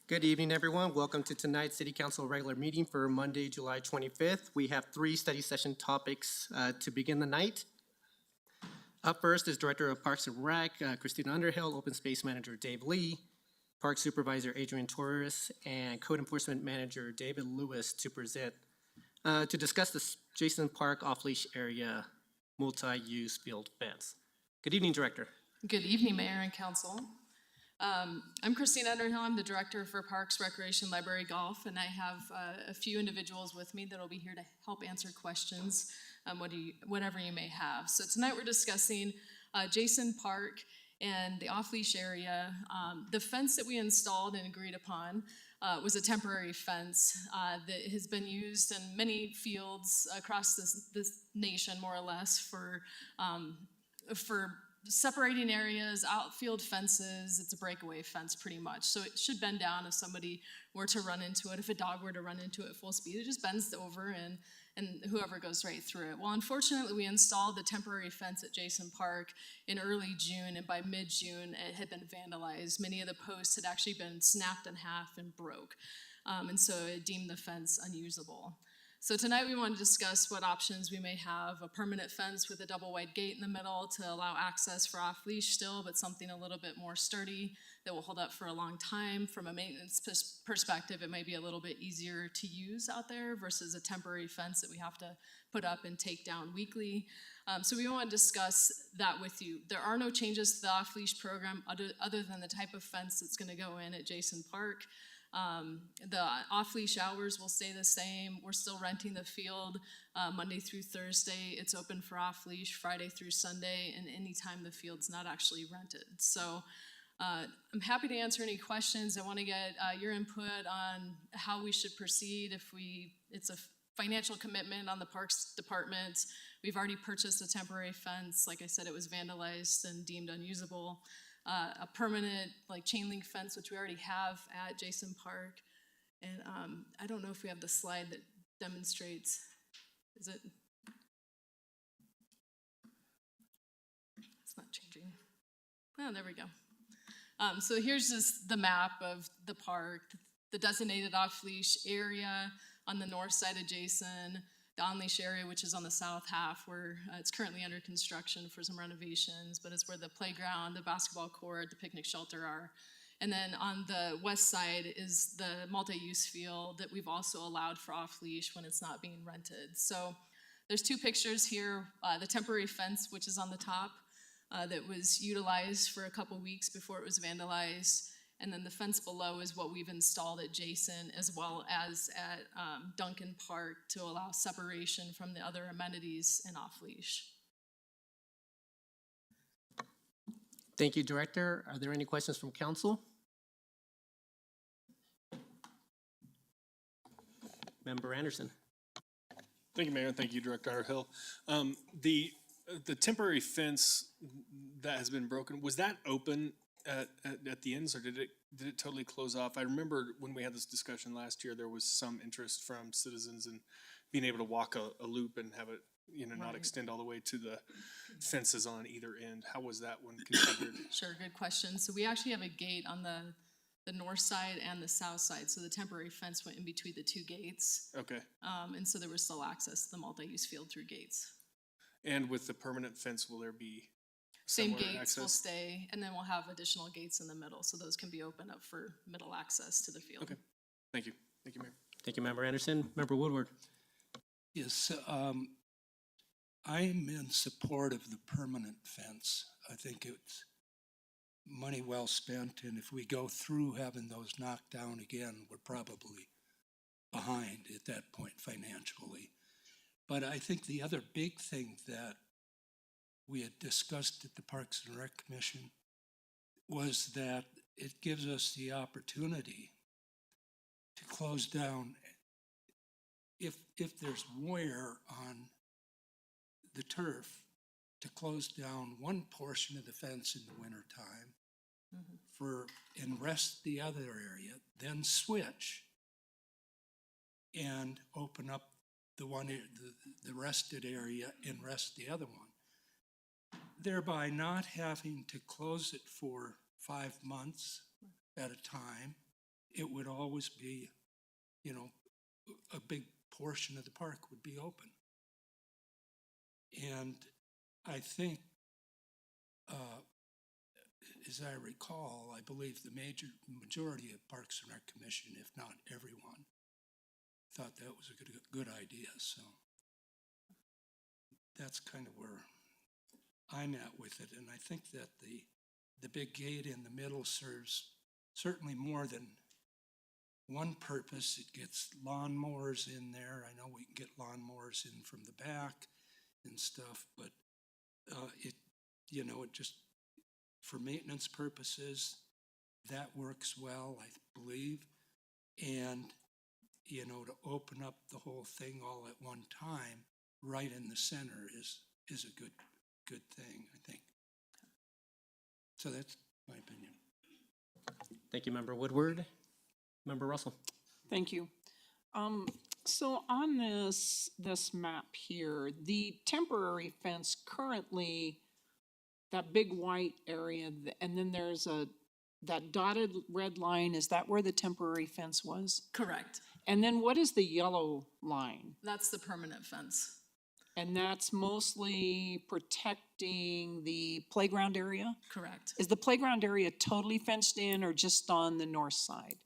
Good evening, everyone. Welcome to tonight's City Council regular meeting for Monday, July 25th. We have 3 study session topics to begin the night. Up first is Director of Parks and Rec, Christina Underhill, Open Space Manager Dave Lee, Park Supervisor Adrian Torres, and Code Enforcement Manager David Lewis to present to discuss the Jason Park off-leash area multi-use field fence. Good evening, Director. Good evening, Mayor and Council. I'm Christina Underhill. I'm the Director for Parks, Recreation, Library, Golf, and I have a few individuals with me that will be here to help answer questions, whatever you may have. So tonight we're discussing Jason Park and the off-leash area. The fence that we installed and agreed upon was a temporary fence that has been used in many fields across this nation, more or less, for separating areas, outfield fences. It's a breakaway fence pretty much. So it should bend down if somebody were to run into it. If a dog were to run into it at full speed, it just bends over and whoever goes right through it. Well, unfortunately, we installed the temporary fence at Jason Park in early June, and by mid-June, it had been vandalized. Many of the posts had actually been snapped in half and broke. And so it deemed the fence unusable. So tonight we want to discuss what options we may have: a permanent fence with a double wide gate in the middle to allow access for off-leash still, but something a little bit more sturdy that will hold up for a long time. From a maintenance perspective, it may be a little bit easier to use out there versus a temporary fence that we have to put up and take down weekly. So we want to discuss that with you. There are no changes to the off-leash program other than the type of fence that's going to go in at Jason Park. The off-leash hours will stay the same. We're still renting the field Monday through Thursday. It's open for off-leash Friday through Sunday, and anytime the field's not actually rented. So I'm happy to answer any questions. I want to get your input on how we should proceed. It's a financial commitment on the Parks Department. We've already purchased a temporary fence. Like I said, it was vandalized and deemed unusable. A permanent chain link fence, which we already have at Jason Park. And I don't know if we have the slide that demonstrates, is it? It's not changing. Oh, there we go. So here's just the map of the park, the designated off-leash area on the north side of Jason, the on-leash area, which is on the south half, where it's currently under construction for some renovations, but it's where the playground, the basketball court, the picnic shelter are. And then on the west side is the multi-use field that we've also allowed for off-leash when it's not being rented. So there's 2 pictures here. The temporary fence, which is on the top, that was utilized for a couple weeks before it was vandalized. And then the fence below is what we've installed at Jason as well as at Duncan Park to allow separation from the other amenities and off-leash. Thank you, Director. Are there any questions from Council? Member Anderson. Thank you, Mayor. Thank you, Director Underhill. The temporary fence that has been broken, was that open at the ends, or did it totally close off? I remember when we had this discussion last year, there was some interest from citizens in being able to walk a loop and have it, not extend all the way to the fences on either end. How was that one configured? Sure, good question. So we actually have a gate on the north side and the south side. So the temporary fence went in between the 2 gates. Okay. And so there was still access to the multi-use field through gates. And with the permanent fence, will there be same gates access? will stay, and then we'll have additional gates in the middle, so those can be opened up for middle access to the field. Okay, thank you. Thank you, Mayor. Thank you, Member Anderson. Member Woodward. Yes, I'm in support of the permanent fence. I think it's money well spent, and if we go through having those knocked down again, we're probably behind at that point financially. But I think the other big thing that we had discussed at the Parks and Rec Commission was that it gives us the opportunity to close down if there's wear on the turf, to close down one portion of the fence in the wintertime and rest the other area, then switch and open up the rested area and rest the other one, thereby not having to close it for 5 months at a time it would always be, you know, a big portion of the park would be open. And I think, as I recall, I believe the majority of Parks and Rec Commission, if not everyone, thought that was a good idea. So that's kind of where I'm at with it. And I think that the big gate in the middle serves certainly more than one purpose. It gets lawnmowers in there. I know we can get lawnmowers in from the back and stuff, but it just for maintenance purposes, that works well, I believe. And, to open up the whole thing all at one time, right in the center is a good thing, I think. So that's my opinion. Thank you, Member Woodward. Member Russell. Thank you. So on this map here, the temporary fence currently, that big white area, and then there's that dotted red line, is that where the temporary fence was? Correct. And then what is the yellow line? That's the permanent fence. And that's mostly protecting the playground area? Correct. Is the playground area totally fenced in or just on the north side?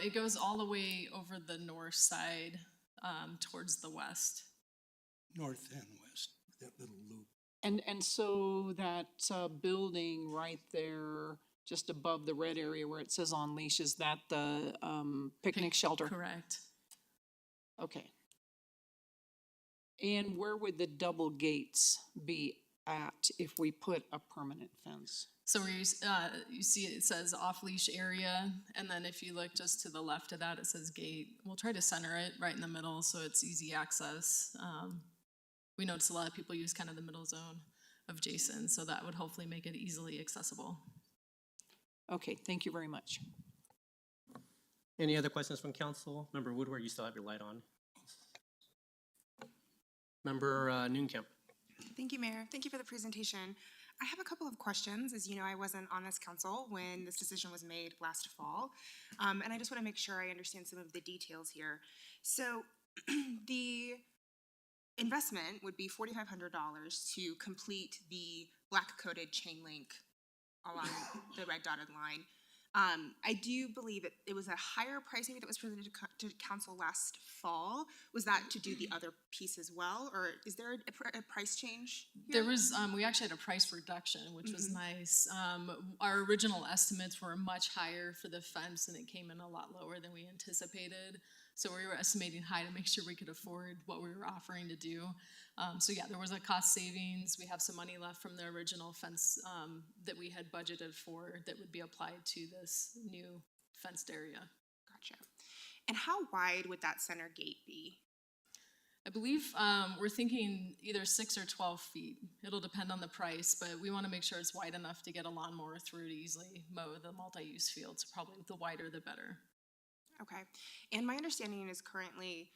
It goes all the way over the north side towards the west. North and west, that little loop. And so that building right there, just above the red area where it says on leash, is that the picnic shelter? Correct. Okay. And where would the double gates be at if we put a permanent fence? So where you see it says off-leash area, and then if you look just to the left of that, it says gate. We'll try to center it right in the middle so it's easy access. We notice a lot of people use kind of the middle zone of Jason, so that would hopefully make it easily accessible. Okay, thank you very much. Any other questions from council? Member Woodward, you still have your light on. Member Noonkemp. Thank you, Mayor. Thank you for the presentation. I have a couple of questions. As you know, I wasn't on this council when this decision was made last fall, and I just want to make sure I understand some of the details here. So the investment would be $4,500 to complete the black-coated chain link along the red dotted line. I do believe it was a higher pricing that was presented to council last fall. Was that to do the other piece as well, or is there a price change here? There was, we actually had a price reduction, which was nice. Our original estimates were much higher for the fence, and it came in a lot lower than we anticipated. So we were estimating high to make sure we could afford what we were offering to do. So yeah, there was a cost savings. We have some money left from the original fence that we had budgeted for that would be applied to this new fenced area. Gotcha. And how wide would that center gate be? I believe we're thinking either 6 or 12 feet. It'll depend on the price, but we want to make sure it's wide enough to get a lawnmower through to easily mow the multi-use field. So probably the wider, the better. Okay. And my understanding is currently,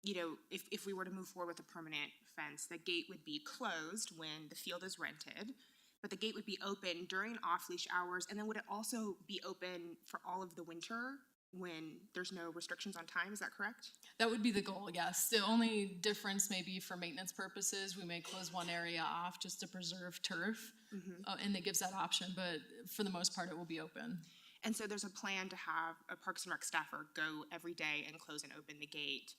if we were to move forward with a permanent fence, the gate would be closed when the field is rented, but the gate would be open during off-leash hours, and then would it also be open for all of the winter when there's no restrictions on time? Is that correct? That would be the goal, yes. The only difference may be for maintenance purposes. We may close one area off just to preserve turf, and it gives that option, but for the most part, it will be open. And so there's a plan to have a Parks and Rec staffer go every day and close and open the gate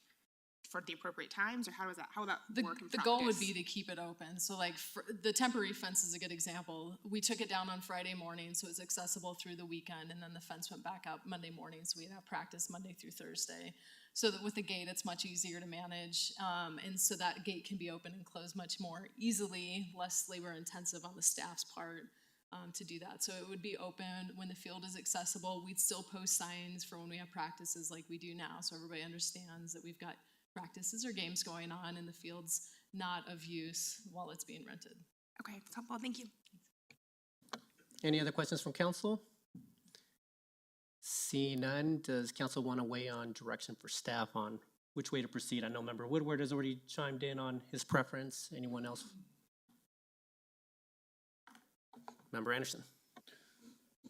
for the appropriate times, or how will that work in practice? The goal would be to keep it open. So like the temporary fence is a good example. We took it down on Friday morning, so it's accessible through the weekend, and then the fence went back up Monday morning, so we'd have practice Monday through Thursday. So that with the gate, it's much easier to manage, and so that gate can be open and closed much more easily, less labor intensive on the staff's part. To do that. So it would be open when the field is accessible. We'd still post signs for when we have practices like we do now, so everybody understands that we've got practices or games going on and the field's not of use while it's being rented. Okay, that's helpful. Thank you. Any other questions from council? Seeing none, does council want to weigh on direction for staff on which way to proceed? I know Member Woodward has already chimed in on his preference. Anyone else? Member Anderson.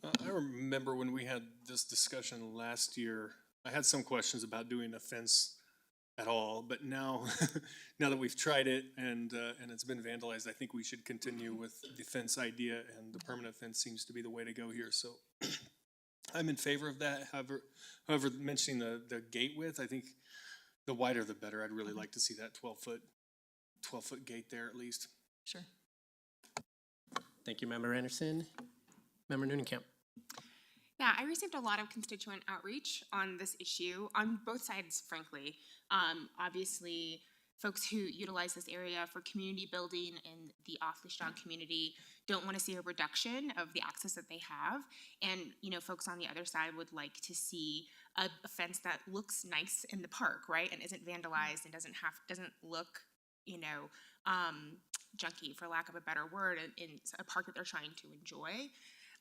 I remember when we had this discussion last year, I had some questions about doing a fence at all, but now, now that we've tried it and it's been vandalized, I think we should continue with the fence idea, and the permanent fence seems to be the way to go here, so I'm in favor of that. However, mentioning the gate width, I think the wider the better. I'd really like to see that 12-foot gate there at least. Sure. Thank you, Member Anderson. Member Noonan-Camp. Yeah, I received a lot of constituent outreach on this issue on both sides, frankly. Obviously, folks who utilize this area for community building in the off-leash dog community don't want to see a reduction of the access that they have. And, you know, folks on the other side would like to see a fence that looks nice in the park, right? And isn't vandalized and doesn't look, you know, junky, for lack of a better word, in a park that they're trying to enjoy.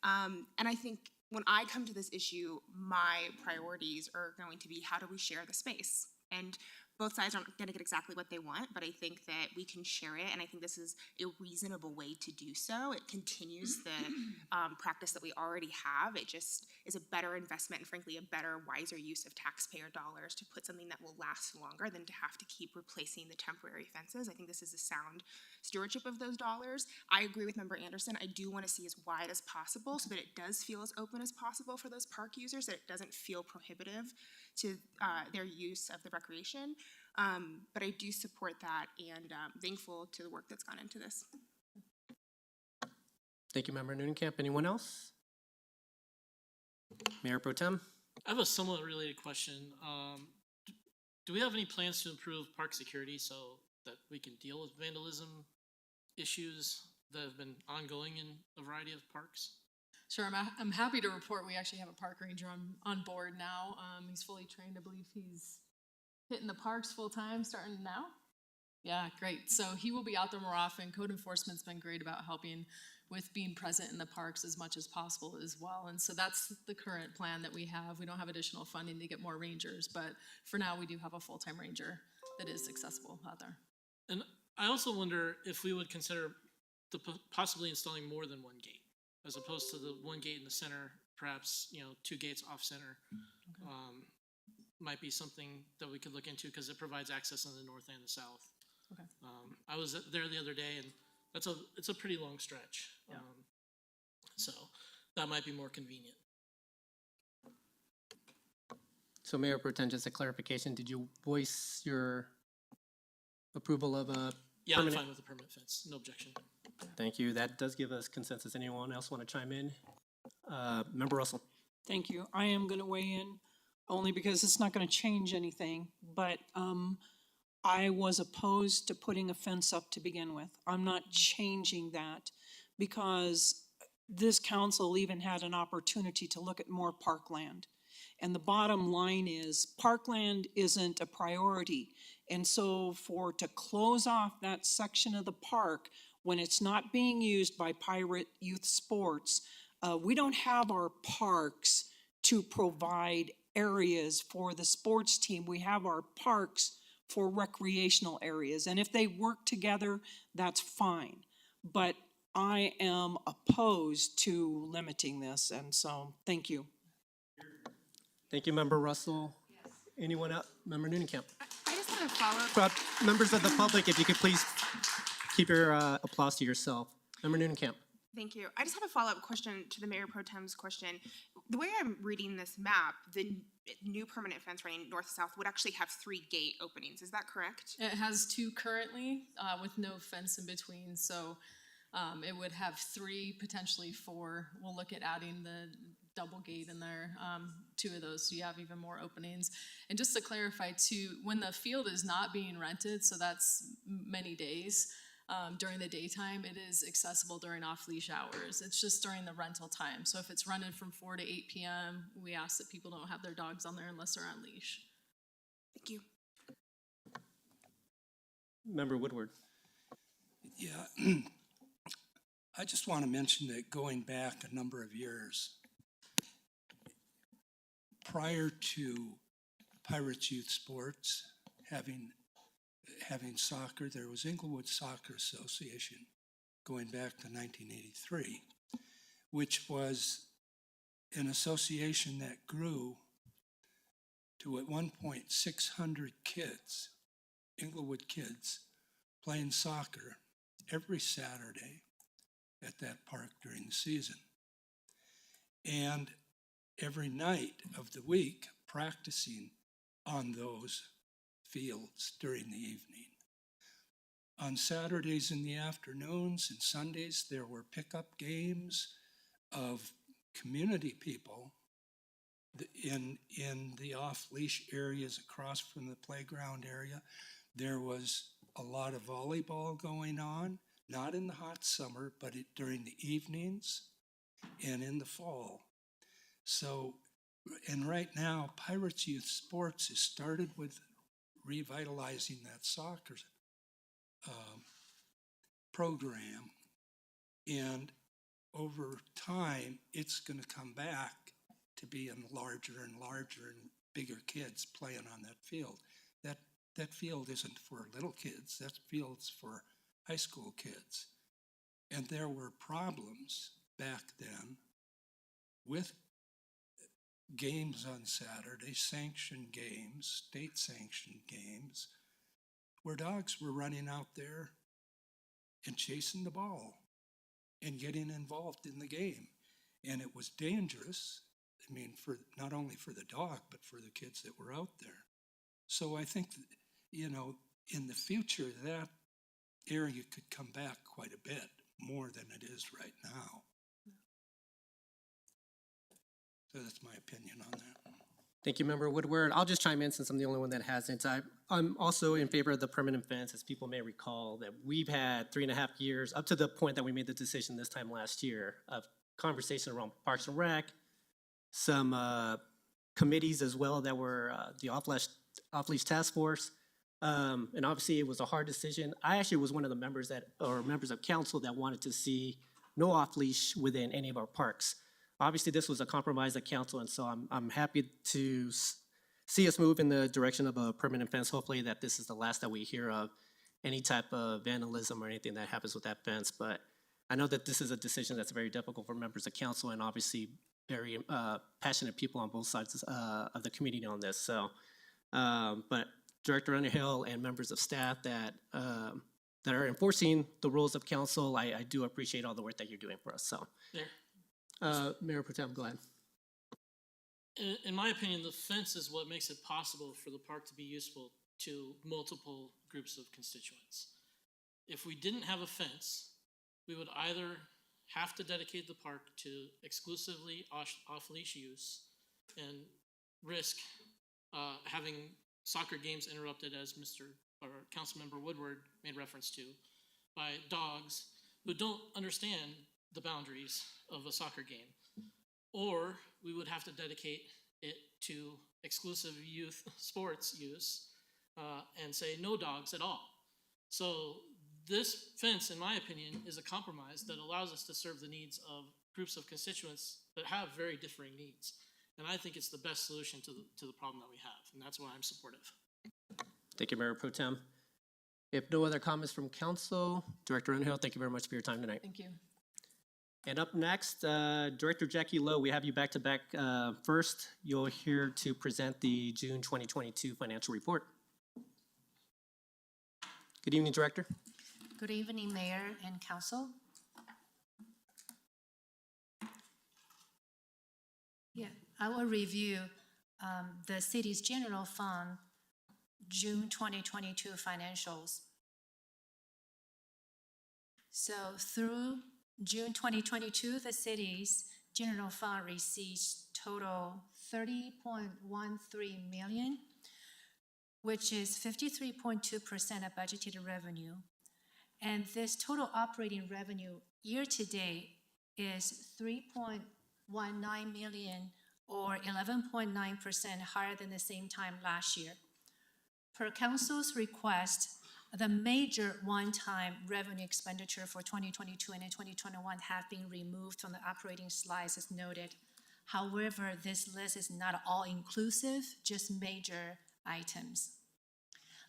And I think when I come to this issue, my priorities are going to be, how do we share the space? And both sides aren't going to get exactly what they want, but I think that we can share it, and I think this is a reasonable way to do so. It continues the practice that we already have. It just is a better investment and, frankly, a better, wiser use of taxpayer dollars to put something that will last longer than to have to keep replacing the temporary fences. I think this is a sound stewardship of those dollars. I agree with Member Anderson. I do want to see as wide as possible so that it does feel as open as possible for those park users, that it doesn't feel prohibitive to their use of the recreation. But I do support that, and thankful to the work that's gone into this. Thank you, Member Noonan-Camp. Anyone else? Mayor Pro Tem? I have a somewhat related question. Do we have any plans to improve park security so that we can deal with vandalism issues that have been ongoing in a variety of parks? Sure, I'm happy to report we actually have a park ranger on board now. He's fully trained. I believe he's hitting the parks full time starting now. Yeah, great. So he will be out there more often. Code enforcement's been great about helping with being present in the parks as much as possible as well. And so that's the current plan that we have. We don't have additional funding to get more rangers, but for now we do have a full-time ranger that is accessible out there. And I also wonder if we would consider possibly installing more than one gate, as opposed to the one gate in the center, perhaps, you know, 2 gates off center. Okay. Might be something that we could look into because it provides access on the north and the south. Okay. I was there the other day, and it's a pretty long stretch. Yeah. So that might be more convenient. So Mayor Pro Tem, just a clarification, did you voice your approval of a Yeah, permanent? I'm fine with the permanent fence. No objection. Thank you. That does give us consensus. Anyone else want to chime in? Member Russell? Thank you. I am going to weigh in only because it's not going to change anything, but I was opposed to putting a fence up to begin with. I'm not changing that because this council even had an opportunity to look at more parkland. And the bottom line is parkland isn't a priority. And so to close off that section of the park when it's not being used by pirate youth sports, we don't have our parks to provide areas for the sports team. We have our parks for recreational areas. And if they work together, that's fine. But I am opposed to limiting this. And so, thank you. Thank you, Member Russell. Yes. Anyone else? Member Noonan-Camp? I just want to follow up. Members of the public, if you could please keep your applause to yourself. Member Noonan-Camp. Thank you. I just have a follow-up question to the Mayor Pro Tem's question. The way I'm reading this map, the new permanent fence running north-south would actually have 3 gate openings. Is that correct? It has 2 currently with no fence in between, so it would have 3, potentially 4. We'll look at adding the double gate in there, 2 of those, so you have even more openings. And just to clarify too, when the field is not being rented, so that's many days, during the daytime, it is accessible during off-leash hours. It's just during the rental time. So if it's rented from 4 to 8 p.m., we ask that people don't have their dogs on there unless they're on leash. Thank you. Member Woodward. Yeah, I just want to mention that going back a number of years, prior to Pirates Youth Sports having soccer, there was Inglewood Soccer Association going back to 1983, which was an association that grew to, at one point, 600 kids, Inglewood kids, playing soccer every Saturday at that park during the season. And every night of the week practicing on those fields during the evening. On Saturdays in the afternoons and Sundays, there were pickup games of community people in the off-leash areas across from the playground area. There was a lot of volleyball going on, not in the hot summer, but during the evenings and in the fall. So, and right now, Pirates Youth Sports has started with revitalizing that soccer program. And over time, it's going to come back to being larger and larger and bigger kids playing on that field. That field isn't for little kids, that field's for high school kids. And there were problems back then with games on Saturday, sanctioned games, state sanctioned games, where dogs were running out there and chasing the ball and getting involved in the game. And it was dangerous, I mean, for not only for the dog, but for the kids that were out there. So I think, you know, in the future, that area could come back quite a bit more than it is right now. So that's my opinion on that. Thank you, Member Woodward. I'll just chime in since I'm the only one that hasn't. I'm also in favor of the permanent fence, as people may recall, that we've had 3.5 years, up to the point that we made the decision this time last year, of conversation around Parks and Rec, some committees as well that were the Off-Leash Task Force. And obviously it was a hard decision. I actually was one of the members members of council that wanted to see no off-leash within any of our parks. Obviously, this was a compromise at council, and so I'm happy to see us move in the direction of a permanent fence. Hopefully that this is the last that we hear of any type of vandalism or anything that happens with that fence. But I know that this is a decision that's very difficult for members of council and obviously very passionate people on both sides of the community on this. So, but Director Underhill and members of staff that are enforcing the rules of council, I do appreciate all the work that you're doing for us. So. There. Mayor Protem, go ahead. In my opinion, the fence is what makes it possible for the park to be useful to multiple groups of constituents. If we didn't have a fence, we would either have to dedicate the park to exclusively off-leash use and risk having soccer games interrupted, as Councilmember Woodward made reference to, by dogs who don't understand the boundaries of a soccer game. Or we would have to dedicate it to exclusive youth sports use and say no dogs at all. So this fence, in my opinion, is a compromise that allows us to serve the needs of groups of constituents that have very differing needs. And I think it's the best solution to the problem that we have, and that's why I'm supportive. Thank you, Mayor Protem. If no other comments from council, Director Underhill, thank you very much for your time tonight. Thank you. And up next, Director Jackie Loh, we have you back to back. First, you're here to present the June 2022 financial report. Good evening, Director. Good evening, Mayor and Council. Yeah, I will review the city's general fund June 2022 financials. So through June 2022, the city's general fund receipts total $30.13 million, which is 53.2% of budgeted revenue. And this total operating revenue year to date is $3.19 million, or 11.9% higher than the same time last year. Per council's request, the major one-time revenue expenditure for 2022 and 2021 have been removed from the operating slides as noted. However, this list is not all inclusive, just major items.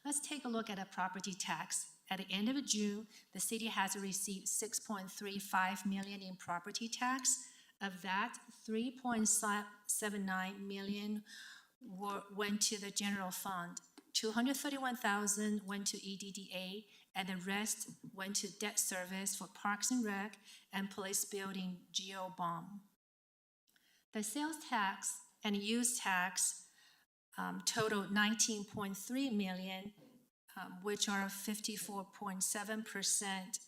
Let's take a look at a property tax. At the end of June, the city has received $6.35 million in property tax, Of that, 3.79 million went to the general fund. 231,000 went to EDDA, and the rest went to debt service for Parks and Rec and Police Building GO bond. The sales tax and use tax totaled 19.3 million, which are 54.7%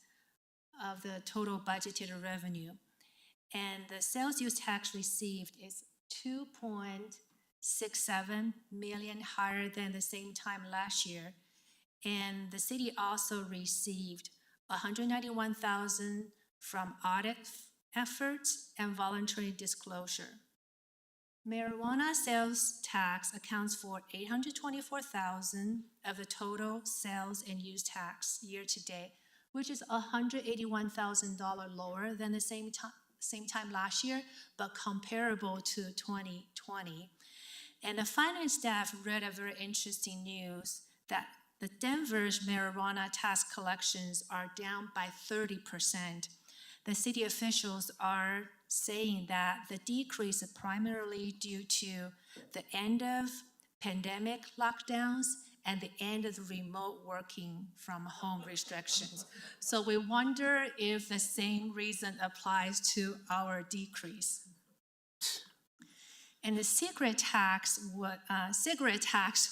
of the total budgeted revenue. And the sales use tax received is 2.67 million higher than the same time last year. And the city also received 191,000 from audit efforts and voluntary disclosure. Marijuana sales tax accounts for 824,000 of the total sales and use tax year to date, which is $181,000 lower than the same time last year, but comparable to 2020. And the finance staff read a very interesting news that the Denver's marijuana tax collections are down by 30%. The city officials are saying that the decrease is primarily due to the end of pandemic lockdowns and the end of the remote working from home restrictions. So we wonder if the same reason applies to our decrease. And the cigarette tax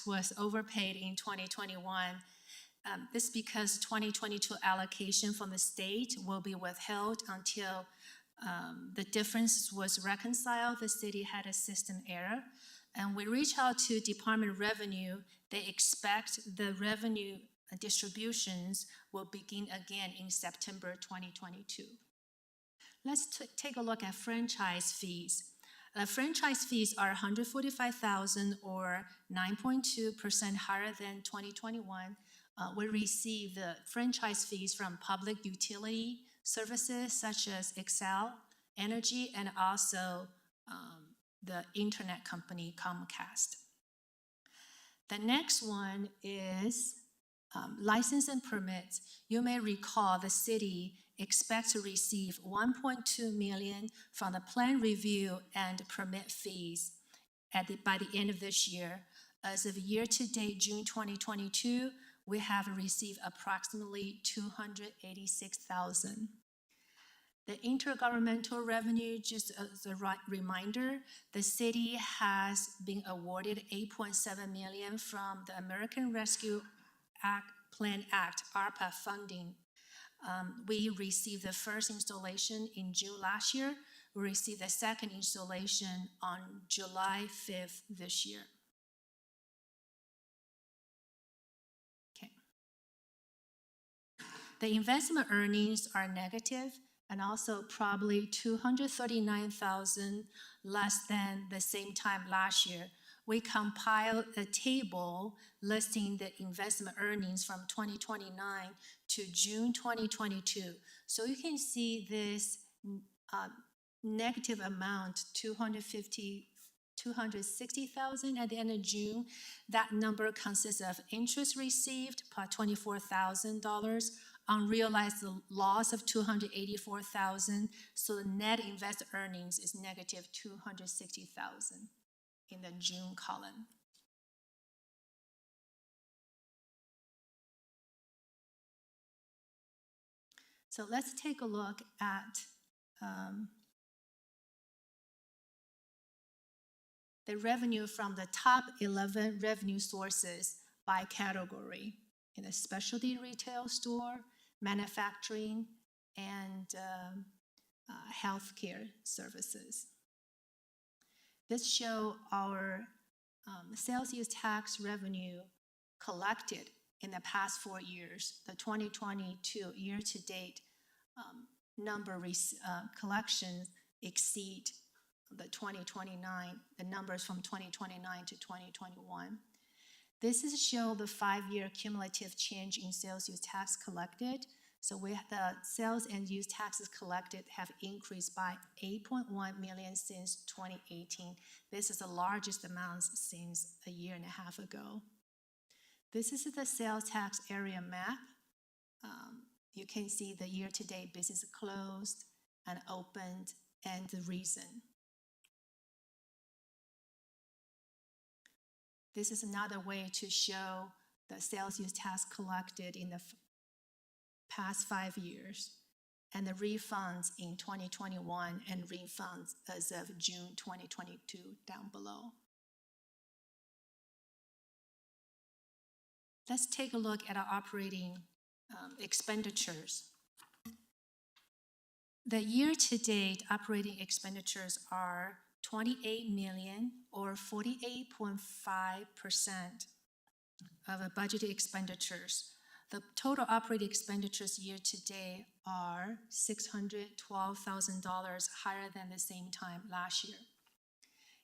was overpaid in 2021. This is because 2022 allocation from the state will be withheld until the difference was reconciled. The city had a system error. And we reach out to Department of Revenue. They expect the revenue distributions will begin again in September 2022. Let's take a look at franchise fees. Franchise fees are $145,000 or 9.2% higher than 2021. We receive the franchise fees from public utility services such as Excel, Energy, and also the internet company Comcast. The next one is license and permits. You may recall the city expects to receive $1.2 million from the plan review and permit fees by the end of this year. As of year-to-date June 2022, we have received approximately $286,000. The intergovernmental revenue, just as a reminder, the city has been awarded $8.7 million from the American Rescue Plan Act, ARPA funding. We received the first installation in June last year. We received the second installation on July 5th this year. Okay. The investment earnings are negative and also probably $239,000 less than the same time last year. We compiled a table listing the investment earnings from 2029 to June 2022. So you can see this negative amount, $260,000 at the end of June. That number consists of interest received, $24,000, unrealized loss of $284,000. So the net invested earnings is negative $260,000 in the June column. So let's take a look at the revenue from the top 11 revenue sources by category in the specialty retail store, manufacturing, and healthcare services. This shows our sales use tax revenue collected in the past 4 years. The 2022 year-to-date collections exceed the 2029, the numbers from 2029 to 2021. This is show the 5-year cumulative change in sales use tax collected. So the sales and use taxes collected have increased by $8.1 million since 2018. This is the largest amount since a year and a half ago. This is the sales tax area map. You can see the year-to-date business closed and opened and the reason. This is another way to show the sales use tax collected in the past 5 years and the refunds in 2021 and refunds as of June 2022 down below. Let's take a look at our operating expenditures. The year-to-date operating expenditures are 28 million or 48.5% of the budgeted expenditures. The total operating expenditures year-to-date are $612,000 higher than the same time last year.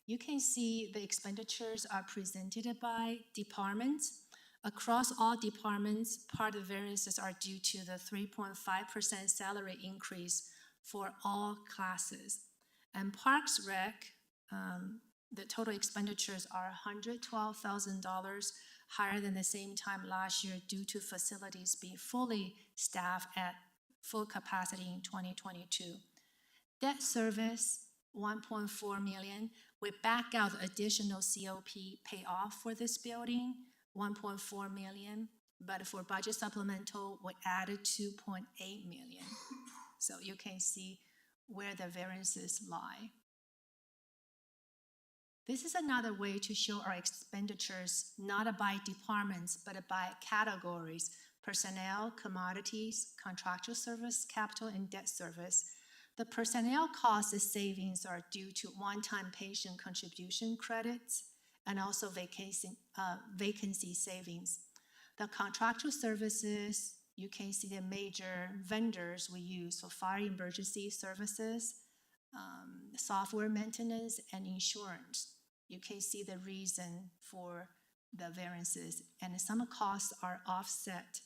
You can see the expenditures are presented by departments. Across all departments, part of the variances are due to the 3.5% salary increase for all classes. And Parks Rec, the total expenditures are $112,000 higher than the same time last year due to facilities being fully staffed at full capacity in 2022. Debt service, $1.4 million. We back out the additional COP payoff for this building, $1.4 million. But for budget supplemental, we added $2.8 million. So you can see where the variances lie. This is another way to show our expenditures, not by departments, but by categories: personnel, commodities, contractual service, capital, and debt service. The personnel cost savings are due to one-time patient contribution credits and also vacancy savings. The contractual services, you can see the major vendors we use for fire emergency services, software maintenance, and insurance. You can see the reason for the variances, and some costs are offset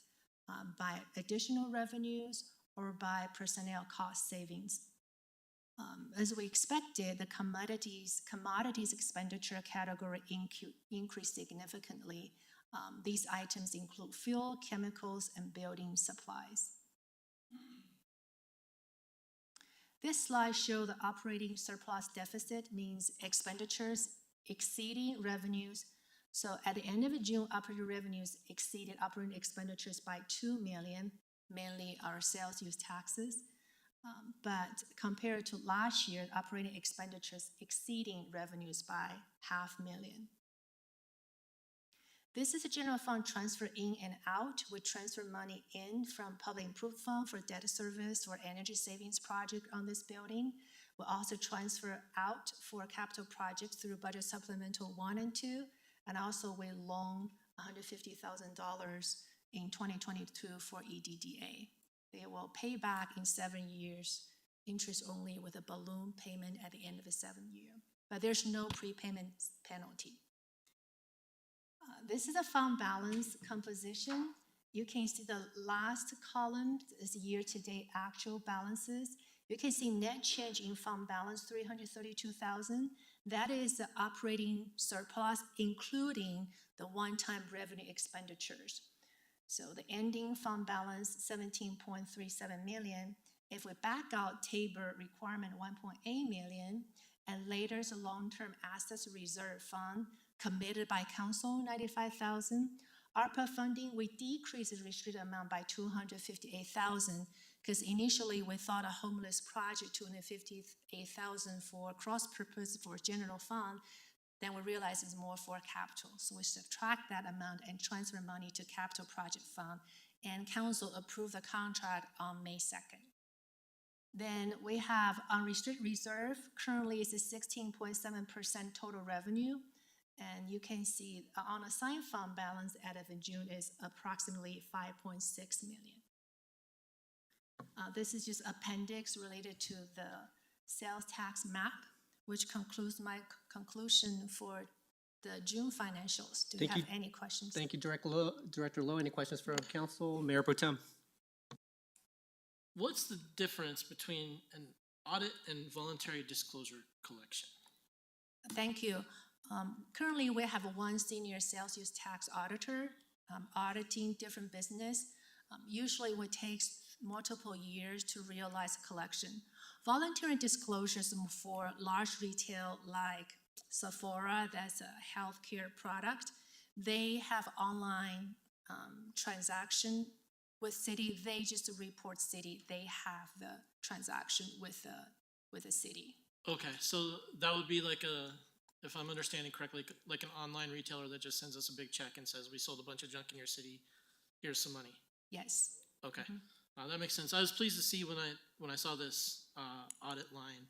by additional revenues or by personnel cost savings. As we expected, the commodities expenditure category increased significantly. These items include fuel, chemicals, and building supplies. This slide shows the operating surplus deficit, means expenditures exceeding revenues. So at the end of June, operating revenues exceeded operating expenditures by $2 million, mainly our sales use taxes. But compared to last year, operating expenditures exceeding revenues by $500,000. This is a general fund transfer in and out. We transfer money in from public improvement fund for debt service or energy savings project on this building. We also transfer out for capital projects through budget supplemental 1 and 2, and also we loan $150,000 in 2022 for EDDA. They will pay back in 7 years, interest only, with a balloon payment at the end of the 7th year. But there's no prepayment penalty. This is a fund balance composition. You can see the last column is year-to-date actual balances. You can see net change in fund balance, $332,000. That is the operating surplus, including the one-time revenue expenditures. So the ending fund balance, $17.37 million. If we back out Tabor requirement, $1.8 million, and later's long-term assets reserve fund committed by council, $95,000. ARPA funding, we decreased the restricted amount by $258,000 because initially we thought a homeless project, $258,000 for cross-purpose for general fund. Then we realized it's more for capital. So we subtract that amount and transfer money to capital project fund, and council approved the contract on May 2nd. Then we have unrestricted reserve. Currently it's a 16.7% total revenue. And you can see unassigned fund balance as of June is approximately $5.6 million. This is just appendix related to the sales tax map, which concludes my conclusion for the June financials. Do you have any questions? Thank you, Director Loh. Any questions from council? Mayor Pro Tem. What's the difference between an audit and voluntary disclosure collection? Thank you. Currently, we have one senior sales use tax auditor auditing different business. Usually it takes multiple years to realize collection. Voluntary disclosures for large retail like Sephora, that's a healthcare product, they have online transaction with city. They just report city. They have the transaction with the city. Okay, so that would be like if I'm understanding correctly, like an online retailer that just sends us a big check and says, we sold a bunch of junk in your city, here's some money. Yes. Okay, that makes sense. I was pleased to see when I saw this audit line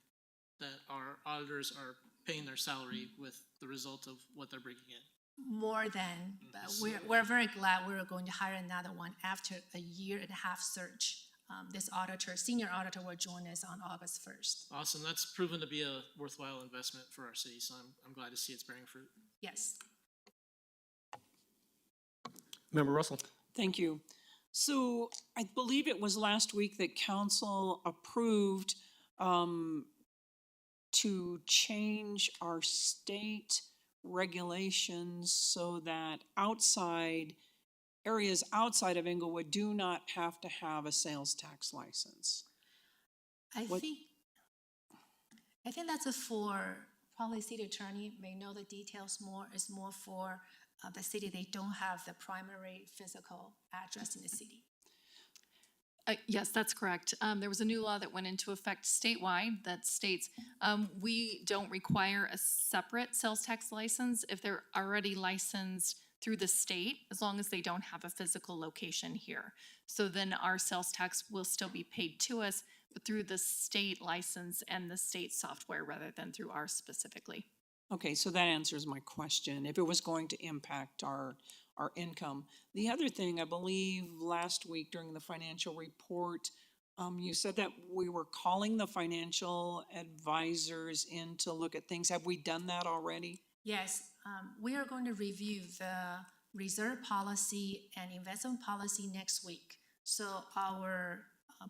that our auditors are paying their salary with the result of what they're bringing in. More than, but we're very glad we're going to hire another one after a year and a half search. This auditor, senior auditor, will join us on August 1st. Awesome, that's proven to be a worthwhile investment for our city, so I'm glad to see it's bearing fruit. Yes. Member Russell. Thank you. So I believe it was last week that council approved to change our state regulations so that areas outside of Inglewood do not have to have a sales tax license. I think that's for, probably city attorney may know the details more, is more for the city. They don't have the primary physical address in the city. Yes, that's correct. There was a new law that went into effect statewide that states we don't require a separate sales tax license if they're already licensed through the state, as long as they don't have a physical location here. So then our sales tax will still be paid to us, but through the state license and the state software rather than through ours specifically. Okay, so that answers my question, if it was going to impact our income. The other thing, I believe last week during the financial report, you said that we were calling the financial advisors in to look at things. Have we done that already? Yes, we are going to review the reserve policy and investment policy next week. So our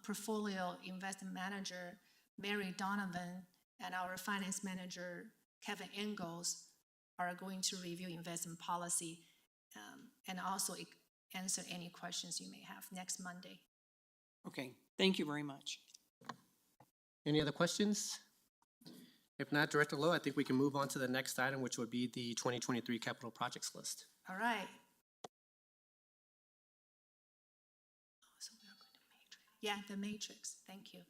portfolio investment manager, Mary Donovan, and our finance manager, Kevin Ingalls, are going to review investment policy and also answer any questions you may have next Monday. Okay, thank you very much. Any other questions? If not, Director Loh, I think we can move on to the next item, which would be the 2023 capital projects list. All right. So we are going to matrix. Yeah, the matrix. Thank you.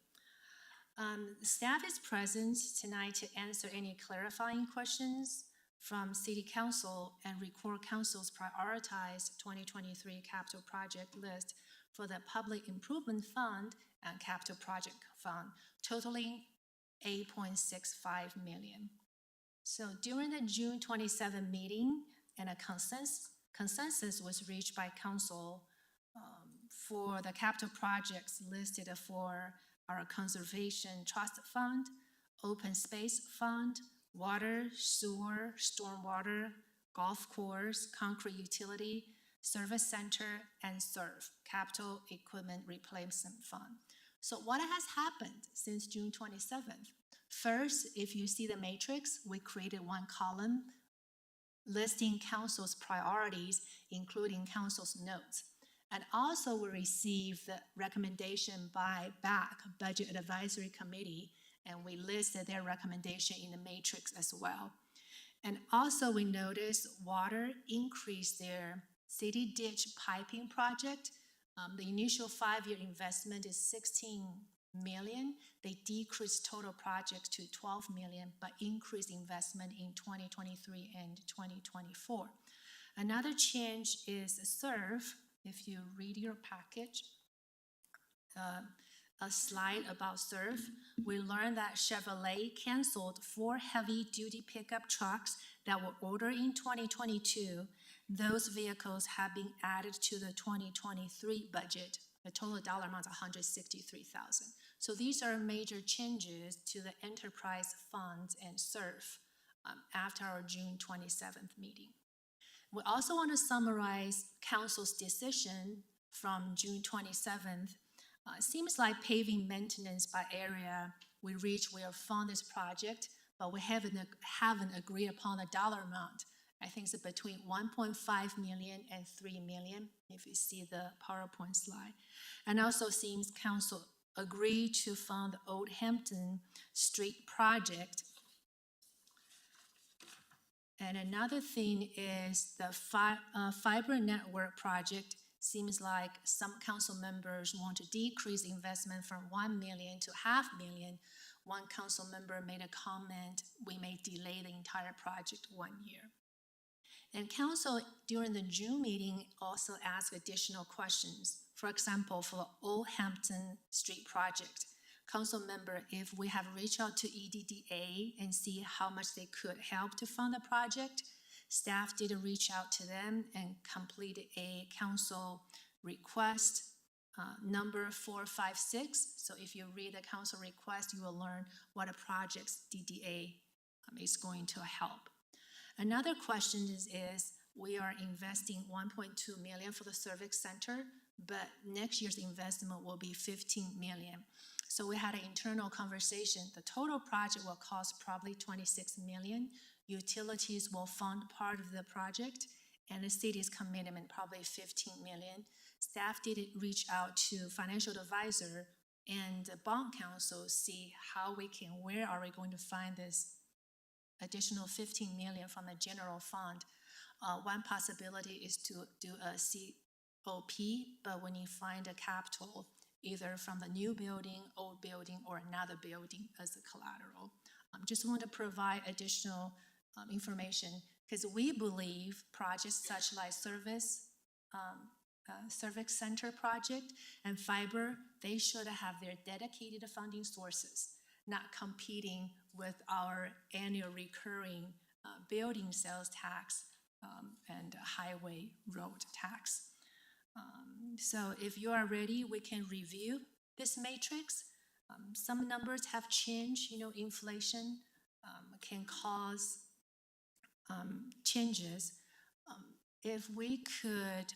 Staff is present tonight to answer any clarifying questions from City Council and record Council's prioritized 2023 capital project list for the Public Improvement Fund and Capital Project Fund, totaling $8.65 million. So during the June 27 meeting, and a consensus was reached by Council for the capital projects listed for our Conservation Trust Fund, Open Space Fund, Water, Sewer, Stormwater, Golf Course, Concrete Utility, Service Center, and SERF, Capital Equipment Replacement Fund. So what has happened since June 27th? First, if you see the matrix, we created one column listing Council's priorities, including Council's notes. And also we received the recommendation by BAC, Budget Advisory Committee, and we listed their recommendation in the matrix as well. And also we noticed Water increased their city ditch piping project. The initial 5-year investment is $16 million. They decreased total projects to $12 million, but increased investment in 2023 and 2024. Another change is SERF. If you read your package, a slide about SERF, we learned that Chevrolet canceled 4 heavy-duty pickup trucks that were ordered in 2022. Those vehicles have been added to the 2023 budget. The total dollar amount is $163,000. So these are major changes to the enterprise funds and SERF after our June 27th meeting. We also want to summarize Council's decision from June 27th. It seems like paving maintenance by area, we will fund this project, but we haven't agreed upon a dollar amount. I think it's between 1.5 million and 3 million, if you see the PowerPoint slide. And also seems council agreed to fund the Old Hampton Street project. And another thing is the fiber network project. Seems like some council members want to decrease investment from 1 million to $500,000. One council member made a comment, we may delay the entire project 1 year. And council during the June meeting also asked additional questions. For example, for the Old Hampton Street project, council member, if we have reached out to EDDA and see how much they could help to fund the project, staff did reach out to them and completed a council request, number 456. So if you read the council request, you will learn what a project's DDA is going to help. Another question is we are investing 1.2 million for the Civic Center, but next year's investment will be 15 million. So we had an internal conversation. The total project will cost probably 26 million. Utilities will fund part of the project, and the city's commitment probably 15 million. Staff did reach out to financial advisor and the bond council, see how we can, where are we going to find this additional 15 million from the general fund. One possibility is to do a COP, but when you find a capital, either from the new building, old building, or another building as a collateral. Just want to provide additional information because we believe projects such like Civic Center project and fiber, they should have their dedicated funding sources, not competing with our annual recurring building sales tax and highway road tax. So if you are ready, we can review this matrix. Some numbers have changed, inflation can cause changes. If we could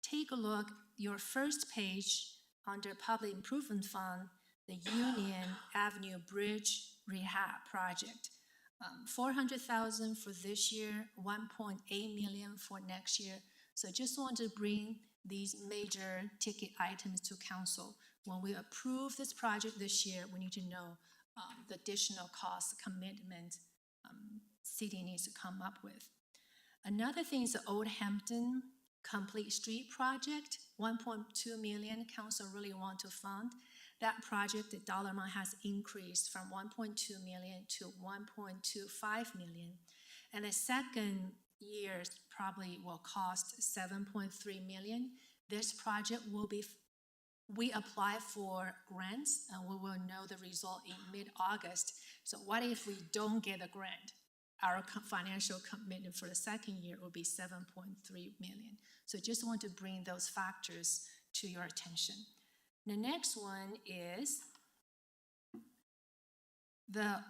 take a look, your first page under Public Improvement Fund, the Union Avenue Bridge Rehab Project. 400,000 for this year, 1.8 million for next year. So just want to bring these major ticket items to council. When we approve this project this year, we need to know the additional cost commitment city needs to come up with. Another thing is the Old Hampton Complete Street Project, 1.2 million council really want to fund. That project, the dollar amount has increased from 1.2 million to 1.25 million. And the second year probably will cost 7.3 million. This project will be, we apply for grants and we will know the result in mid-August. So what if we don't get a grant? Our financial commitment for the second year will be 7.3 million. So just want to bring those factors to your attention. The next one is the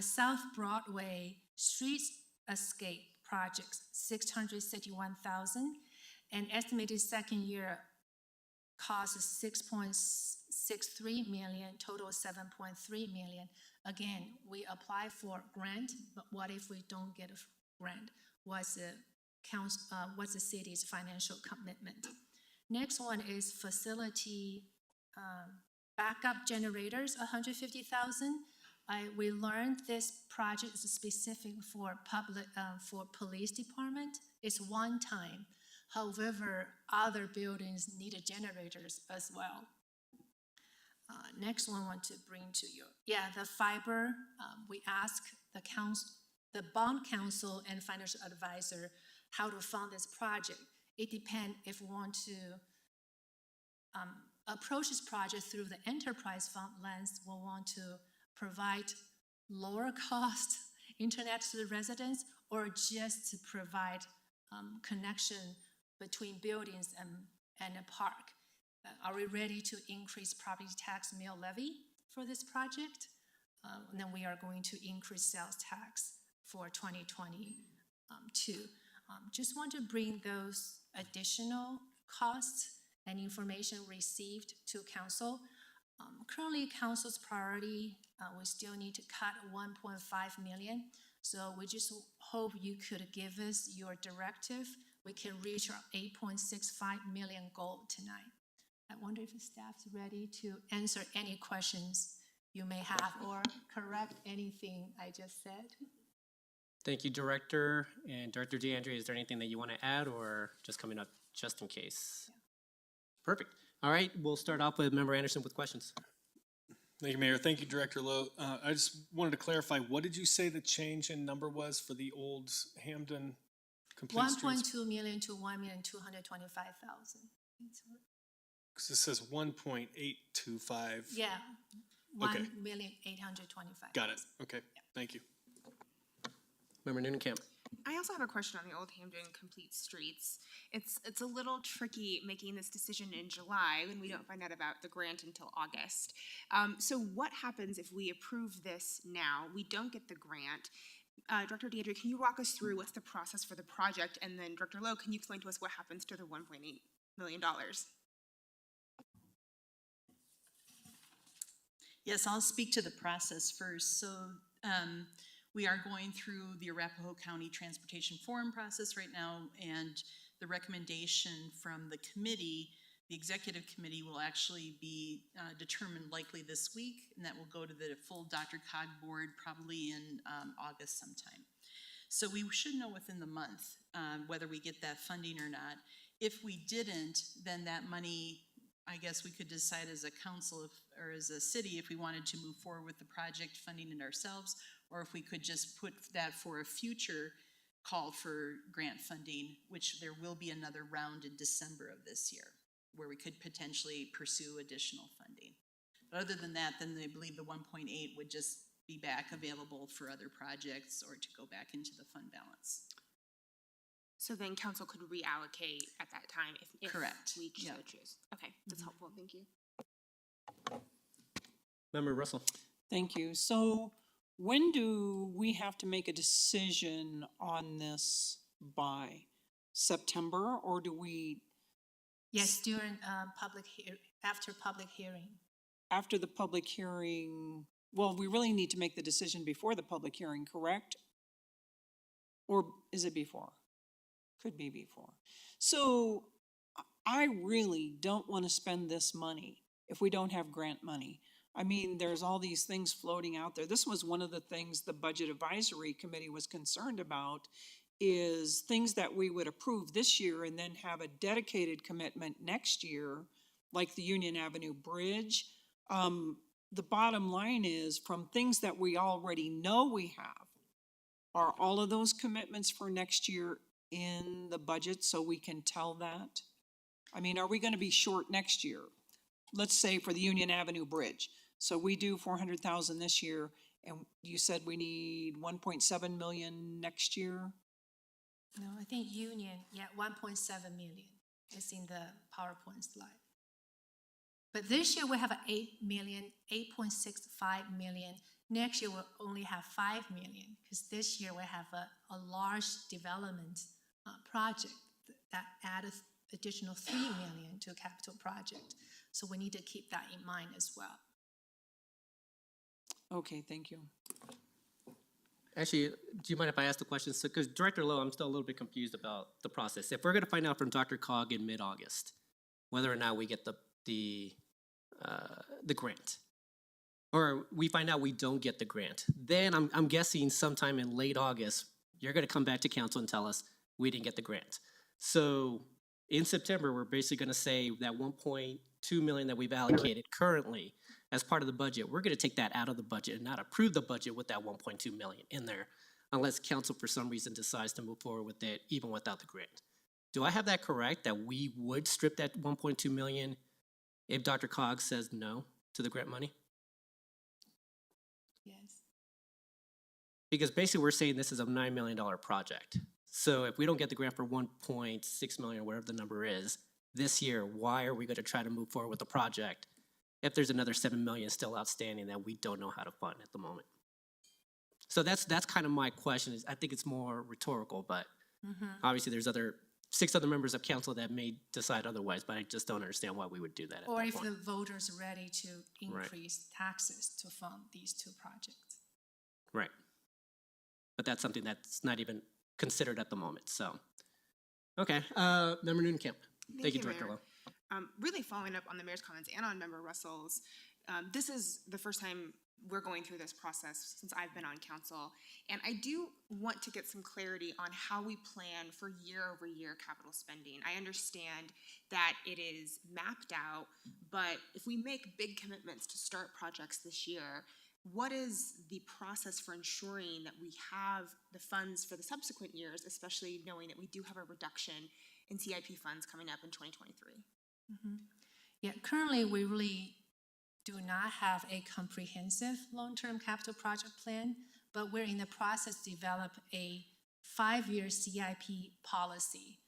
South Broadway Streetscape Project, 661,000, and estimated second year cost is 6.63 million, total 7.3 million. Again, we apply for grant, but what if we don't get a grant? What's the city's financial commitment? Next one is facility backup generators, 150,000. We learned this project is specific for police department. It's one time. However, other buildings need generators as well. Next one I want to bring to you. The fiber, we ask the bond council and financial advisor how to fund this project. It depends if we want to approach this project through the enterprise fund lens. We'll want to provide lower cost internet to the residents or just to provide connection between buildings and a park. Are we ready to increase property tax mill levy for this project? And then we are going to increase sales tax for 2022. Just want to bring those additional costs and information received to council. Currently, council's priority, we still need to cut 1.5 million. So we just hope you could give us your directive. We can reach our 8.65 million goal tonight. I wonder if the staff's ready to answer any questions you may have or correct anything I just said. Thank you, Director. And Director DeAndrea, is there anything that you want to add or just coming up just in case? Perfect. All right, we'll start off with Member Anderson with questions. Thank you, Mayor. Thank you, Director Loh. I just wanted to clarify, what did you say the change in number was for the old Hampton complete streets? 1.2 million to 1,225,000. Because it says 1.825. Yeah, Okay. 1,825,000. Got it. Okay, thank you. Member Noonan-Camp. I also have a question on the Old Hampton complete streets. It's a little tricky making this decision in July when we don't find out about the grant until August. So what happens if we approve this now, we don't get the grant? Director DeAndrea, can you walk us through what's the process for the project? And then Director Loh, can you explain to us what happens to the $1.8 million? Yes, I'll speak to the process first. So we are going through the Arapahoe County Transportation Forum process right now, and the recommendation from the committee, the executive committee, will actually be determined likely this week, and that will go to the full DRCOG board probably in August sometime. So we should know within the month whether we get that funding or not. If we didn't, then that money, I guess we could decide as a council or as a city if we wanted to move forward with the project, funding it ourselves, or if we could just put that for a future call for grant funding, which there will be another round in December of this year, where we could potentially pursue additional funding. But other than that, then I believe the 1.8 would just be back available for other projects or to go back into the fund balance. So then council could reallocate at that time if Correct. we so Yep. choose. Okay, that's helpful, thank you. Member Russell. Thank you. So when do we have to make a decision on this by? September, or do we, Yes, during after public hearing. after the public hearing? Well, we really need to make the decision before the public hearing, correct? Or is it before? Could be before. So I really don't want to spend this money if we don't have grant money. I mean, there's all these things floating out there. This was one of the things the Budget Advisory Committee was concerned about, is things that we would approve this year and then have a dedicated commitment next year, like the Union Avenue Bridge. The bottom line is, from things that we already know we have, are all of those commitments for next year in the budget so we can tell that? I mean, are we gonna be short next year? Let's say for the Union Avenue Bridge. So we do 400,000 this year, and you said we need 1.7 million next year? No, I think Union, 1.7 million is in the PowerPoint slide. But this year we have 8.65 million. Next year we'll only have 5 million, because this year we have a large development project that added additional 3 million to capital project. So we need to keep that in mind as well. Okay, thank you. Actually, do you mind if I ask the question? So, because Director Loh, I'm still a little bit confused about the process. If we're going to find out from DRCOG in mid-August whether or not we get the grant, or we find out we don't get the grant, then I'm guessing sometime in late August you're going to come back to council and tell us we didn't get the grant. So in September, we're basically going to say that 1.2 million that we've allocated currently as part of the budget, we're going to take that out of the budget and not approve the budget with that 1.2 million in there, unless council for some reason decides to move forward with it even without the grant. Do I have that correct, that we would strip that 1.2 million if DRCOG says no to the grant money? Yes. Because basically we're saying this is a $9 million project. So if we don't get the grant for 1.6 million, or whatever the number is, this year, why are we going to try to move forward with the project if there's another 7 million still outstanding that we don't know how to fund at the moment? So that's kind of my question. Is I think it's more rhetorical, but obviously there's other 6 other members of council that may decide otherwise, but I just don't understand why we would do that at Or that if the point. voters are ready to increase taxes to fund these two projects. Right. But that's something that's not even considered at the moment, so. Okay, Member Nunekamp. Thank you, Director Mayor. Loh. Really following up on the mayor's comments and on Member Russell's, this is the first time we're going through this process since I've been on council. And I do want to get some clarity on how we plan for year-over-year capital spending. I understand that it is mapped out, but if we make big commitments to start projects this year, what is the process for ensuring that we have the funds for the subsequent years, especially knowing that we do have a reduction in CIP funds coming up in 2023? Yeah, currently we really do not have a comprehensive long-term capital project plan, but we're in the process to develop a 5-year CIP policy.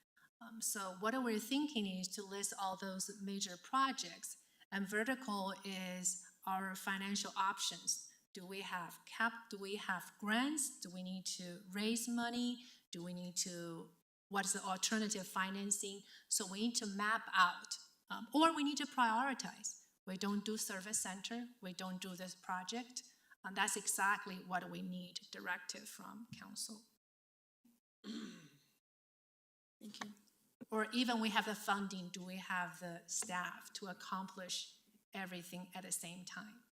So what we're thinking is to list all those major projects, and vertical is our financial options. Do we have do we have grants? Do we need to raise money? Do we need to, what is the alternative financing? So we need to map out, or we need to prioritize. We don't do service center, we don't do this project. That's exactly what we need, directive from council. Thank you. Or even we have the funding, do we have the staff to accomplish everything at the same time?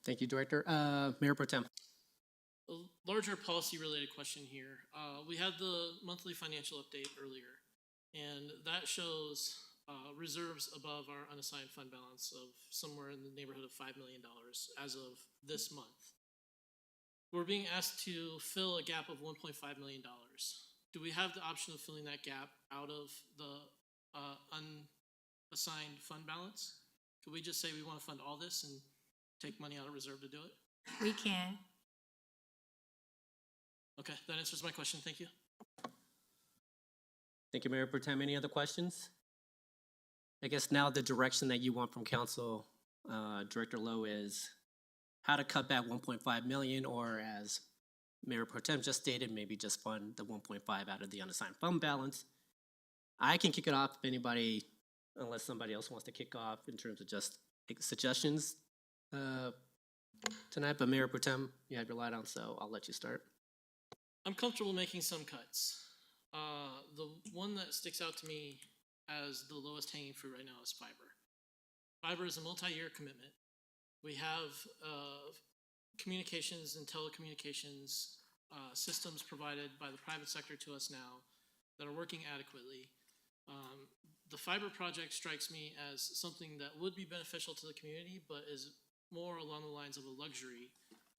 Thank you, Director. Mayor Pro Tem. A larger policy-related question here. We had the monthly financial update earlier, and that shows reserves above our unassigned fund balance of somewhere in the neighborhood of $5 million as of this month. We're being asked to fill a gap of $1.5 million. Do we have the option of filling that gap out of the unassigned fund balance? Could we just say we want to fund all this and take money out of reserve to do it? We can. Okay, that answers my question. Thank you. Thank you, Mayor Pro Tem. Any other questions? I guess now the direction that you want from council, Director Loh, is how to cut back 1.5 million, or as Mayor Pro Tem just stated, maybe just fund the 1.5 out of the unassigned fund balance. I can kick it off if anybody, unless somebody else wants to kick off in terms of just suggestions tonight, but Mayor Pro Tem, you have your light on, so I'll let you start. I'm comfortable making some cuts. The one that sticks out to me as the lowest hanging fruit right now is fiber. Fiber is a multi-year commitment. We have communications and telecommunications systems provided by the private sector to us now that are working adequately. The fiber project strikes me as something that would be beneficial to the community, but is more along the lines of a luxury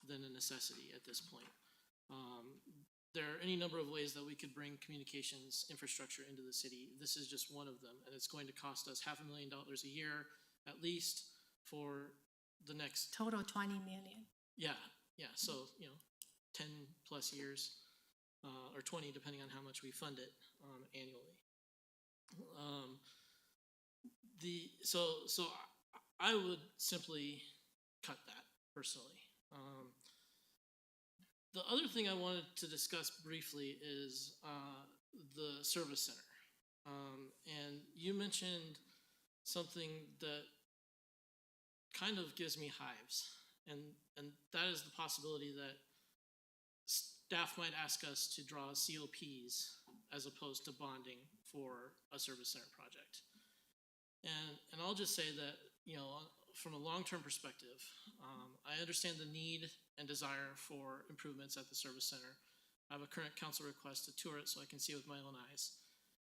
than a necessity at this point. There are any number of ways that we could bring communications infrastructure into the city. This is just one of them, and it's going to cost us $500,000 a year at least for the next Total 20 million. Yeah, so, 10 plus years, or 20, depending on how much we fund it annually. So I would simply cut that personally. The other thing I wanted to discuss briefly is the service center. And you mentioned something that kind of gives me hives. And that is the possibility that staff might ask us to draw COPs as opposed to bonding for a service center project. And I'll just say that, from a long-term perspective, I understand the need and desire for improvements at the service center. I have a current council request to tour it so I can see it with my own eyes.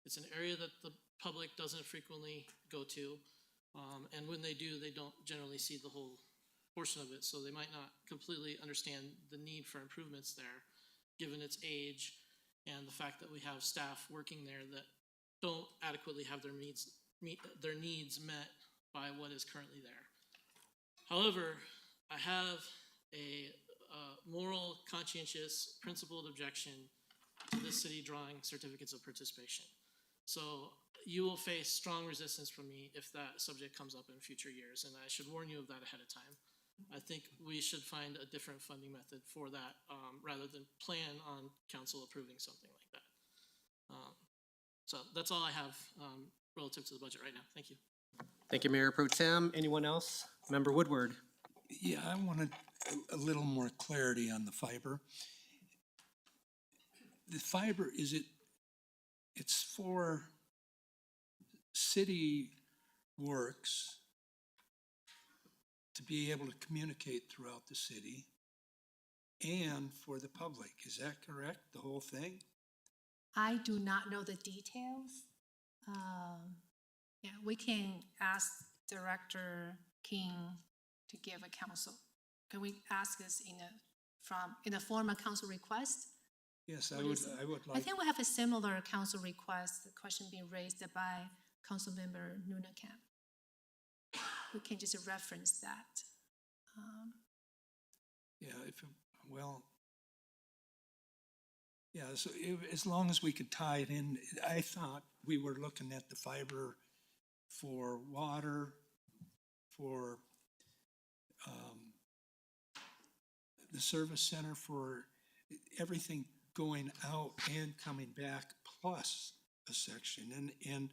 It's an area that the public doesn't frequently go to, and when they do, they don't generally see the whole portion of it, so they might not completely understand the need for improvements there, given its age and the fact that we have staff working there that don't adequately have their needs met by what is currently there. However, I have a moral, conscientious, principled objection to this city drawing certificates of participation. So you will face strong resistance from me if that subject comes up in future years, and I should warn you of that ahead of time. I think we should find a different funding method for that rather than plan on council approving something like that. So that's all I have relative to the budget right now. Thank you. Thank you, Mayor Pro Tem. Anyone else? Member Woodward? Yeah, I wanted a little more clarity on the fiber. The fiber, it's for city works to be able to communicate throughout the city and for the public. Is that correct, the whole thing? I do not know the details. Yeah, we can ask Director King to give a council. Can we ask this in a form of council request? Yes, I What would, is it? I would I like, think we have a similar council request, the question being raised by Councilmember Nunakamp. We can just reference that. yeah, well, yeah, so as long as we could tie it in, I thought we were looking at the fiber for water, for the service center, for everything going out and coming back, plus a section. And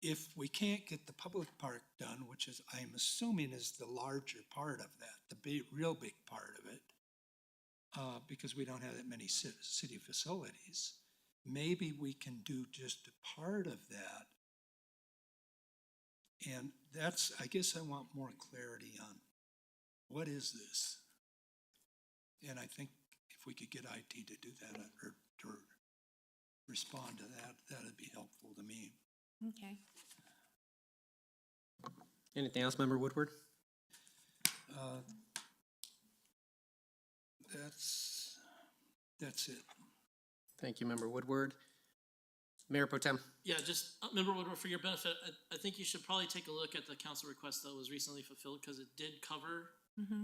if we can't get the public park done, which is, I'm assuming is the larger part of that, the real big part of it, because we don't have that many city facilities, maybe we can do just a part of that. And that's, I guess I want more clarity on what is this? And I think if we could get IT to do that or to respond to that, that'd be helpful to me. Okay. Anything else, Member Woodward? That's it. Thank you, Member Woodward. Mayor Pro Tem? Yeah, just Member Woodward, for your benefit, I think you should probably take a look at the council request that was recently fulfilled because it did cover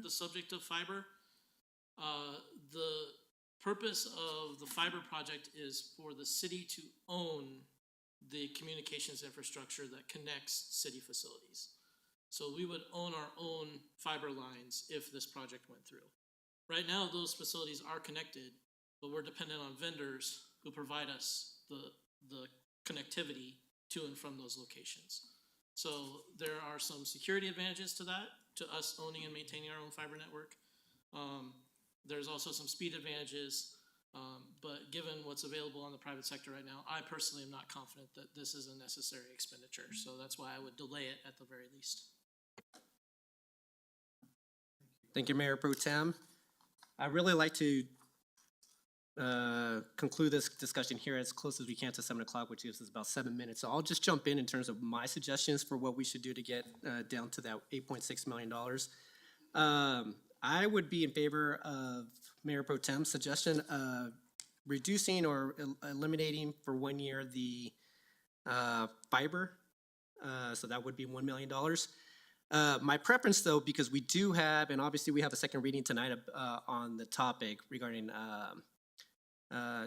the subject of fiber. The purpose of the fiber project is for the city to own the communications infrastructure that connects city facilities. So we would own our own fiber lines if this project went through. Right now, those facilities are connected, but we're dependent on vendors who provide us the connectivity to and from those locations. So there are some security advantages to that, to us owning and maintaining our own fiber network. There's also some speed advantages, but given what's available on the private sector right now, I personally am not confident that this is a necessary expenditure. So that's why I would delay it at the very least. Thank you, Mayor Pro Tem. I'd really like to conclude this discussion here as close as we can to 7 o'clock, which gives us about 7 minutes. So I'll just jump in terms of my suggestions for what we should do to get down to that $8.6 million. I would be in favor of Mayor Pro Tem's suggestion of reducing or eliminating for 1 year the fiber. So that would be $1 million. My preference, though, because we do have, and obviously we have a second reading tonight on the topic regarding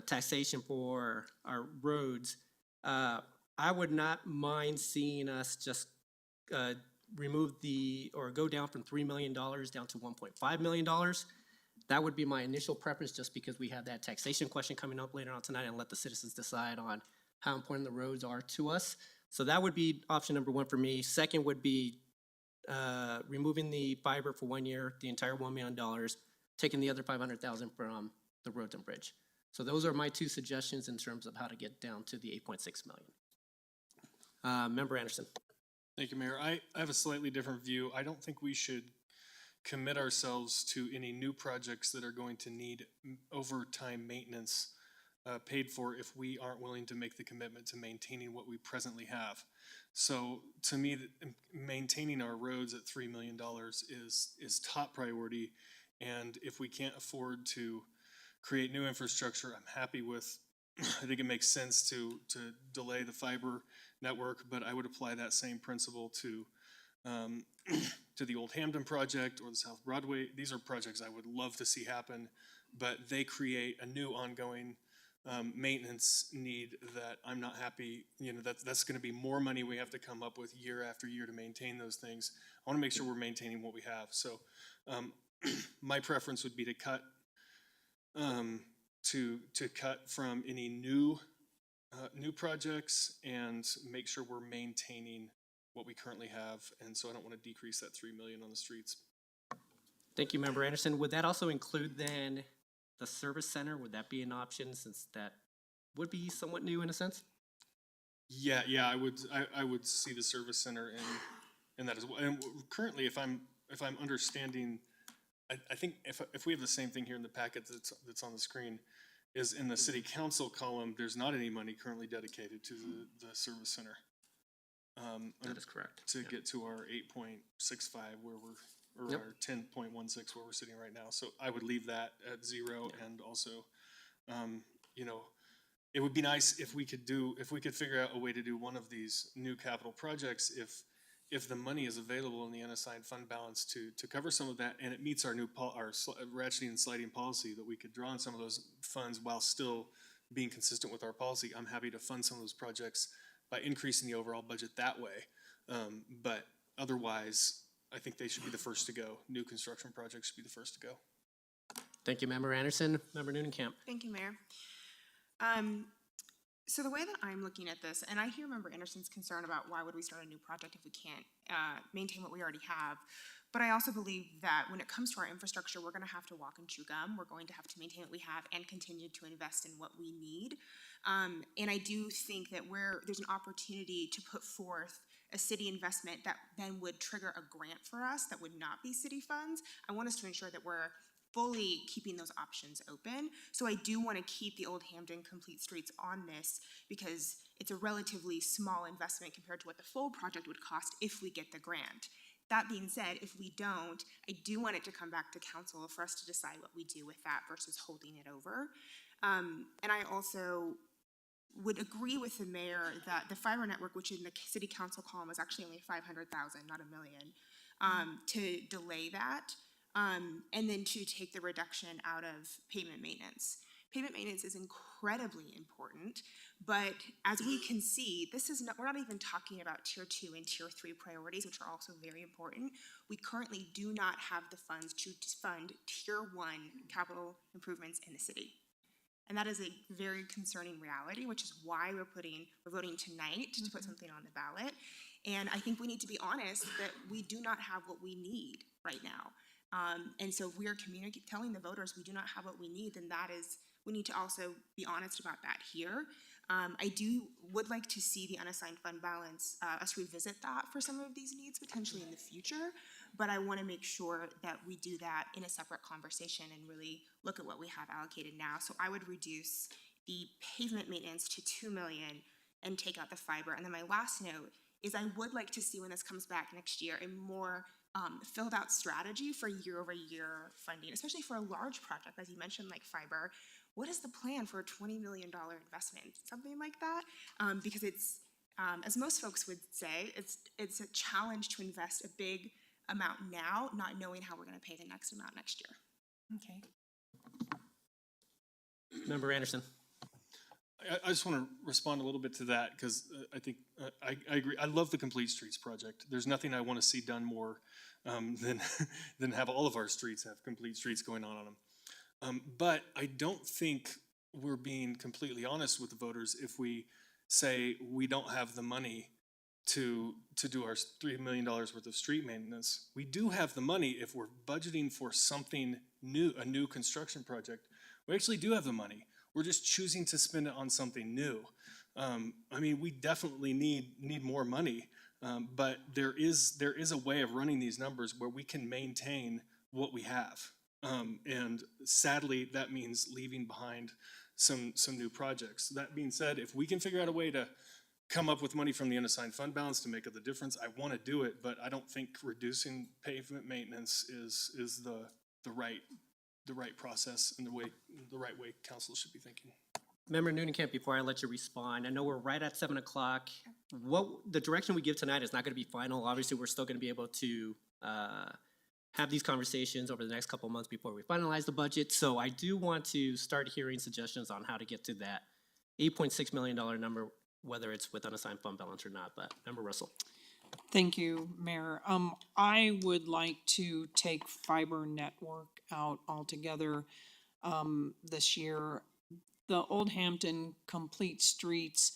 taxation for our roads, I would not mind seeing us just remove or go down from $3 million down to $1.5 million. That would be my initial preference, just because we have that taxation question coming up later on tonight, and let the citizens decide on how important the roads are to us. So that would be option number one for me. Second would be removing the fiber for 1 year, the entire $1 million, taking the other $500,000 from the roads and bridge. So those are my two suggestions in terms of how to get down to the 8.6 million. Member Anderson. Thank you, Mayor. I have a slightly different view. I don't think we should commit ourselves to any new projects that are going to need overtime maintenance paid for if we aren't willing to make the commitment to maintaining what we presently have. So to me, maintaining our roads at $3 million is top priority. And if we can't afford to create new infrastructure, I'm happy with, I think it makes sense to delay the fiber network, but I would apply that same principle to the old Hampton project or the South Broadway. These are projects I would love to see happen, but they create a new ongoing maintenance need that I'm not happy, that's gonna be more money we have to come up with year after year to maintain those things. I wanna make sure we're maintaining what we have. So my preference would be to cut cut from any new new projects and make sure we're maintaining what we currently have. And so I don't want to decrease that 3 million on the streets. Thank you, Member Anderson. Would that also include then the service center? Would that be an option since that would be somewhat new in a sense? Yeah, I would see the service center in that as well. And currently, if I'm understanding, I think if we have the same thing here in the packet that's on the screen, is in the city council column, there's not any money currently dedicated to the service center. That is correct. To get to our 8.65 where we're, or Yep. our 10.16 where we're sitting right now. So I would leave that at 0, and also, you know, it would be nice if we could figure out a way to do one of these new capital projects if the money is available in the unassigned fund balance to cover some of that, and it meets our new ratcheting and sliding policy, that we could draw on some of those funds while still being consistent with our policy. I'm happy to fund some of those projects by increasing the overall budget that way. But otherwise, I think they should be the first to go. New construction projects should be the first to go. Thank you, Member Anderson. Member Newnham. Thank you, Mayor. So the way that I'm looking at this, and I hear Member Anderson's concern about why would we start a new project if we can't maintain what we already have, but I also believe that when it comes to our infrastructure, we're going to have to walk and chew gum. We're going to have to maintain what we have and continue to invest in what we need. And I do think that there's an opportunity to put forth a city investment that then would trigger a grant for us that would not be city funds. I want us to ensure that we're fully keeping those options open. So I do want to keep the Old Hampton Complete Streets on this because it's a relatively small investment compared to what the full project would cost if we get the grant. That being said, if we don't, I do want it to come back to council for us to decide what we do with that versus holding it over. And I also would agree with the mayor that the fiber network, which in the city council column is actually only 500,000, not $1 million, to delay that. And then to take the reduction out of pavement maintenance. Pavement maintenance is incredibly important, but as we can see, we're not even talking about tier 2 and tier 3 priorities, which are also very important. We currently do not have the funds to fund tier 1 capital improvements in the city. And that is a very concerning reality, which is why we're voting tonight to put something on the ballot. And I think we need to be honest that we do not have what we need right now. And so if we are telling the voters we do not have what we need, then we need to also be honest about that here. I would like to see the unassigned fund balance, us revisit that for some of these needs potentially in the future, but I want to make sure that we do that in a separate conversation and really look at what we have allocated now. So I would reduce the pavement maintenance to $2 million and take out the fiber. And then my last note is I would like to see when this comes back next year a more filled out strategy for year-over-year funding, especially for a large project, as you mentioned, like fiber. What is the plan for a $20 million investment? Something like that, because it's, as most folks would say, it's a challenge to invest a big amount now, not knowing how we're going to pay the next amount next year. Okay. Member Anderson. I just want to respond a little bit to that because I think I agree. I love the Complete Streets project. There's nothing I want to see done more than have all of our streets have complete streets going on them. But I don't think we're being completely honest with the voters if we say we don't have the money to do our $3 million worth of street maintenance. We do have the money if we're budgeting for something new, a new construction project. We actually do have the money. We're just choosing to spend it on something new. I mean, we definitely need more money, but there is a way of running these numbers where we can maintain what we have. And sadly, that means leaving behind some new projects. That being said, if we can figure out a way to come up with money from the unassigned fund balance to make up the difference, I want to do it, but I don't think reducing pavement maintenance is the right process and the right way council should be thinking. Member Newnham, before I let you respond, I know we're right at 7 o'clock. The direction we give tonight is not going to be final. Obviously, we're still going to be able to have these conversations over the next couple of months before we finalize the budget. So I do want to start hearing suggestions on how to get to that $8.6 million number, whether it's with unassigned fund balance or not. But Member Russell. Thank you, Mayor. I would like to take fiber network out altogether this year. The Old Hampton Complete Streets,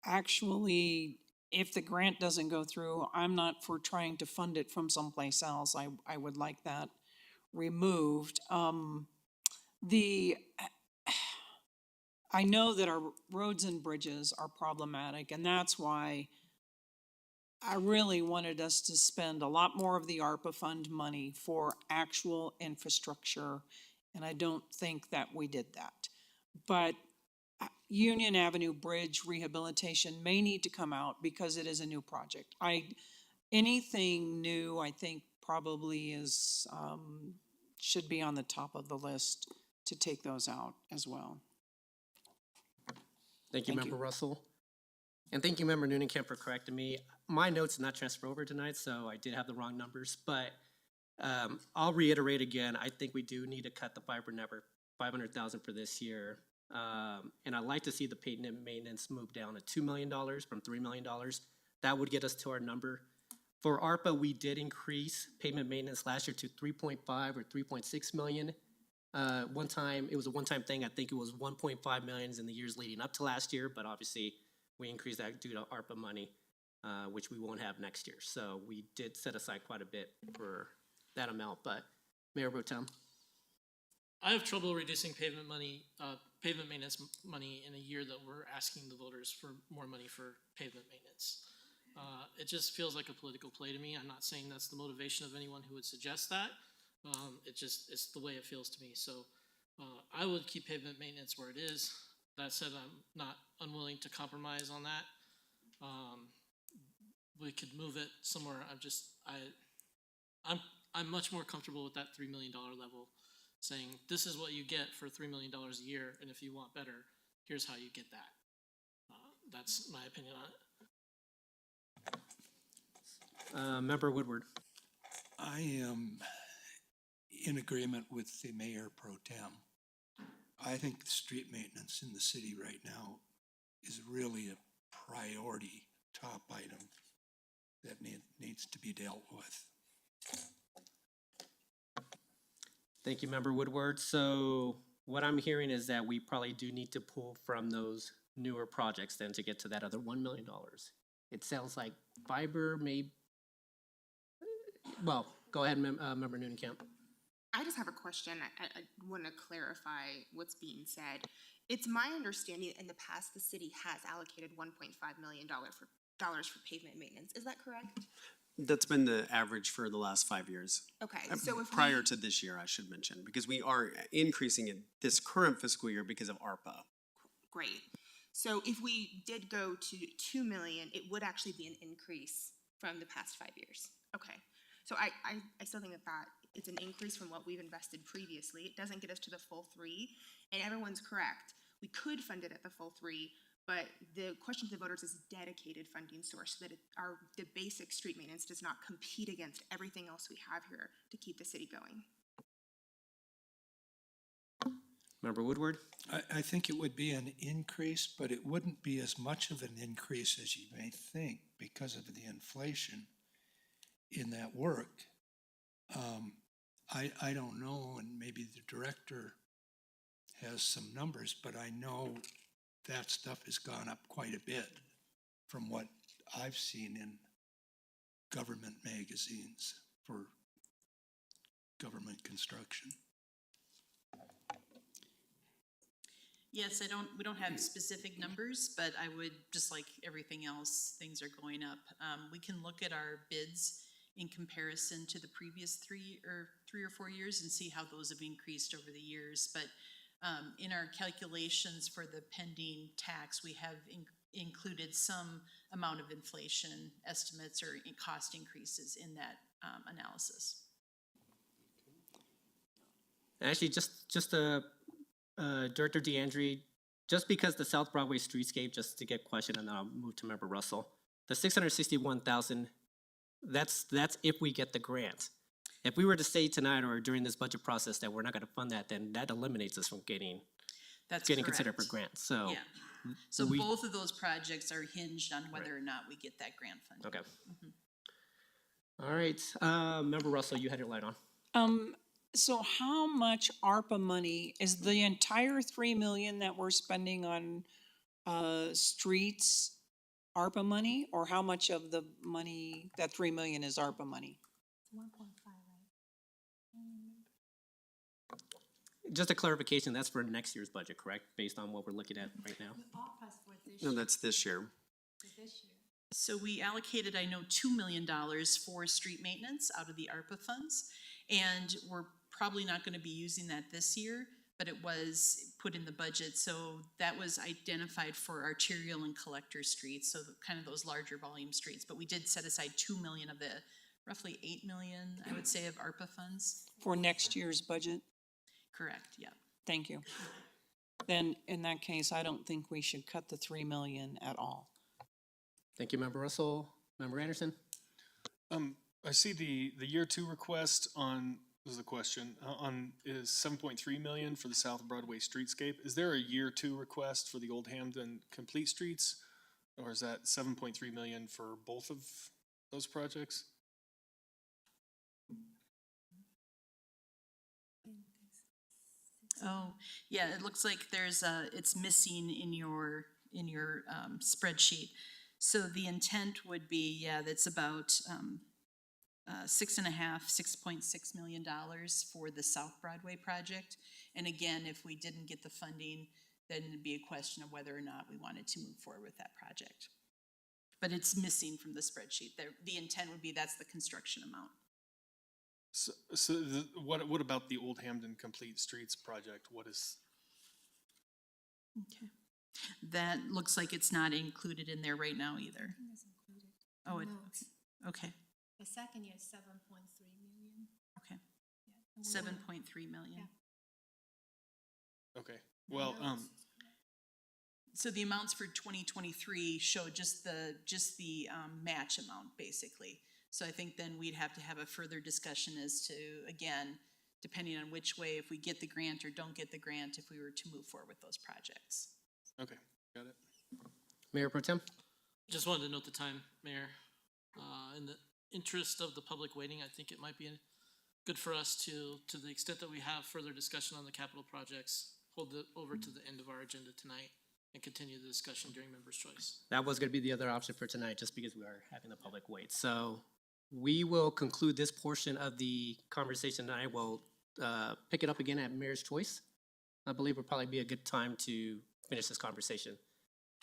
Actually, if the grant doesn't go through, I'm not for trying to fund it from someplace else. I would like that removed. The, I know that our roads and bridges are problematic, and that's why I really wanted us to spend a lot more of the ARPA fund money for actual infrastructure, and I don't think that we did that. But Union Avenue Bridge rehabilitation may need to come out because it is a new project. Anything new, I think probably is, should be on the top of the list to take those out as well. Thank you, Thank Member you. Russell. And thank you, Member Noonan-Kemp, for correcting me. My notes did not transfer over tonight, so I did have the wrong numbers, but I'll reiterate again, I think we do need to cut the fiber network, 500,000 for this year. And I'd like to see the pavement maintenance move down to $2 million from $3 million. That would get us to our number. For ARPA, we did increase pavement maintenance last year to 3.5 or 3.6 million. One time, it was a one-time thing. I think it was 1.5 million in the years leading up to last year, but obviously we increased that due to ARPA money, which we won't have next year. So we did set aside quite a bit for that amount, but Mayor Pro Tem. I have trouble reducing pavement maintenance money in a year that we're asking the voters for more money for pavement maintenance. It just feels like a political play to me. I'm not saying that's the motivation of anyone who would suggest that. It's the way it feels to me. So I would keep pavement maintenance where it is. That said, I'm not unwilling to compromise on that. We could move it somewhere. I'm much more comfortable with that $3 million level, saying this is what you get for $3 million a year, and if you want better, here's how you get that. That's my opinion on it. Member Woodward. I am in agreement with the Mayor Pro Tem. I think street maintenance in the city right now is really a priority top item that needs to be dealt with. Thank you, Member Woodward. So what I'm hearing is that we probably do need to pull from those newer projects then to get to that other $1 million. It sounds like fiber may, well, go ahead, Member Noonan-Kemp. I just have a question. I want to clarify what's being said. It's my understanding in the past the city has allocated $1.5 million for pavement maintenance. Is that correct? That's been the average for the last 5 years. Okay, so if Prior to this year, I should mention, because we are increasing it this current fiscal year because of ARPA. Great. So if we did go to 2 million, it would actually be an increase from the past 5 years. Okay. So I still think that it's an increase from what we've invested previously. It doesn't get us to the full 3, and everyone's correct. We could fund it at the full 3, but the question to the voters is dedicated funding source so that the basic street maintenance does not compete against everything else we have here to keep the city going. Member Woodward? I think it would be an increase, but it wouldn't be as much of an increase as you may think because of the inflation in that work. I don't know, and maybe the director has some numbers, but I know that stuff has gone up quite a bit from what I've seen in government magazines for government construction. Yes, we don't have specific numbers, but I would, just like everything else, things are going up. We can look at our bids in comparison to the previous 3 or 4 years and see how those have increased over the years. But in our calculations for the pending tax, we have included some amount of inflation estimates or cost increases in that analysis. Actually, just Director DeAndre, just because the South Broadway streetscape, just to get questioned, and then I'll move to Member Russell. The 661,000, that's if we get the grant. If we were to say tonight or during this budget process that we're not going to fund that, then that eliminates us from getting considered for grants. So yeah. So both of those projects are hinged on whether or not we get that grant funding. Okay. All right, Member Russell, you had your light on. So how much ARPA money is the entire 3 million that we're spending on streets ARPA money, or how much of the money, that 3 million is ARPA money? 1.5, right? Just a clarification, that's for next year's budget, correct? Based on what we're looking at right now? ARPA's for this No, year, that's this year. for this year. So we allocated, I know, $2 million for street maintenance out of the ARPA funds. And we're probably not gonna be using that this year, but it was put in the budget. So that was identified for arterial and collector streets, so kind of those larger volume streets. But we did set aside 2 million of the roughly 8 million, I would say, of ARPA funds. For next year's budget? Correct, yeah. Thank you. Then, in that case, I don't think we should cut the 3 million at all. Thank you, Member Russell. Member Anderson? I see the year two request on, this is the question, on is 7.3 million for the South Broadway streetscape. Is there a year two request for the Old Hampton complete streets? Or is that 7.3 million for both of those projects? Oh, yeah, it looks like there's it's missing in your spreadsheet. So the intent would be, yeah, that's about $6.6 million for the South Broadway project. And again, if we didn't get the funding, then it'd be a question of whether or not we wanted to move forward with that project. But it's missing from the spreadsheet. The intent would be that's the construction amount. So what about the Old Hampton Complete Streets project? What is, Okay. That looks like it's not included in there right now either. It's included. Oh, in it, notes. okay, The second year is 7.3 million. okay. Yeah, and we 7.3 million. okay, well, So the amounts for 2023 show just the match amount, basically. So I think then we'd have to have a further discussion as to, again, depending on which way, if we get the grant or don't get the grant, if we were to move forward with those projects. okay, got it. Mayor Pro Tem? Just wanted to note the time, Mayor. In the interest of the public waiting, I think it might be good for us to the extent that we have further discussion on the capital projects, hold it over to the end of our agenda tonight and continue the discussion during members' choice. That was going to be the other option for tonight, just because we are having the public wait. So we will conclude this portion of the conversation, and I will pick it up again at Mayor's Choice. I believe would probably be a good time to finish this conversation.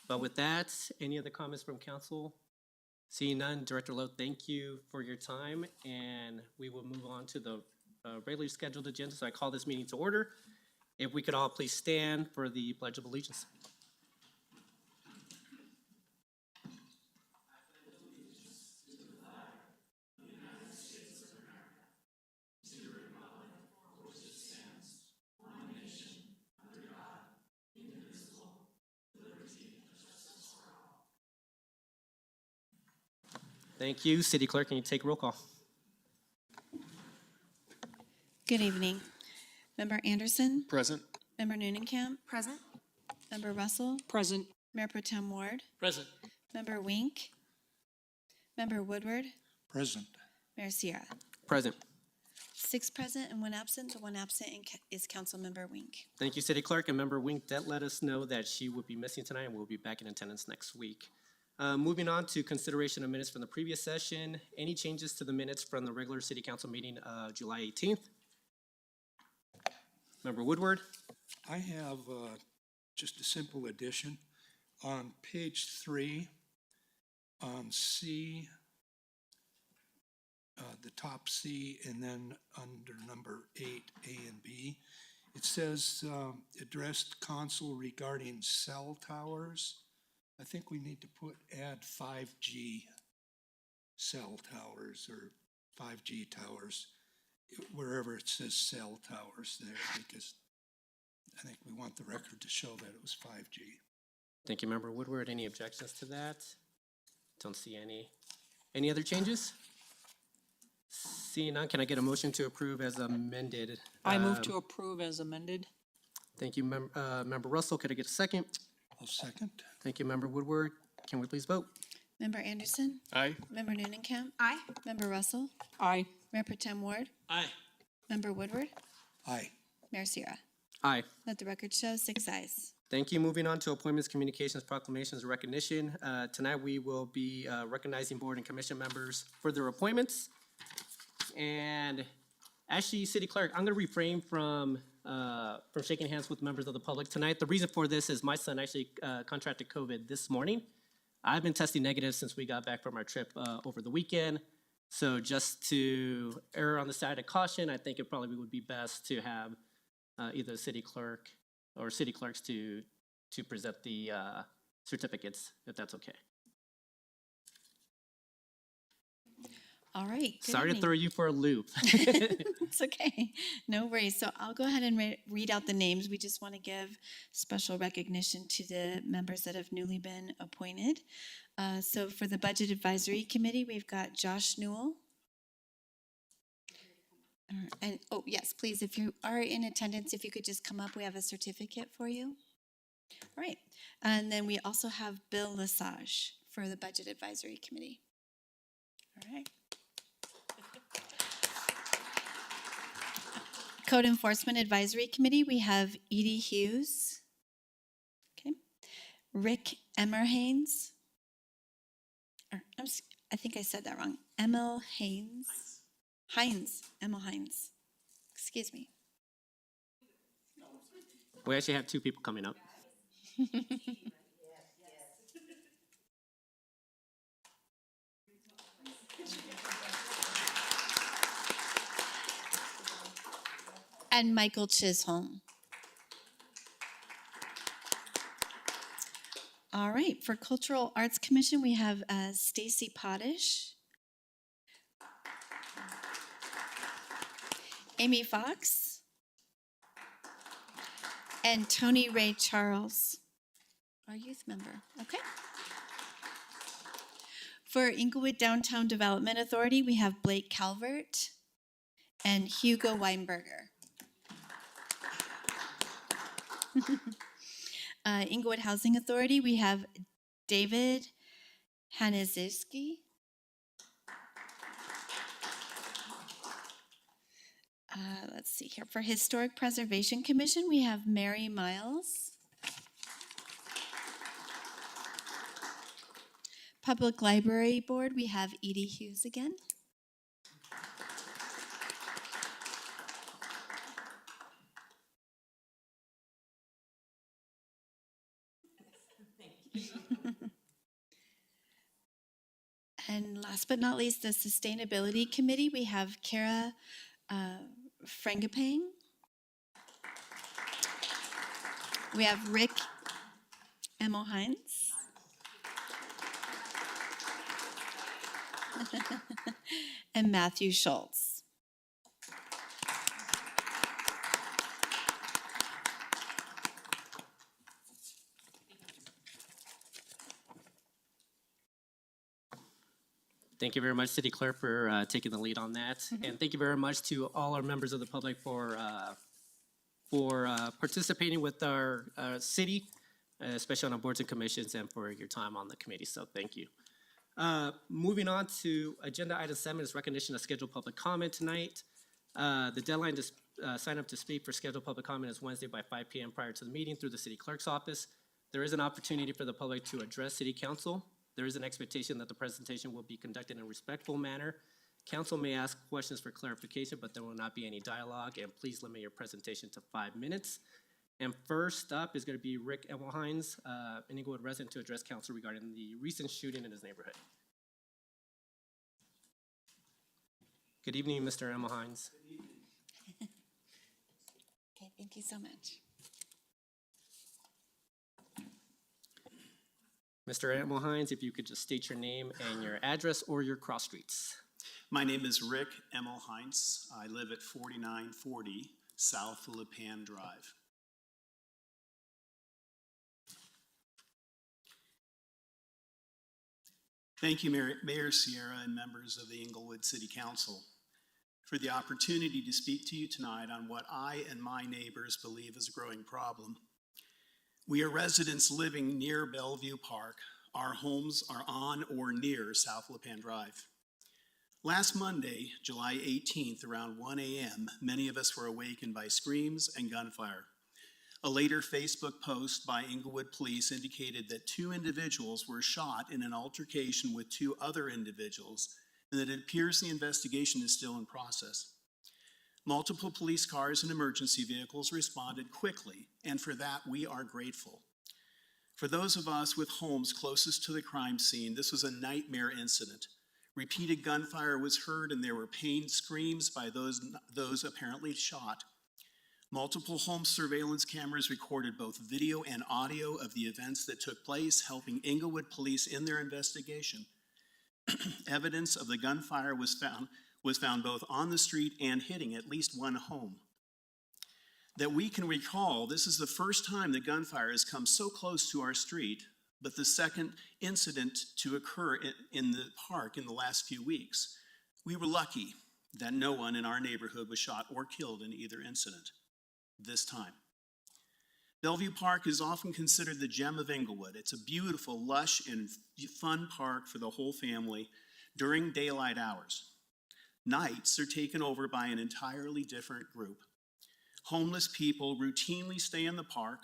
But with that, any other comments from council? Seeing none, Director Loh, thank you for your time, and we will move on to the regularly scheduled agenda. So I call this meeting to order. If we could all please stand for the Pledge of Allegiance. Thank you. City Clerk, can you take roll call? Good evening. Member Anderson, Present? Member Noonenkamp, Present? Member Russell, Present. Mayor Pro Tem Ward, Present. Member Wink, Member Woodward, Present. Mayor Sierra. Present. 6 present and 1 absent. The 1 absent is Councilmember Wink. Thank you, City Clerk, and Member Wink did let us know that she would be missing tonight and will be back in attendance next week. Moving on to consideration of minutes from the previous session. Any changes to the minutes from the regular City Council meeting of July 18th? Member Woodward? I have just a simple addition. On page 3, on C, the top C, and then under number 8, A and B, it says addressed council regarding cell towers. I think we need to add 5G cell towers or 5G towers, wherever it says cell towers there, because I think we want the record to show that it was 5G. Thank you, Member Woodward. Any objections to that? Don't see any. Any other changes? Seeing none, can I get a motion to approve as amended? I move to approve as amended. Thank you, Member Russell. Could I get a second? I'll second. Thank you, Member Woodward. Can we please vote? Member Anderson, Aye. Member Noonenkamp, Aye. Member Russell, Aye. Mayor Pro Tem Ward, Aye. Member Woodward, Aye. Mayor Sierra. Aye. Let the record show 6 ayes. Thank you. Moving on to appointments, communications, proclamations, recognition. Tonight, we will be recognizing board and commission members for their appointments. And actually, City Clerk, I'm going to refrain from shaking hands with members of the public tonight. The reason for this is my son actually contracted COVID this morning. I've been testing negative since we got back from our trip over the weekend. So just to err on the side of caution, I think it probably would be best to have either the city clerk or city clerks to present the certificates, if that's okay. All right. good Sorry to evening. throw you for a loop. It's okay. No worries. So I'll go ahead and read out the names. We just want to give special recognition to the members that have newly been appointed. So for the Budget Advisory Committee, we've got Josh Newell. And, oh, yes, please, if you are in attendance, if you could just come up, we have a certificate for you. All right. And then we also have Bill Lesage for the Budget Advisory Committee. All right. Code Enforcement Advisory Committee, we have Edie Hughes. Okay. Rick Emmerhains. I think I said that wrong. Emil Haynes. Emil Hines. Excuse me. We actually have two people coming up. And Michael Chisholm. All right, for Cultural Arts Commission, we have Stacy Potish, Amy Fox, and Tony Ray Charles, our youth member. Okay. For Inglewood Downtown Development Authority, we have Blake Calvert and Hugo Weinberger. Inglewood Housing Authority, we have David Haniszewski. Let's see here. For Historic Preservation Commission, we have Mary Miles. Public Library Board, we have Edie Hughes again. And last but not least, the Sustainability Committee, we have Kara Frangipane. We have Rick Emil Hines. And Matthew Schultz. Thank you very much, City Clerk, for taking the lead on that. And thank you very much to all our members of the public for participating with our city, especially on our boards and commissions, and for your time on the committee. So thank you. Moving on to agenda item 7 is recognition of scheduled public comment tonight. The deadline to sign up to speak for scheduled public comment is Wednesday by 5 p.m. prior to the meeting through the city clerk's office. There is an opportunity for the public to address city council. There is an expectation that the presentation will be conducted in a respectful manner. Council may ask questions for clarification, but there will not be any dialogue, and please limit your presentation to 5 minutes. And first up is going to be Rick Emil Hines, an Inglewood resident, to address council regarding the recent shooting in his neighborhood. Good evening, Mr. Emil Hines. Good evening. Okay, thank you so much. Mr. Emil Hines, if you could just state your name and your address or your cross streets. My name is Rick Emil Hines. I live at 4940 South Lipan Drive. Thank you, Mayor Sierra and members of the Inglewood City Council, for the opportunity to speak to you tonight on what I and my neighbors believe is a growing problem. We are residents living near Bellevue Park. Our homes are on or near South Lipan Drive. Last Monday, July 18th, around 1 a.m., many of us were awakened by screams and gunfire. A later Facebook post by Inglewood Police indicated that 2 individuals were shot in an altercation with 2 other individuals, and that it appears the investigation is still in process. Multiple police cars and emergency vehicles responded quickly, and for that we are grateful. For those of us with homes closest to the crime scene, this was a nightmare incident. Repeated gunfire was heard, and there were pained screams by those apparently shot. Multiple home surveillance cameras recorded both video and audio of the events that took place, helping Inglewood Police in their investigation. Evidence of the gunfire was found both on the street and hitting at least one home. That we can recall, this is the first time that gunfire has come so close to our street, but the second incident to occur in the park in the last few weeks. We were lucky that no one in our neighborhood was shot or killed in either incident this time. Bellevue Park is often considered the gem of Inglewood. It's a beautiful, lush, and fun park for the whole family during daylight hours. Nights are taken over by an entirely different group. Homeless people routinely stay in the park.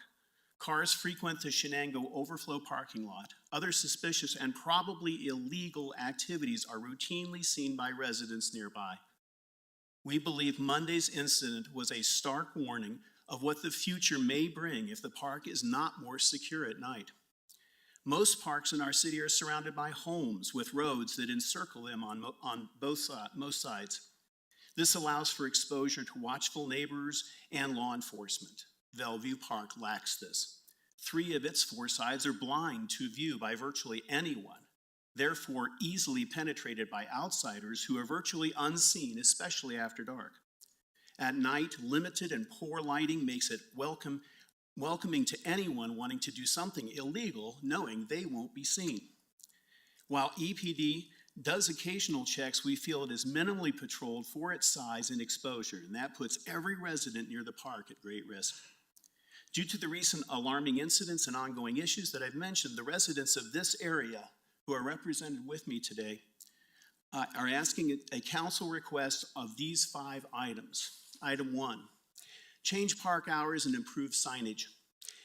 Cars frequent the Shenango Overflow parking lot. Other suspicious and probably illegal activities are routinely seen by residents nearby. We believe Monday's incident was a stark warning of what the future may bring if the park is not more secure at night. Most parks in our city are surrounded by homes with roads that encircle them on most sides. This allows for exposure to watchful neighbors and law enforcement. Bellevue Park lacks this. 3 of its 4 sides are blind to view by virtually anyone, therefore easily penetrated by outsiders who are virtually unseen, especially after dark. At night, limited and poor lighting makes it welcoming to anyone wanting to do something illegal, knowing they won't be seen. While EPD does occasional checks, we feel it is minimally patrolled for its size and exposure, and that puts every resident near the park at great risk. Due to the recent alarming incidents and ongoing issues that I've mentioned, the residents of this area who are represented with me today are asking a council request of these 5 items. Item 1, change park hours and improve signage.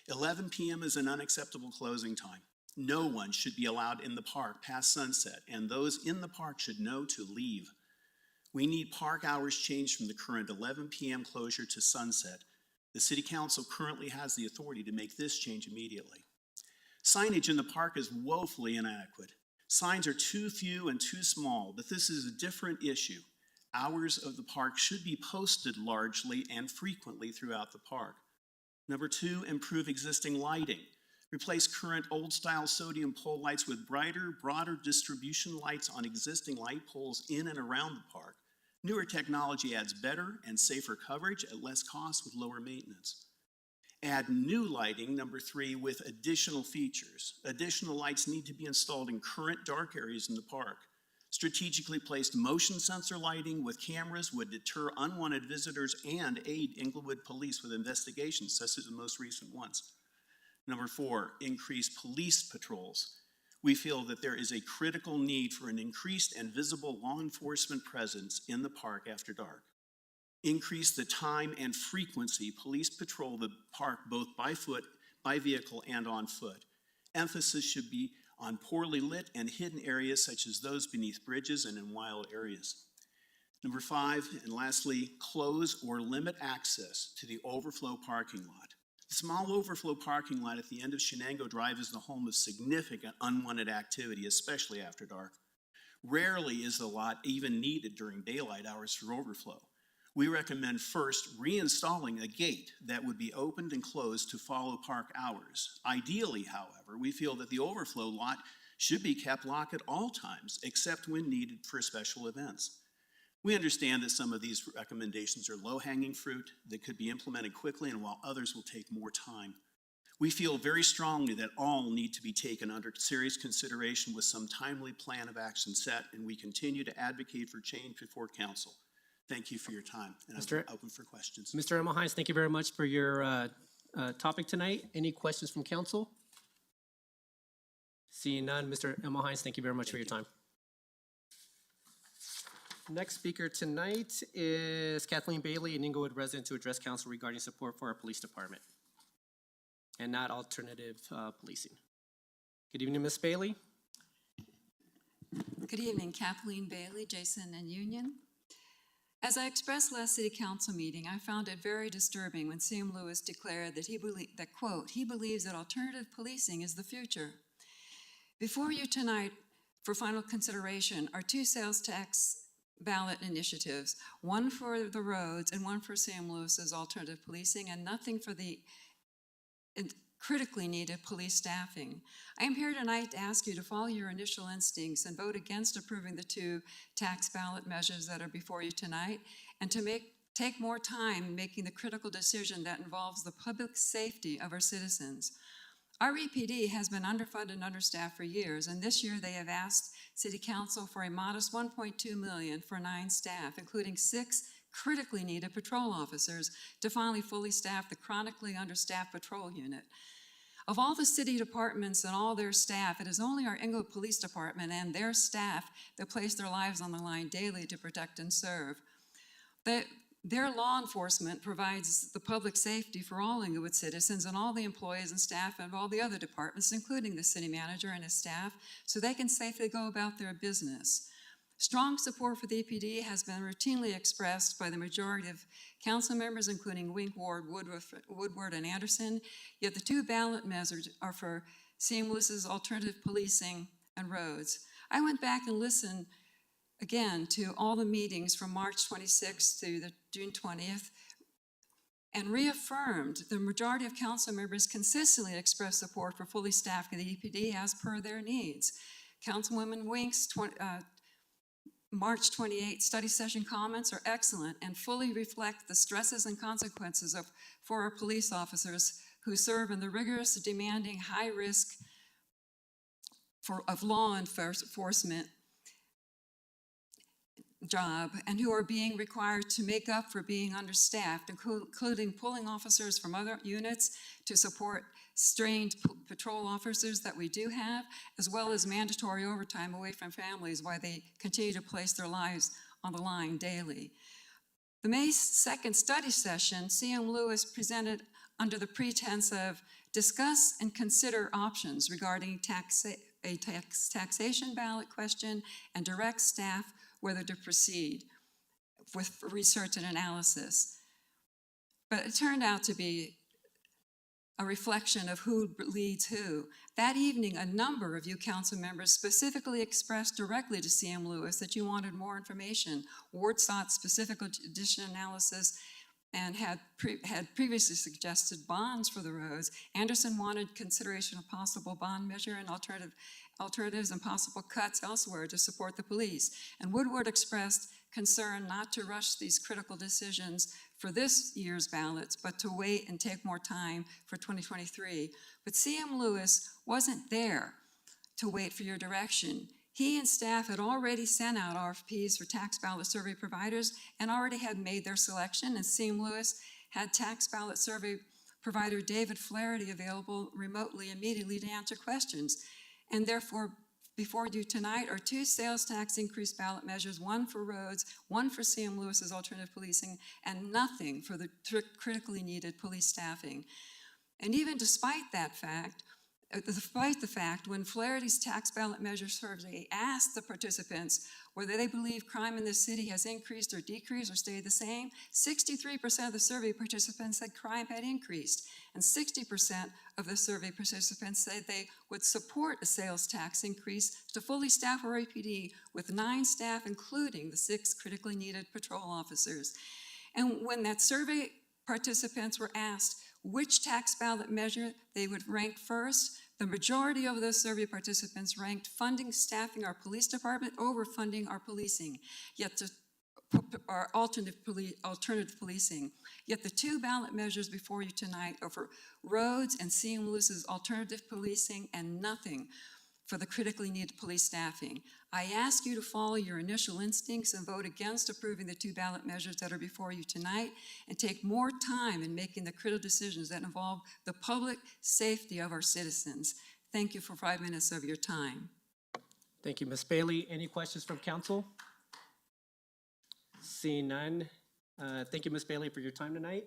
11 p.m. is an unacceptable closing time. No one should be allowed in the park past sunset, and those in the park should know to leave. We need park hours changed from the current 11 p.m. closure to sunset. The City Council currently has the authority to make this change immediately. Signage in the park is woefully inadequate. Signs are too few and too small, but this is a different issue. Hours of the park should be posted largely and frequently throughout the park. Number 2, improve existing lighting. Replace current old-style sodium pole lights with brighter, broader distribution lights on existing light poles in and around the park. Newer technology adds better and safer coverage at less cost with lower maintenance. Add new lighting, number 3, with additional features. Additional lights need to be installed in current dark areas in the park. Strategically placed motion sensor lighting with cameras would deter unwanted visitors and aid Inglewood Police with investigations, such as the most recent ones. Number 4, increase police patrols. We feel that there is a critical need for an increased and visible law enforcement presence in the park after dark. Increase the time and frequency police patrol the park both by foot, by vehicle, and on foot. Emphasis should be on poorly lit and hidden areas such as those beneath bridges and in wild areas. Number 5, and lastly, close or limit access to the Overflow parking lot. The small Overflow parking lot at the end of Shenango Drive is the home of significant unwanted activity, especially after dark. Rarely is the lot even needed during daylight hours for Overflow. We recommend first reinstalling a gate that would be opened and closed to follow park hours. Ideally, however, we feel that the Overflow lot should be kept locked at all times, except when needed for special events. We understand that some of these recommendations are low-hanging fruit that could be implemented quickly, and while others will take more time. We feel very strongly that all need to be taken under serious consideration with some timely plan of action set, and we continue to advocate for change before council. Thank you for your time, and I'm open for questions. Mr. Emmelheins, thank you very much for your topic tonight. Any questions from council? Seeing none, Mr. Emmelheins, thank you very much for your time. Next speaker tonight is Kathleen Bailey, an Inglewood resident, to address council regarding support for our police department. and not alternative policing. Good evening, Ms. Bailey. Good evening, Kathleen Bailey, Jason and Union. As I expressed last city council meeting, I found it very disturbing when CM Lewis declared that quote, he believes that alternative policing is the future. Before you tonight for final consideration are two sales tax ballot initiatives, one for the roads and one for Sam Lewis's alternative policing, and nothing for the critically needed police staffing. I am here tonight to ask you to follow your initial instincts and vote against approving the two tax ballot measures that are before you tonight, and to take more time in making the critical decision that involves the public safety of our citizens. Our EPD has been underfunded and understaffed for years, and this year they have asked City Council for a modest $1.2 million for 9 staff, including 6 critically needed patrol officers to finally fully staff the chronically understaffed patrol unit. Of all the city departments and all their staff, it is only our Inglewood Police Department and their staff that place their lives on the line daily to protect and serve. Their law enforcement provides the public safety for all Inglewood citizens and all the employees and staff of all the other departments, including the city manager and his staff, so they can safely go about their business. Strong support for the EPD has been routinely expressed by the majority of council members, including Wink, Ward, Woodward, and Anderson, yet the two ballot measures are for seamless alternative policing and roads. I went back and listened again to all the meetings from March 26th to the June 20th and reaffirmed the majority of council members consistently expressed support for fully staffing the EPD as per their needs. Councilwoman Wink's March 28 study session comments are excellent and fully reflect the stresses and consequences for our police officers who serve in the rigorous, demanding, high risk of law enforcement job and who are being required to make up for being understaffed, including pulling officers from other units to support strained patrol officers that we do have, as well as mandatory overtime away from families while they continue to place their lives on the line daily. The May 2nd study session, CM Lewis presented under the pretense of discuss and consider options regarding taxation ballot question and direct staff whether to proceed with research and analysis. But it turned out to be a reflection of who leads who. That evening, a number of you council members specifically expressed directly to CM Lewis that you wanted more information. Ward sought specific additional analysis and had previously suggested bonds for the roads. Anderson wanted consideration of possible bond measure and alternatives and possible cuts elsewhere to support the police. And Woodward expressed concern not to rush these critical decisions for this year's ballots, but to wait and take more time for 2023. But CM Lewis wasn't there to wait for your direction. He and staff had already sent out RFPs for tax ballot survey providers and already had made their selection, and CM Lewis had tax ballot survey provider David Flaherty available remotely immediately to answer questions. And therefore, before you tonight are 2 sales tax increase ballot measures, one for roads, one for CM Lewis's alternative policing, and nothing for the critically needed police staffing. And even despite the fact, when Flaherty's tax ballot measure survey asked the participants whether they believe crime in this city has increased or decreased or stayed the same, 63% of the survey participants said crime had increased, and 60% of the survey participants said they would support a sales tax increase to fully staff our APD with 9 staff, including the 6 critically needed patrol officers. And when that survey participants were asked which tax ballot measure they would rank first, the majority of those survey participants ranked funding staffing our police department over funding our policing, our alternative policing. Yet the 2 ballot measures before you tonight are for roads and CM Lewis's alternative policing and nothing for the critically needed police staffing. I ask you to follow your initial instincts and vote against approving the 2 ballot measures that are before you tonight and take more time in making the critical decisions that involve the public safety of our citizens. Thank you for 5 minutes of your time. Thank you, Ms. Bailey. Any questions from council? Seeing none. Thank you, Ms. Bailey, for your time tonight.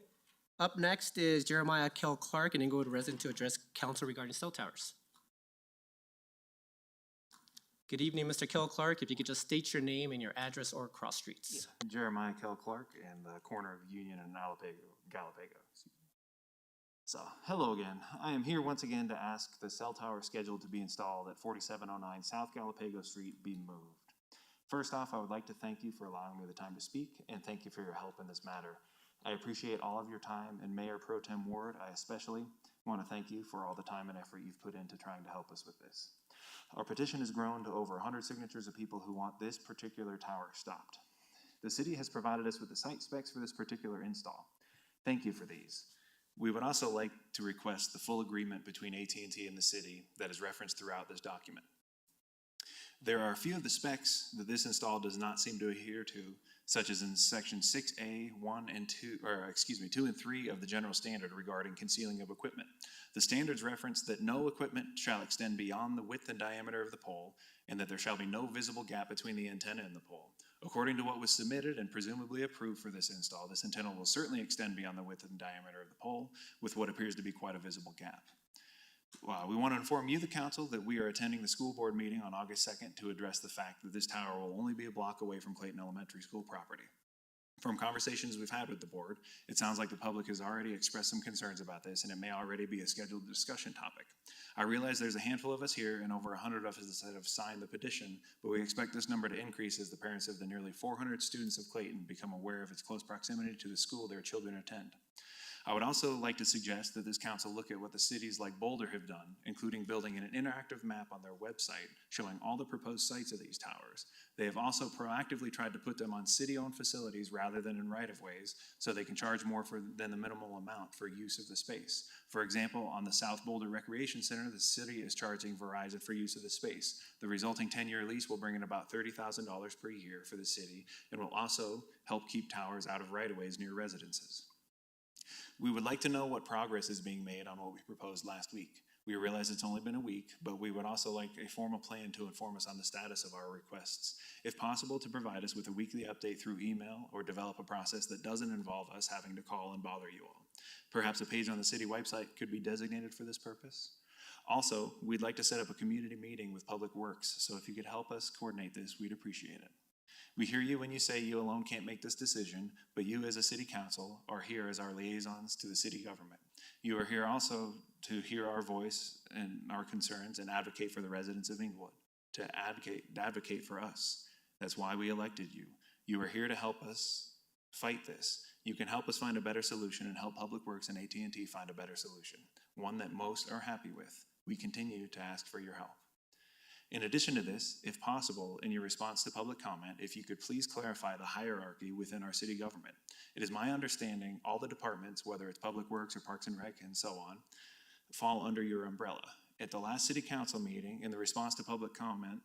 Up next is Jeremiah Kell Clark, an Inglewood resident, to address council regarding cell towers. Good evening, Mr. Kell Clark. If you could just state your name and your address or cross streets. Jeremiah Kell Clark in the corner of Union and Galapago. So, hello again. I am here once again to ask the cell tower scheduled to be installed at 4709 South Galapago Street be moved. First off, I would like to thank you for allowing me the time to speak, and thank you for your help in this matter. I appreciate all of your time, and Mayor Pro Tem Ward, I especially want to thank you for all the time and effort you've put into trying to help us with this. Our petition has grown to over 100 signatures of people who want this particular tower stopped. The city has provided us with the site specs for this particular install. Thank you for these. We would also like to request the full agreement between AT&T and the city that is referenced throughout this document. There are a few of the specs that this install does not seem to adhere to, such as in section 6A, 2 and 3 of the general standard regarding concealing of equipment. The standards reference that no equipment shall extend beyond the width and diameter of the pole, and that there shall be no visible gap between the antenna and the pole. According to what was submitted and presumably approved for this install, this antenna will certainly extend beyond the width and diameter of the pole, with what appears to be quite a visible gap. We want to inform you, the council, that we are attending the school board meeting on August 2nd to address the fact that this tower will only be a block away from Clayton Elementary School property. From conversations we've had with the board, it sounds like the public has already expressed some concerns about this, and it may already be a scheduled discussion topic. I realize there's a handful of us here and over 100 of us that have signed the petition, but we expect this number to increase as the parents of the nearly 400 students of Clayton become aware of its close proximity to the school their children attend. I would also like to suggest that this council look at what the cities like Boulder have done, including building an interactive map on their website showing all the proposed sites of these towers. They have also proactively tried to put them on city-owned facilities rather than in right-of-ways, so they can charge more than the minimal amount for use of the space. For example, on the South Boulder Recreation Center, the city is charging Verizon for use of the space. The resulting 10-year lease will bring in about $30,000 per year for the city and will also help keep towers out of right-of-ways near residences. We would like to know what progress is being made on what we proposed last week. We realize it's only been a week, but we would also like a formal plan to inform us on the status of our requests. If possible, to provide us with a weekly update through email or develop a process that doesn't involve us having to call and bother you all. Perhaps a page on the city website could be designated for this purpose. Also, we'd like to set up a community meeting with Public Works, so if you could help us coordinate this, we'd appreciate it. We hear you when you say you alone can't make this decision, but you as a city council are here as our liaisons to the city government. You are here also to hear our voice and our concerns and advocate for the residents of Inglewood, to advocate for us. That's why we elected you. You are here to help us fight this. You can help us find a better solution and help Public Works and AT&T find a better solution, one that most are happy with. We continue to ask for your help. In addition to this, if possible, in your response to public comment, if you could please clarify the hierarchy within our city government. It is my understanding all the departments, whether it's Public Works or Parks and Rec and so on, fall under your umbrella. At the last city council meeting, in the response to public comment,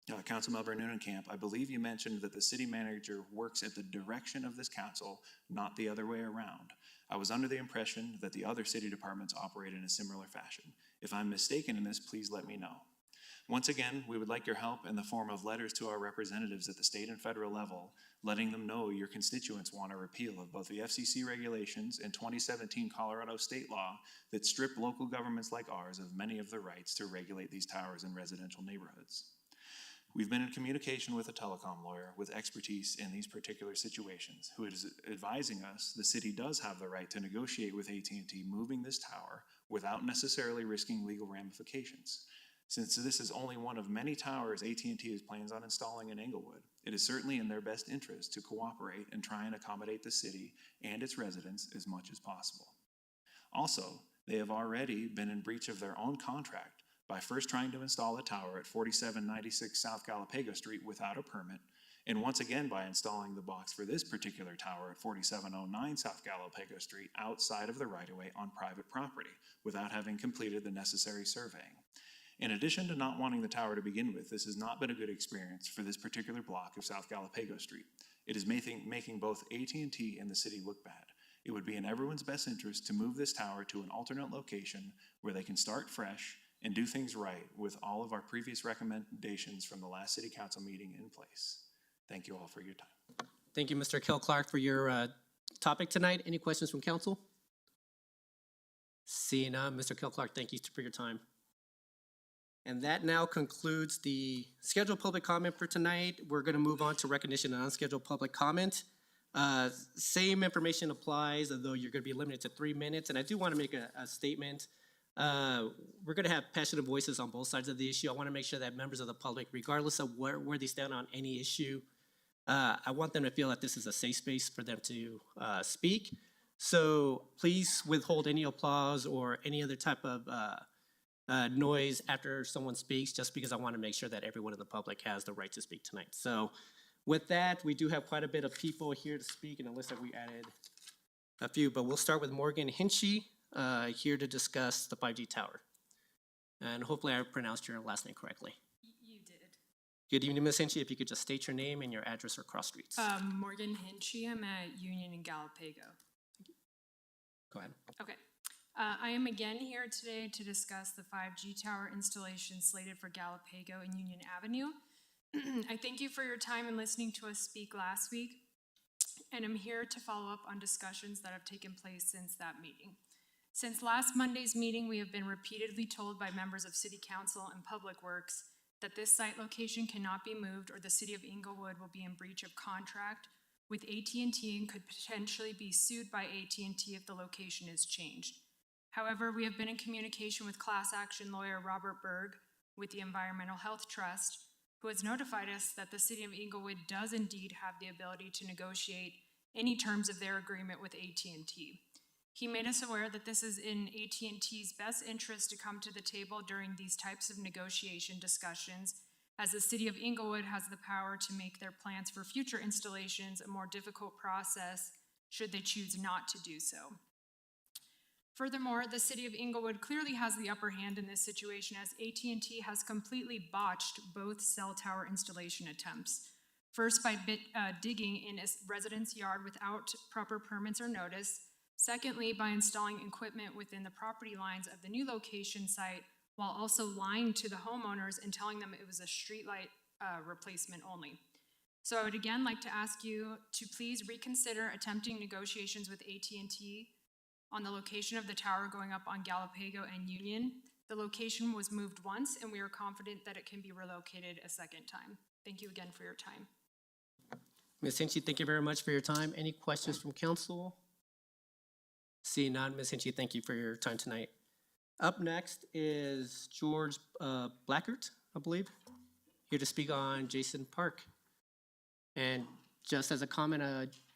Councilmember Noonenkamp, I believe you mentioned that the city manager works at the direction of this council, not the other way around. I was under the impression that the other city departments operate in a similar fashion. If I'm mistaken in this, please let me know. Once again, we would like your help in the form of letters to our representatives at the state and federal level, letting them know your constituents want a repeal of both the FCC regulations and 2017 Colorado state law that strip local governments like ours of many of the rights to regulate these towers in residential neighborhoods. We've been in communication with a telecom lawyer with expertise in these particular situations, who is advising us the city does have the right to negotiate with AT&T moving this tower without necessarily risking legal ramifications. Since this is only one of many towers AT&T plans on installing in Inglewood, it is certainly in their best interest to cooperate and try and accommodate the city and its residents as much as possible. Also, they have already been in breach of their own contract by first trying to install a tower at 4796 South Galapago Street without a permit, and once again by installing the box for this particular tower at 4709 South Galapago Street outside of the right-of-way on private property without having completed the necessary surveying. In addition to not wanting the tower to begin with, this has not been a good experience for this particular block of South Galapago Street. It is making both AT&T and the city look bad. It would be in everyone's best interest to move this tower to an alternate location where they can start fresh and do things right with all of our previous recommendations from the last city council meeting in place. Thank you all for your time. Thank you, Mr. Kell Clark, for your topic tonight. Any questions from council? Seeing none, Mr. Kilclark, thank you for your time. And that now concludes the scheduled public comment for tonight. We're going to move on to recognition and unscheduled public comment. Same information applies, although you're going to be limited to 3 minutes. And I do want to make a statement. We're going to have passionate voices on both sides of the issue. I want to make sure that members of the public, regardless of where they stand on any issue, I want them to feel that this is a safe space for them to speak. So please withhold any applause or any other type of noise after someone speaks, just because I want to make sure that everyone in the public has the right to speak tonight. So with that, we do have quite a bit of people here to speak, and it looks like we added a few, but we'll start with Morgan Hinchy, here to discuss the 5G tower. And hopefully I pronounced your last name correctly. You did. Good evening, Ms. Hinchy. If you could just state your name and your address or cross streets. Morgan Hinchy, I'm at Union and Galapago. Go ahead. Okay. I am again here today to discuss the 5G tower installation slated for Galapago and Union Avenue. I thank you for your time in listening to us speak last week, and I'm here to follow up on discussions that have taken place since that meeting. Since last Monday's meeting, we have been repeatedly told by members of City Council and Public Works that this site location cannot be moved or the City of Inglewood will be in breach of contract with AT&T and could potentially be sued by AT&T if the location is changed. However, we have been in communication with class action lawyer Robert Berg with the Environmental Health Trust, who has notified us that the City of Inglewood does indeed have the ability to negotiate any terms of their agreement with AT&T. He made us aware that this is in AT&T's best interest to come to the table during these types of negotiation discussions, as the City of Inglewood has the power to make their plans for future installations a more difficult process should they choose not to do so. Furthermore, the City of Inglewood clearly has the upper hand in this situation, as AT&T has completely botched both cell tower installation attempts. First, by digging in a resident's yard without proper permits or notice. Secondly, by installing equipment within the property lines of the new location site, while also lying to the homeowners and telling them it was a streetlight replacement only. So I would again like to ask you to please reconsider attempting negotiations with AT&T on the location of the tower going up on Galapago and Union. The location was moved once, and we are confident that it can be relocated a second time. Thank you again for your time. Ms. Hinchy, thank you very much for your time. Any questions from council? Seeing none, Ms. Hinchy, thank you for your time tonight. Up next is George Blackert, I believe, here to speak on Jason Park. And just as a comment,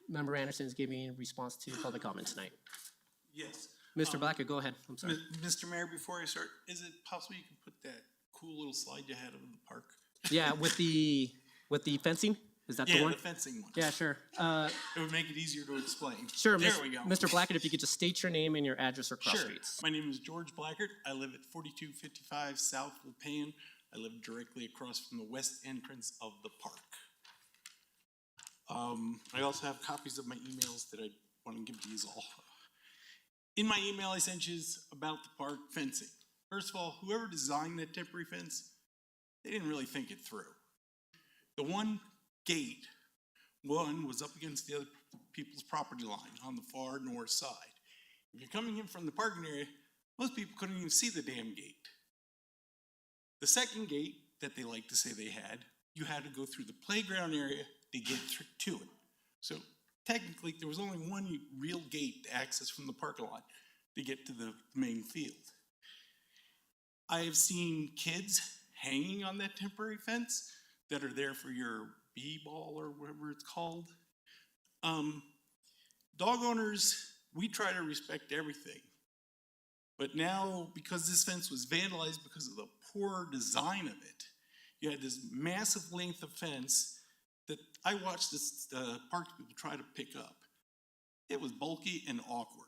Member Anderson is giving a response to public comment tonight. Yes. Mr. Blackert, go ahead. I'm sorry. Mr. Mayor, before I start, is it possible you can put that cool little slide you had of the park? Yeah, with the fencing? Is that the one? Yeah, the fencing one. Yeah, sure. It would make it easier to explain. Sure, There we go. Mr. Blackert, if you could just state your name and your address or cross Sure. streets. My name is George Blackert. I live at 4255 South Lipan. I live directly across from the west entrance of the park. I also have copies of my emails that I want to give to you all. In my email I sent you about the park fencing. First of all, whoever designed that temporary fence, they didn't really think it through. The one gate, one was up against the other people's property line on the far north side. If you're coming in from the parking area, most people couldn't even see the damn gate. The second gate that they like to say they had, you had to go through the playground area to get to it. So technically, there was only one real gate to access from the parking lot to get to the main field. I have seen kids hanging on that temporary fence that are there for your b-ball or whatever it's called. Dog owners, we try to respect everything. But now, because this fence was vandalized because of the poor design of it, you had this massive length of fence that I watched this park people try to pick up. It was bulky and awkward.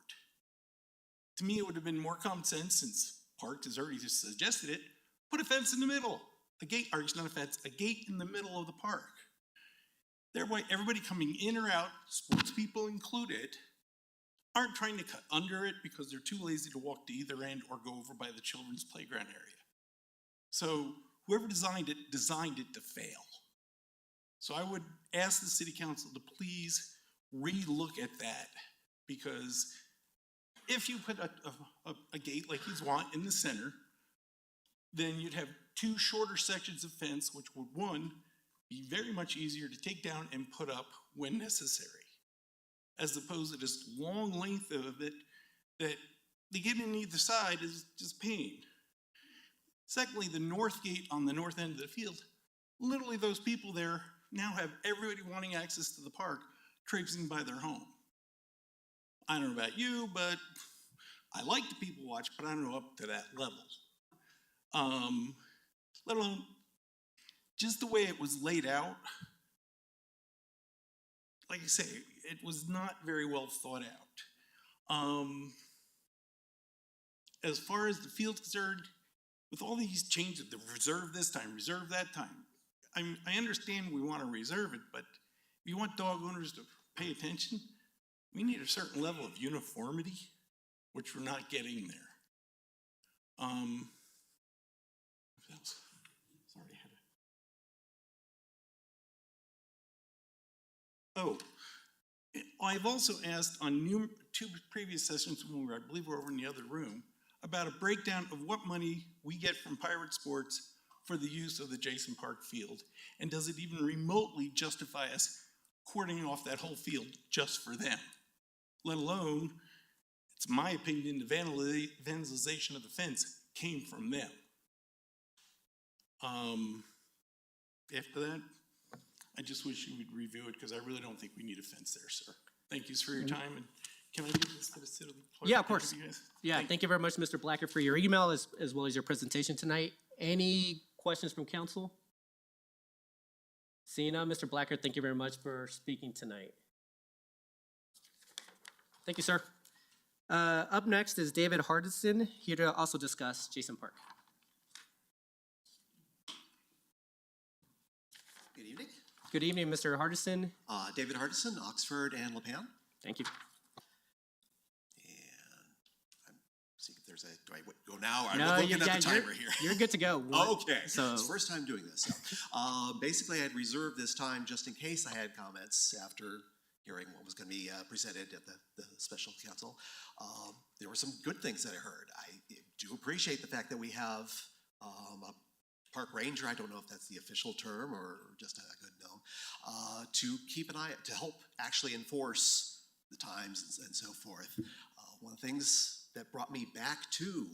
To me, it would have been more common sense, since Parks has already just suggested it, put a fence in the middle. A gate, or it's not a fence, a gate in the middle of the park. Thereby, everybody coming in or out, sports people included, aren't trying to cut under it because they're too lazy to walk to either end or go over by the children's playground area. So whoever designed it to fail. So I would ask the city council to please re-look at that, because if you put a gate like you want in the center, then you'd have two shorter sections of fence, which would, one, be very much easier to take down and put up when necessary, as opposed to this long length of it that to get in either side is just pain. Secondly, the north gate on the north end of the field, literally those people there now have everybody wanting access to the park traipsing by their home. I don't know about you, but I like to people watch, but I don't know up to that level. Let alone just the way it was laid out. Like I say, it was not very well thought out. As far as the field's concerned, with all these changes, the reserve this time, reserve that time, I understand we want to reserve it, but if you want dog owners to pay attention, we need a certain level of uniformity, which we're not getting there. What else? Sorry, I've also asked on two previous sessions when I believe we're over in the other room, about a breakdown of what money we get from Pirate Sports for the use of the Jason Park field, and does it even remotely justify us cordoning off that whole field just for them? Let alone, it's my opinion, the vandalization of the fence came from them. After that, I just wish you would review it, because I really don't think we need a fence there, sir. Thank you for your time, and can I give this to the city clerk? Yeah, of course. Yeah, Thank thank you very much, Mr. Blacker, for your email as well as your presentation tonight. Any questions from council? Seeing none, Mr. Blacker, thank you very much for speaking tonight. Thank you, sir. Up next is David Hardison, here to also discuss Jason Park. Good evening. Good evening, Mr. Hardison. David Hardison, Oxford and Lipan. Thank you. And I'm seeing if there's a, do I go now? I'm No, looking at the timer here. You're good to go. Okay, So, it's the first time doing this. So, basically, I had reserved this time just in case I had comments after hearing what was going to be presented at the special council. There were some good things that I heard. I do appreciate the fact that we have a park ranger, I don't know if that's the official term or just a good known, to keep an eye, to help actually enforce the times and so forth. One of the things that brought me back to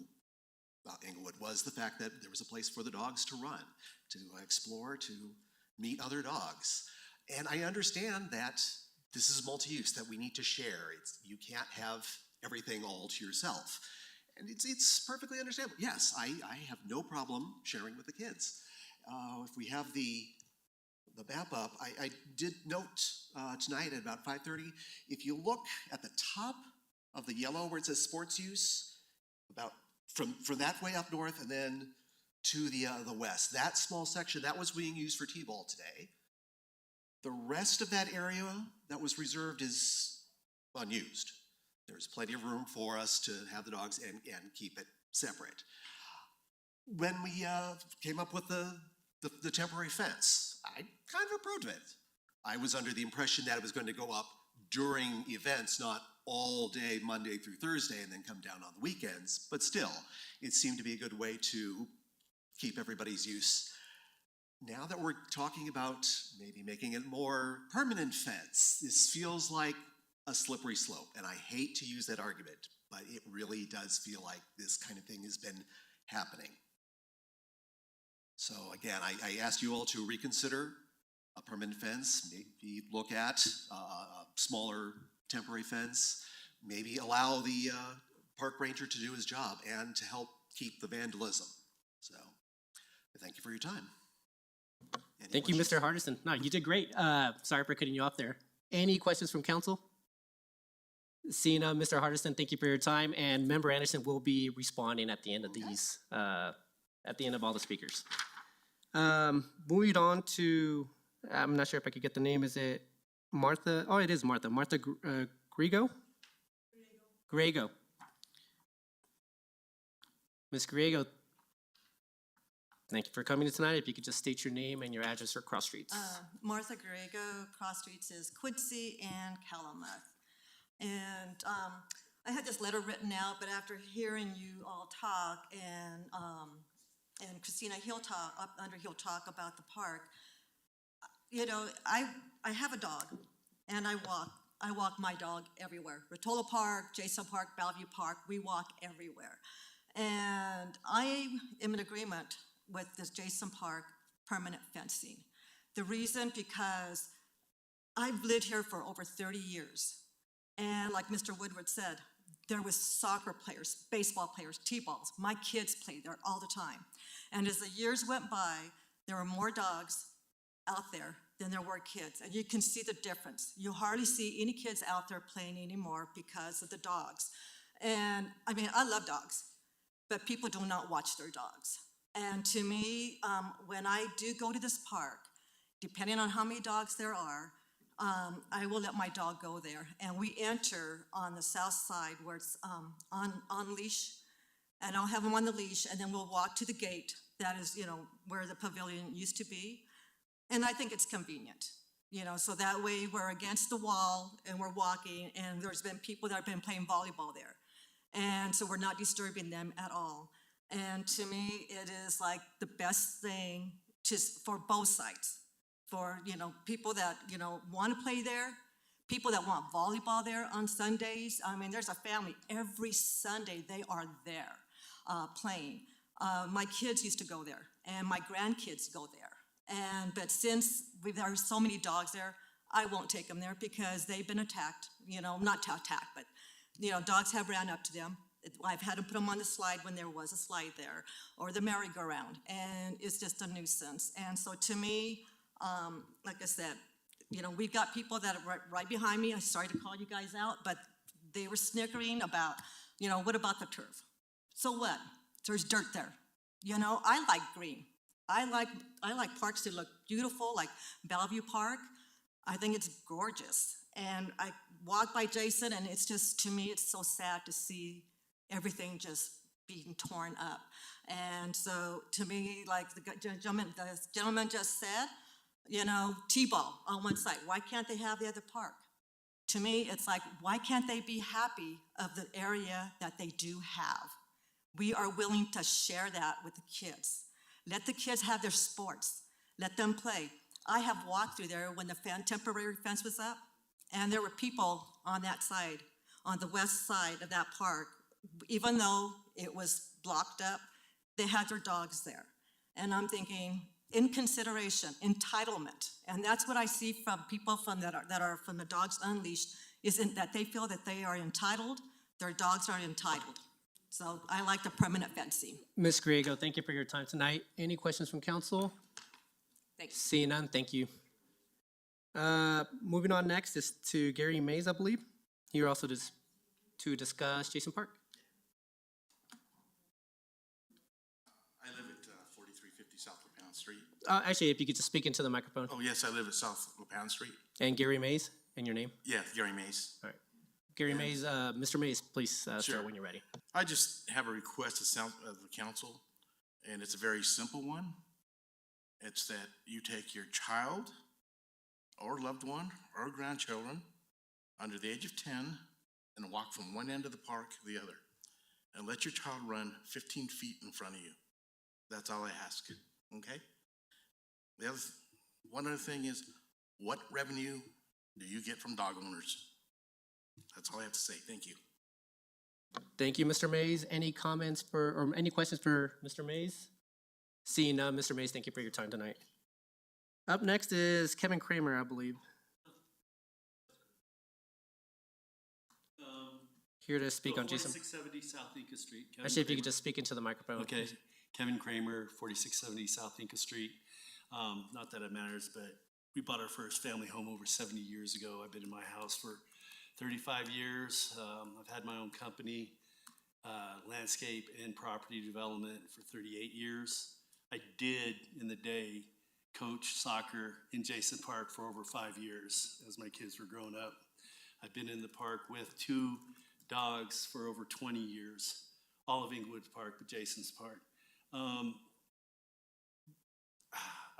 Inglewood was the fact that there was a place for the dogs to run, to explore, to meet other dogs. And I understand that this is multi-use, that we need to share. You can't have everything all to yourself. And it's perfectly understandable. Yes, I have no problem sharing with the kids. If we have the map up, I did note tonight at about 5:30, if you look at the top of the yellow where it says sports use, about from that way up north and then to the west, that small section, that was being used for T-ball today. The rest of that area that was reserved is unused. There's plenty of room for us to have the dogs and keep it separate. When we came up with the temporary fence, I kind of approved of it. I was under the impression that it was going to go up during events, not all day, Monday through Thursday, and then come down on the weekends. But still, it seemed to be a good way to keep everybody's use. Now that we're talking about maybe making it more permanent fence, this feels like a slippery slope, and I hate to use that argument, but it really does feel like this kind of thing has been happening. So again, I asked you all to reconsider a permanent fence, maybe look at a smaller temporary fence, maybe allow the park ranger to do his job and to help keep the vandalism. So thank you for your time. Thank you, Mr. Hardison. No, you did great. Sorry for cutting you off there. Any questions from council? Seeing Mr. Hardison, thank you for your time, and Member Anderson will be responding at the end of these, at the end of all the speakers. Moving on to, I'm not sure if I could get the name, is it Martha? Oh, it is Martha. Martha Griego? Griego. Ms. Griego, thank you for coming tonight. If you could just state your name and your address or cross streets. Martha Griego, cross streets is Quincy and Calumet. And I had this letter written out, but after hearing you all talk and Christina Hill talk, Underhill talk about the park, you know, I have a dog, and I walk my dog everywhere. Rotolo Park, Jason Park, Bellevue Park, we walk everywhere. And I am in agreement with this Jason Park permanent fencing. The reason, because I've lived here for over 30 years. And like Mr. Woodward said, there was soccer players, baseball players, T-balls. My kids played there all the time. And as the years went by, there were more dogs out there than there were kids. And you can see the difference. You hardly see any kids out there playing anymore because of the dogs. And I mean, I love dogs, but people do not watch their dogs. And to me, when I do go to this park, depending on how many dogs there are, I will let my dog go there. And we enter on the south side where it's on leash, and I'll have him on the leash, and then we'll walk to the gate that is, you know, where the pavilion used to be. And I think it's convenient, you know, so that way we're against the wall and we're walking, and there's been people that have been playing volleyball there. And so we're not disturbing them at all. And to me, it is like the best thing for both sides. For, you know, people that, you know, want to play there, people that want volleyball there on Sundays. I mean, there's a family every Sunday, they are there playing. My kids used to go there, and my grandkids go there. But since there are so many dogs there, I won't take them there because they've been attacked, you know, not attacked, but, you know, dogs have ran up to them. I've had to put them on the slide when there was a slide there, or the merry-go-round, and it's just a nuisance. And so to me, like I said, you know, we've got people that are right behind me. I sorry to call you guys out, but they were snickering about, you know, what about the turf? So what? There's dirt there. You know, I like green. I like parks that look beautiful, like Bellevue Park. I think it's gorgeous. And I walk by Jason, and it's just, to me, it's so sad to see everything just being torn up. And so to me, like the gentleman just said, you know, T-ball on one side. Why can't they have the other park? To me, it's like, why can't they be happy of the area that they do have? We are willing to share that with the kids. Let the kids have their sports. Let them play. I have walked through there when the temporary fence was up, and there were people on that side, on the west side of that park. Even though it was blocked up, they had their dogs there. And I'm thinking, in consideration, entitlement, and that's what I see from people that are from the Dogs Unleashed, is that they feel that they are entitled, their dogs are entitled. So I like the permanent fencing. Ms. Griego, thank you for your time tonight. Any questions from council? Thanks. Seeing none, thank you. Moving on next is to Gary Mays, I believe. Here also to discuss Jason Park. I live at 4350 South LaPound Street. Actually, if you could just speak into the microphone. Oh, yes, I live at South LaPound Street. And Gary Mays, and your name? Yeah, Gary Mays. All right. Gary Mays, Mr. Mays, please start when you're ready. I just have a request of the council, and it's a very simple one. It's that you take your child or loved one or grandchildren under the age of 10 and walk from one end of the park to the other, and let your child run 15 feet in front of you. That's all I ask, okay? One other thing is, what revenue do you get from dog owners? That's all I have to say. Thank you. Thank you, Mr. Mays. Any comments or any questions for Mr. Mays? Seeing none, Mr. Mays, thank you for your time tonight. Up next is Kevin Kramer, I believe. Here to speak on Jason. 4670 South Inca Street. Kevin Actually, if you Kramer. could just speak into the microphone. Okay, Kevin Kramer, 4670 South Inca Street. Not that it matters, but we bought our first family home over 70 years ago. I've been in my house for 35 years. I've had my own company, landscape and property development for 38 years. I did, in the day, coach soccer in Jason Park for over 5 years as my kids were growing up. I've been in the park with 2 dogs for over 20 years, all of Inglewood Park, but Jason's Park. I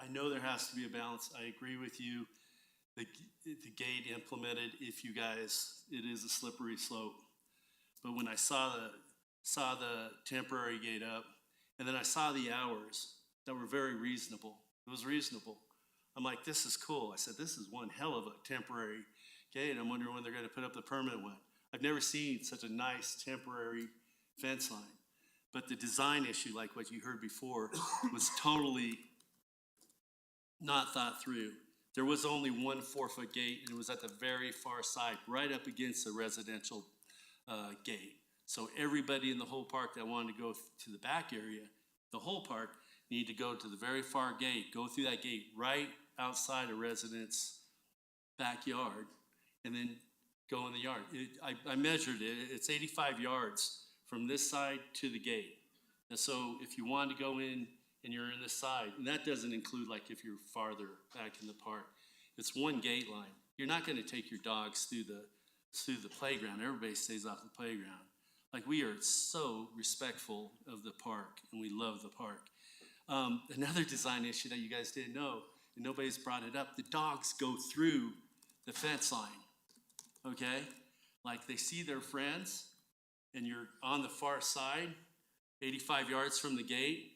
know there has to be a balance. I agree with you. The gate implemented, if you guys, it is a slippery slope. But when I saw the temporary gate up, and then I saw the hours that were very reasonable. It was reasonable. I'm like, this is cool. I said, this is one hell of a temporary gate. I'm wondering when they're going to put up the permanent one. I've never seen such a nice temporary fence line. But the design issue, like what you heard before, was totally not thought through. There was only one 4-foot gate, and it was at the very far side, right up against the residential gate. So everybody in the whole park that wanted to go to the back area, the whole park, need to go to the very far gate, go through that gate right outside a resident's backyard, and then go in the yard. I measured it. It's 85 yards from this side to the gate. And so if you want to go in and you're in this side, and that doesn't include like if you're farther back in the park, it's one gate line. You're not going to take your dogs through the playground. Everybody stays off the playground. Like, we are so respectful of the park, and we love the park. Another design issue that you guys didn't know, and nobody's brought it up, the dogs go through the fence line, okay? Like, they see their friends, and you're on the far side, 85 yards from the gate,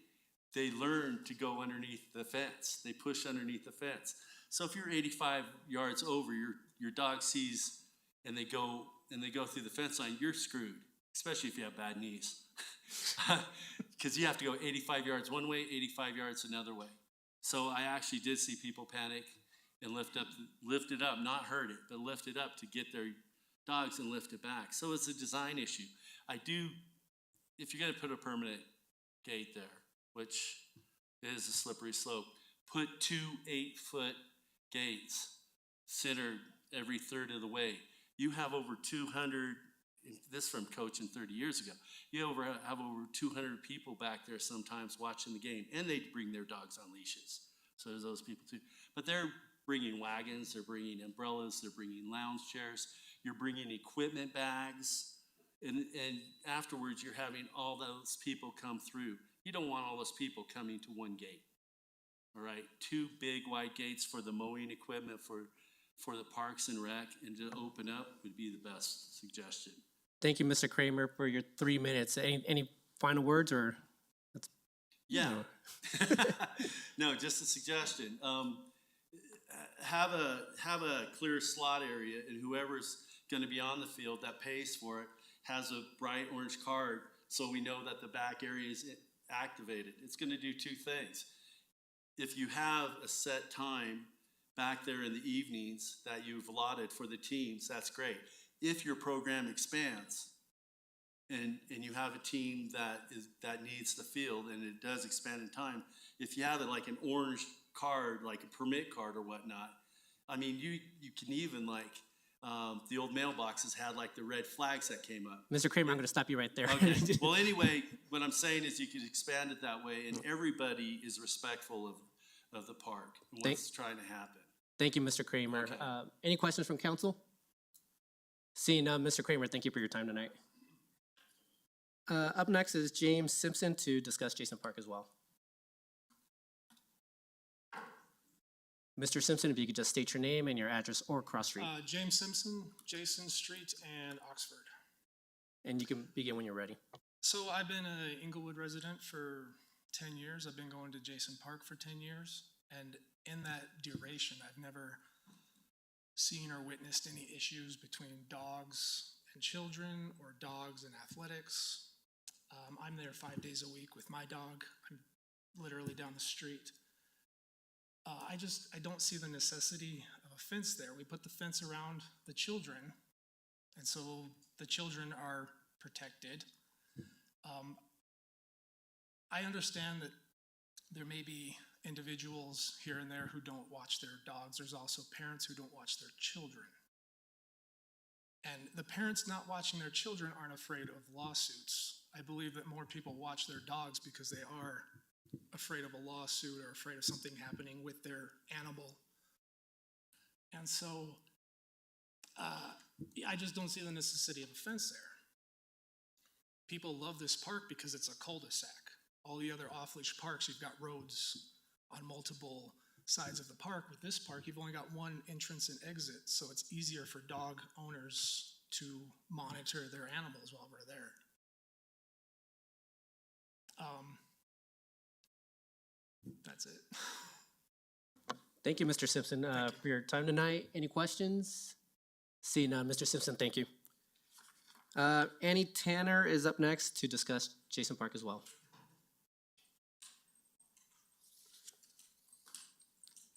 they learn to go underneath the fence. They push underneath the fence. So if you're 85 yards over, your dog sees, and they go through the fence line, you're screwed. Especially if you have bad knees. Because you have to go 85 yards one way, 85 yards another way. So I actually did see people panic and lift it up, not hurt it, but lift it up to get their dogs and lift it back. So it's a design issue. If you're gonna put a permanent gate there, which is a slippery slope, put 2 8-foot gates centered every third of the way. You have over 200, this from coaching 30 years ago, you have over 200 people back there sometimes watching the game, and they bring their dogs on leashes. So there's those people too. But they're bringing wagons, they're bringing umbrellas, they're bringing lounge chairs, you're bringing equipment bags, and afterwards you're having all those people come through. You don't want all those people coming to one gate, all right? 2 big wide gates for the mowing equipment for the parks and rec, and to open up would be the best suggestion. Thank you, Mr. Kramer, for your 3 minutes. Any final words, or? Yeah. No, just a suggestion. Have a clear slot area, and whoever's going to be on the field that pays for it has a bright orange card, so we know that the back area is activated. It's going to do 2 things. If you have a set time back there in the evenings that you've allotted for the teams, that's great. If your program expands and you have a team that needs the field and it does expand in time, if you have it like an orange card, like a permit card or whatnot, I mean, you can even like, the old mailboxes had like the red flags that came up. Mr. Kramer, I'm going to stop you right there. Okay. Well, anyway, what I'm saying is you could expand it that way, and everybody is respectful of the park and what's trying to happen. Thank you, Mr. Kramer. Okay. Any questions from council? Seeing none, Mr. Kramer, thank you for your time tonight. Up next is James Simpson to discuss Jason Park as well. Mr. Simpson, if you could just state your name and your address or cross street. James Simpson, Jason Street, and Oxford. And you can begin when you're ready. So I've been an Inglewood resident for 10 years. I've been going to Jason Park for 10 years. And in that duration, I've never seen or witnessed any issues between dogs and children or dogs and athletics. I'm there 5 days a week with my dog. I'm literally down the street. I don't see the necessity of a fence there. We put the fence around the children, and so the children are protected. I understand that there may be individuals here and there who don't watch their dogs. There's also parents who don't watch their children. And the parents not watching their children aren't afraid of lawsuits. I believe that more people watch their dogs because they are afraid of a lawsuit or afraid of something happening with their animal. And so I just don't see the necessity of a fence there. People love this park because it's a cul-de-sac. All the other off-leash parks, you've got roads on multiple sides of the park. With this park, you've only got one entrance and exit, so it's easier for dog owners to monitor their animals while we're there. That's it. Thank you, Mr. Simpson, for your time tonight. Any questions? Seeing none, Mr. Simpson, thank you. Annie Tanner is up next to discuss Jason Park as well.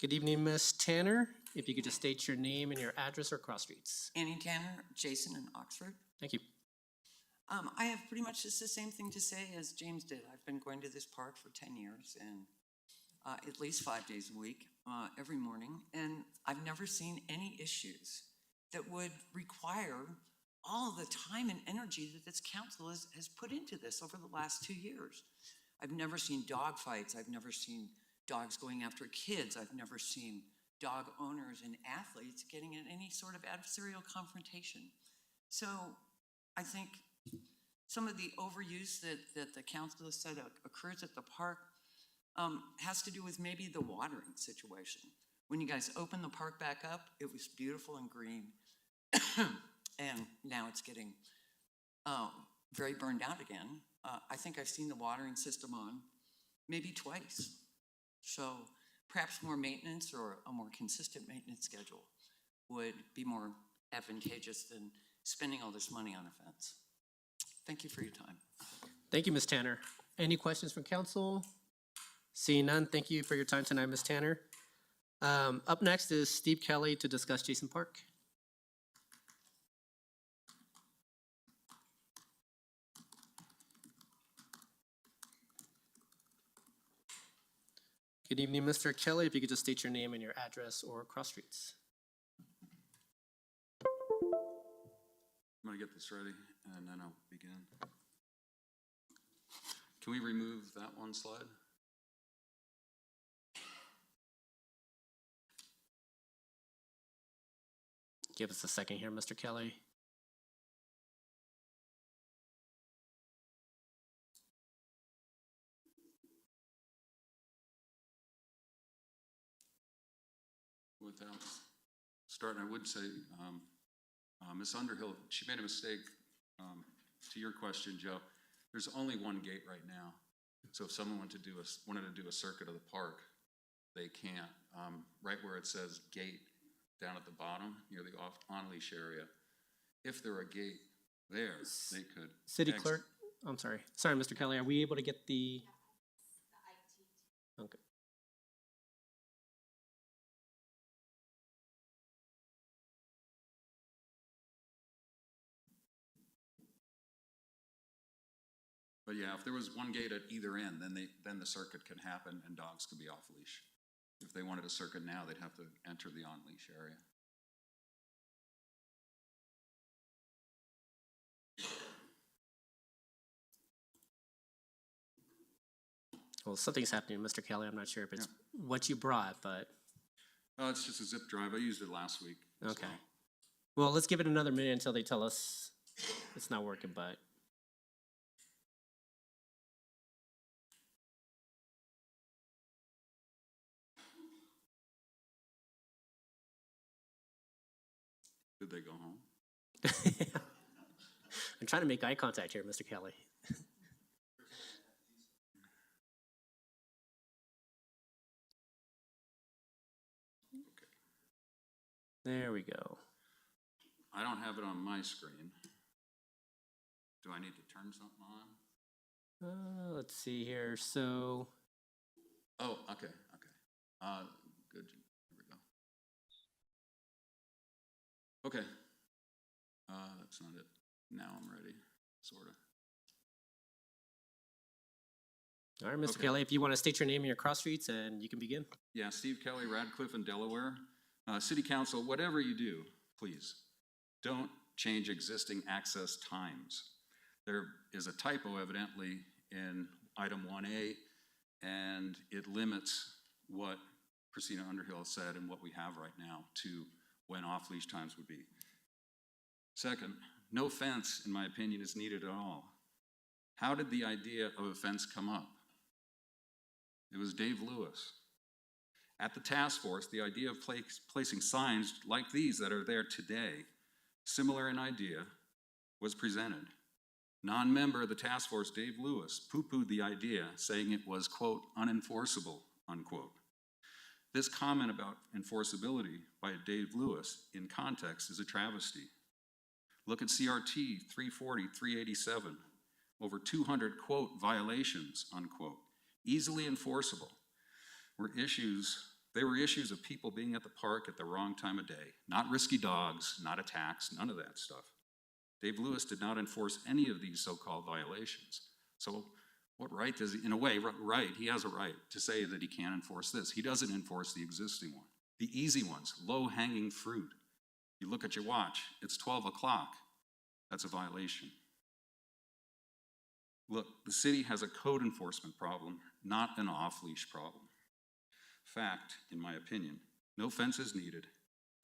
Good evening, Ms. Tanner. If you could just state your name and your address or cross streets. Annie Tanner, Jason in Oxford. Thank you. I have pretty much just the same thing to say as James did. I've been going to this park for 10 years and at least 5 days a week, every morning, and I've never seen any issues that would require all of the time and energy that this council has put into this over the last 2 years. I've never seen dog fights. I've never seen dogs going after kids. I've never seen dog owners and athletes getting in any sort of adversarial confrontation. So I think some of the overuse that the council has said occurs at the park has to do with maybe the watering situation. When you guys opened the park back up, it was beautiful and green. And now it's getting very burned out again. I think I've seen the watering system on maybe twice. So perhaps more maintenance or a more consistent maintenance schedule would be more advantageous than spending all this money on a fence. Thank you for your time. Thank you, Ms. Tanner. Any questions from council? Seeing none, thank you for your time tonight, Ms. Tanner. Up next is Steve Kelly to discuss Jason Park. Good evening, Mr. Kelly. If you could just state your name and your address or cross streets. I'm gonna get this ready and then I'll begin. Can we remove that one slide? Give us a second here, Mr. Kelly. Without starting, I would say, Ms. Underhill, she made a mistake. To your question, Joe, there's only one gate right now. So if someone wanted to do a circuit of the park, they can't. Right where it says gate down at the bottom near the on-leash area, if there were a gate there, they could. City exit. Clerk, I'm sorry. Sorry, Mr. Kelly, are we able to get the? Okay. But yeah, if there was one gate at either end, then the circuit can happen and dogs could be off leash. If they wanted a circuit now, they'd have to enter the on-leash area. Well, something's happening, Mr. Kelly. I'm not sure if it's what you brought, but. Oh, it's just a zip drive. I used it last week. Okay. Well, let's give it another minute until they tell us it's not working, but. Did they go home? I'm trying to make eye contact here, Mr. Kelly. There we go. I don't have it on my screen. Do I need to turn something on? Let's see here. So. Oh, okay. Good. Here we go. Okay. That's not it. Now I'm ready, sort of. All right, Mr. Okay. Kelly, if you want to state your name and your cross streets, and you can begin. Yeah, Steve Kelly, Radcliffe in Delaware. City Council, whatever you do, please, don't change existing access times. There is a typo evidently in item 1A, and it limits what Christina Underhill said and what we have right now to when off-leash times would be. Second, no fence, in my opinion, is needed at all. How did the idea of a fence come up? It was Dave Lewis. At the task force, the idea of placing signs like these that are there today similar in idea, was presented. Non-member of the task force, Dave Lewis, poo-pooed the idea, saying it was, quote, unenforceable, unquote. This comment about enforceability by Dave Lewis in context is a travesty. Look at CRT 340, 387, over 200, quote, violations, unquote, easily enforceable, they were issues of people being at the park at the wrong time of day, not risky dogs, not attacks, none of that stuff. Dave Lewis did not enforce any of these so-called violations. So what right does he, in a way, right, he has a right to say that he can't enforce this. He doesn't enforce the existing one. The easy ones, low-hanging fruit. You look at your watch, it's 12 o'clock. That's a violation. Look, the city has a code enforcement problem, not an off-leash problem. Fact, in my opinion, no fence is needed.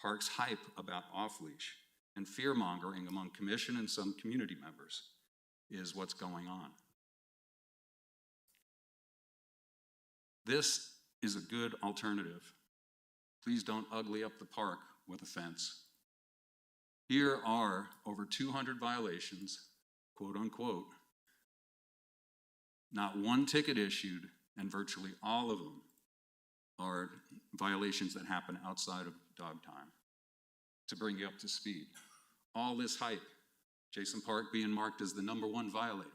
Parks hype about off-leash and fear-mongering among commission and some community members is what's going on. This is a good alternative. Please don't ugly up the park with a fence. Here are over 200 violations, quote unquote, not one ticket issued, and virtually all of them are violations that happen outside of dog time. To bring you up to speed, all this hype, Jason Park being marked as the #1 violator.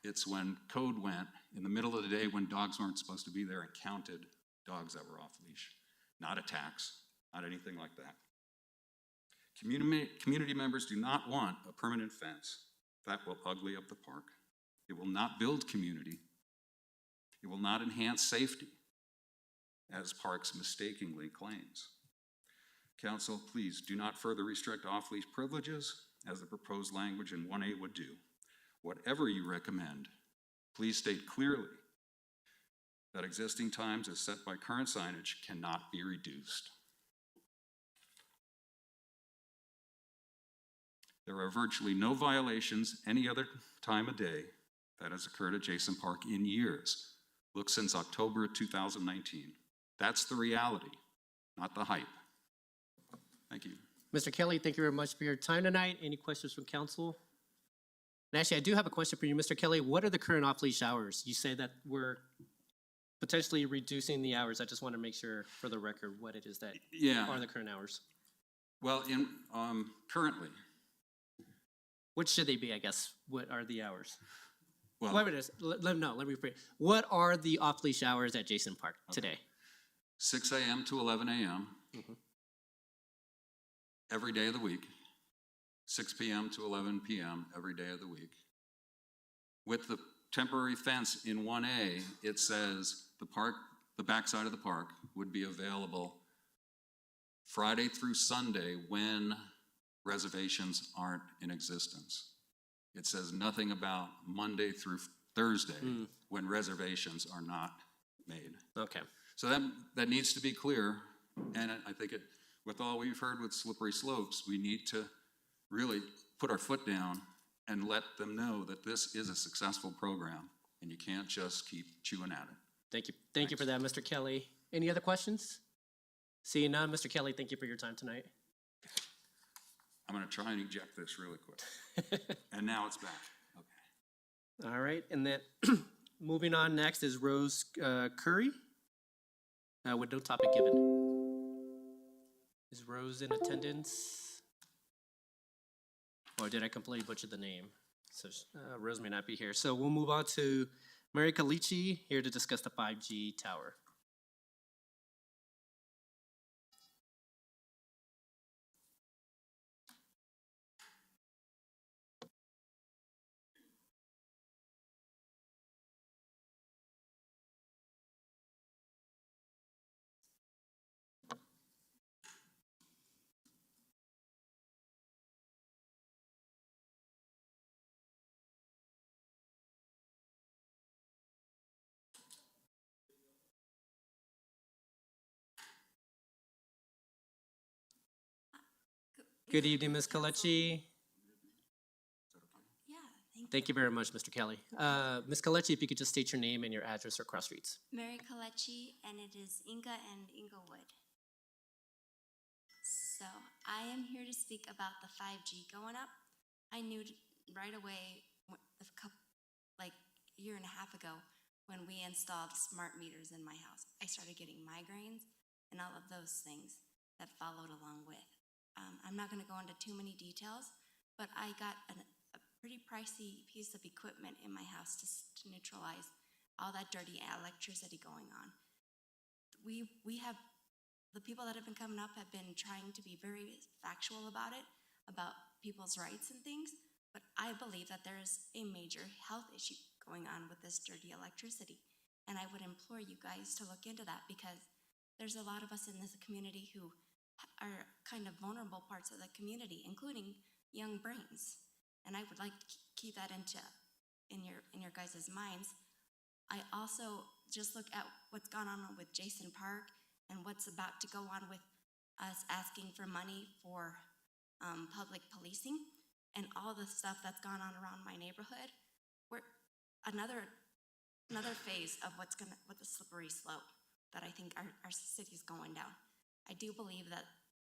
It's when code went in the middle of the day when dogs weren't supposed to be there and counted dogs that were off leash, not attacks, not anything like that. Community members do not want a permanent fence. That will ugly up the park. It will not build community. It will not enhance safety, as Parks mistakenly claims. Council, please do not further restrict off-leash privileges as the proposed language in 1A would do. Whatever you recommend, please state clearly that existing times as set by current signage cannot be reduced. There are virtually no violations any other time of day that has occurred at Jason Park in years. Look since October 2019. That's the reality, not the hype. Thank you. Mr. Kelly, thank you very much for your time tonight. Any questions from council? And actually, I do have a question for you, Mr. Kelly. What are the current off-leash hours? You say that we're potentially reducing the hours. I just want to make sure for the record what it is that are the current hours. Well, in currently. What should they be, I guess? What are the hours? Well, let me rephrase. What are the off-leash hours at Jason Park today? 6 a.m. to 11 a.m. Every day of the week. 6 p.m. to 11 p.m. every day of the week. With the temporary fence in 1A, it says the backside of the park would be available Friday through Sunday when reservations aren't in existence. It says nothing about Monday through Thursday when reservations are not made. Okay. So that needs to be clear, and I think with all we've heard with slippery slopes, we need to really put our foot down and let them know that this is a successful program, and you can't just keep chewing at it. Thank you. Thank you for that, Mr. Kelly. Any other questions? Seeing none, Mr. Kelly, thank you for your time tonight. I'm gonna try and eject this really quick. And now it's back. Okay. All right, and then moving on next is Rose Curry with no topic given. Is Rose in attendance? Or did I completely butcher the name? So Rose may not be here. So we'll move on to Mary Calici here to discuss the 5G tower. Good evening, Ms. Kalechi. Yeah, Thank you very much, Mr. Kelly. Ms. Kalechi, if you could just state your name and your address or cross streets. Mary Kalechi, and it is Inca and Inglewood. So I am here to speak about the 5G going up. I knew right away, a couple, like a year and a half ago, when we installed smart meters in my house. I started getting migraines and all of those things that followed along with. I'm not gonna go into too many details, but I got a pretty pricey piece of equipment in my house to neutralize all that dirty electricity going on. We have, the people that have been coming up have been trying to be very factual about it, about people's rights and things, but I believe that there is a major health issue going on with this dirty electricity. And I would implore you guys to look into that, because there's a lot of us in this community who are kind of vulnerable parts of the community, including young brains. And I would like to keep that in your guys' minds. I also just look at what's gone on with Jason Park and what's about to go on with us asking for money for public policing and all the stuff that's gone on around my neighborhood. We're another phase of what the slippery slope that I think our city's going down. I do believe that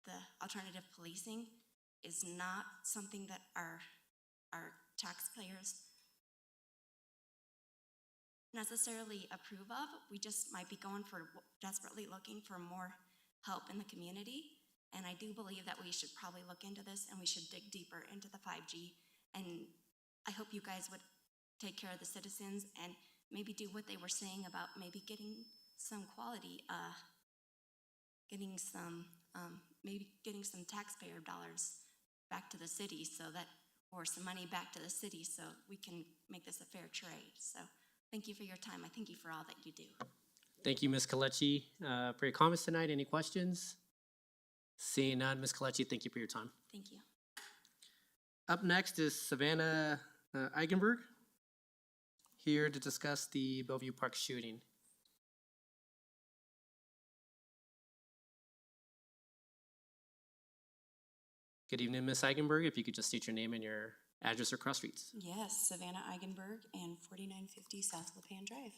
the alternative policing is not something that our taxpayers necessarily approve of. We just might be desperately looking for more help in the community. And I do believe that we should probably look into this and we should dig deeper into the 5G. And I hope you guys would take care of the citizens and maybe do what they were saying about maybe getting some quality, maybe getting some taxpayer dollars back to the city or some money back to the city so we can make this a fair trade. So thank you for your time. I thank you for all that you do. Thank you, Ms. Kalechi, for your comments tonight. Any questions? Seeing none, Ms. Kalechi, thank you for your time. Thank you. Up next is Savannah Eigenberg, here to discuss the Bellevue Park shooting. Good evening, Ms. Eigenberg. If you could just state your name and your address or cross streets. Yes, Savannah Eigenberg and 4950 South Lapan Drive.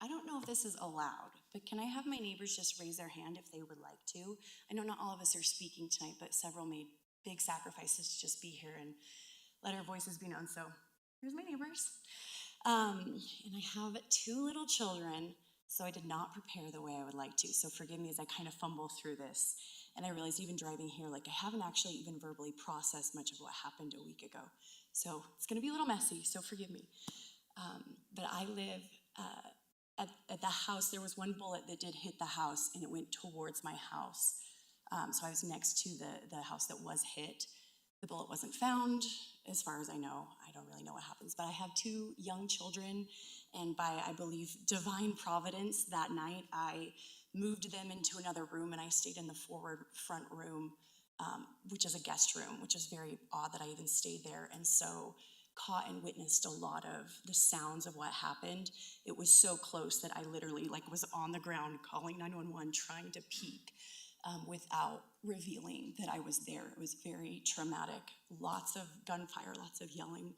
I don't know if this is allowed, but can I have my neighbors just raise their hand if they would like to? I know not all of us are speaking tonight, but several made big sacrifices to just be here and let our voices be known. So here's my neighbors. And I have 2 little children, so I did not prepare the way I would like to. So forgive me as I kind of fumble through this. And I realized even driving here, like I haven't actually even verbally processed much of what happened a week ago. So it's gonna be a little messy, so forgive me. But I live at the house. There was one bullet that did hit the house and it went towards my house. So I was next to the house that was hit. The bullet wasn't found, as far as I know. I don't really know what happens, but I have 2 young children, and by, I believe, divine providence, that night I moved them into another room and I stayed in the front room, which is a guest room, which is very odd that I even stayed there, and so caught and witnessed a lot of the sounds of what happened. It was so close that I literally was on the ground calling 911, trying to peek without revealing that I was there. It was very traumatic, lots of gunfire, lots of yelling,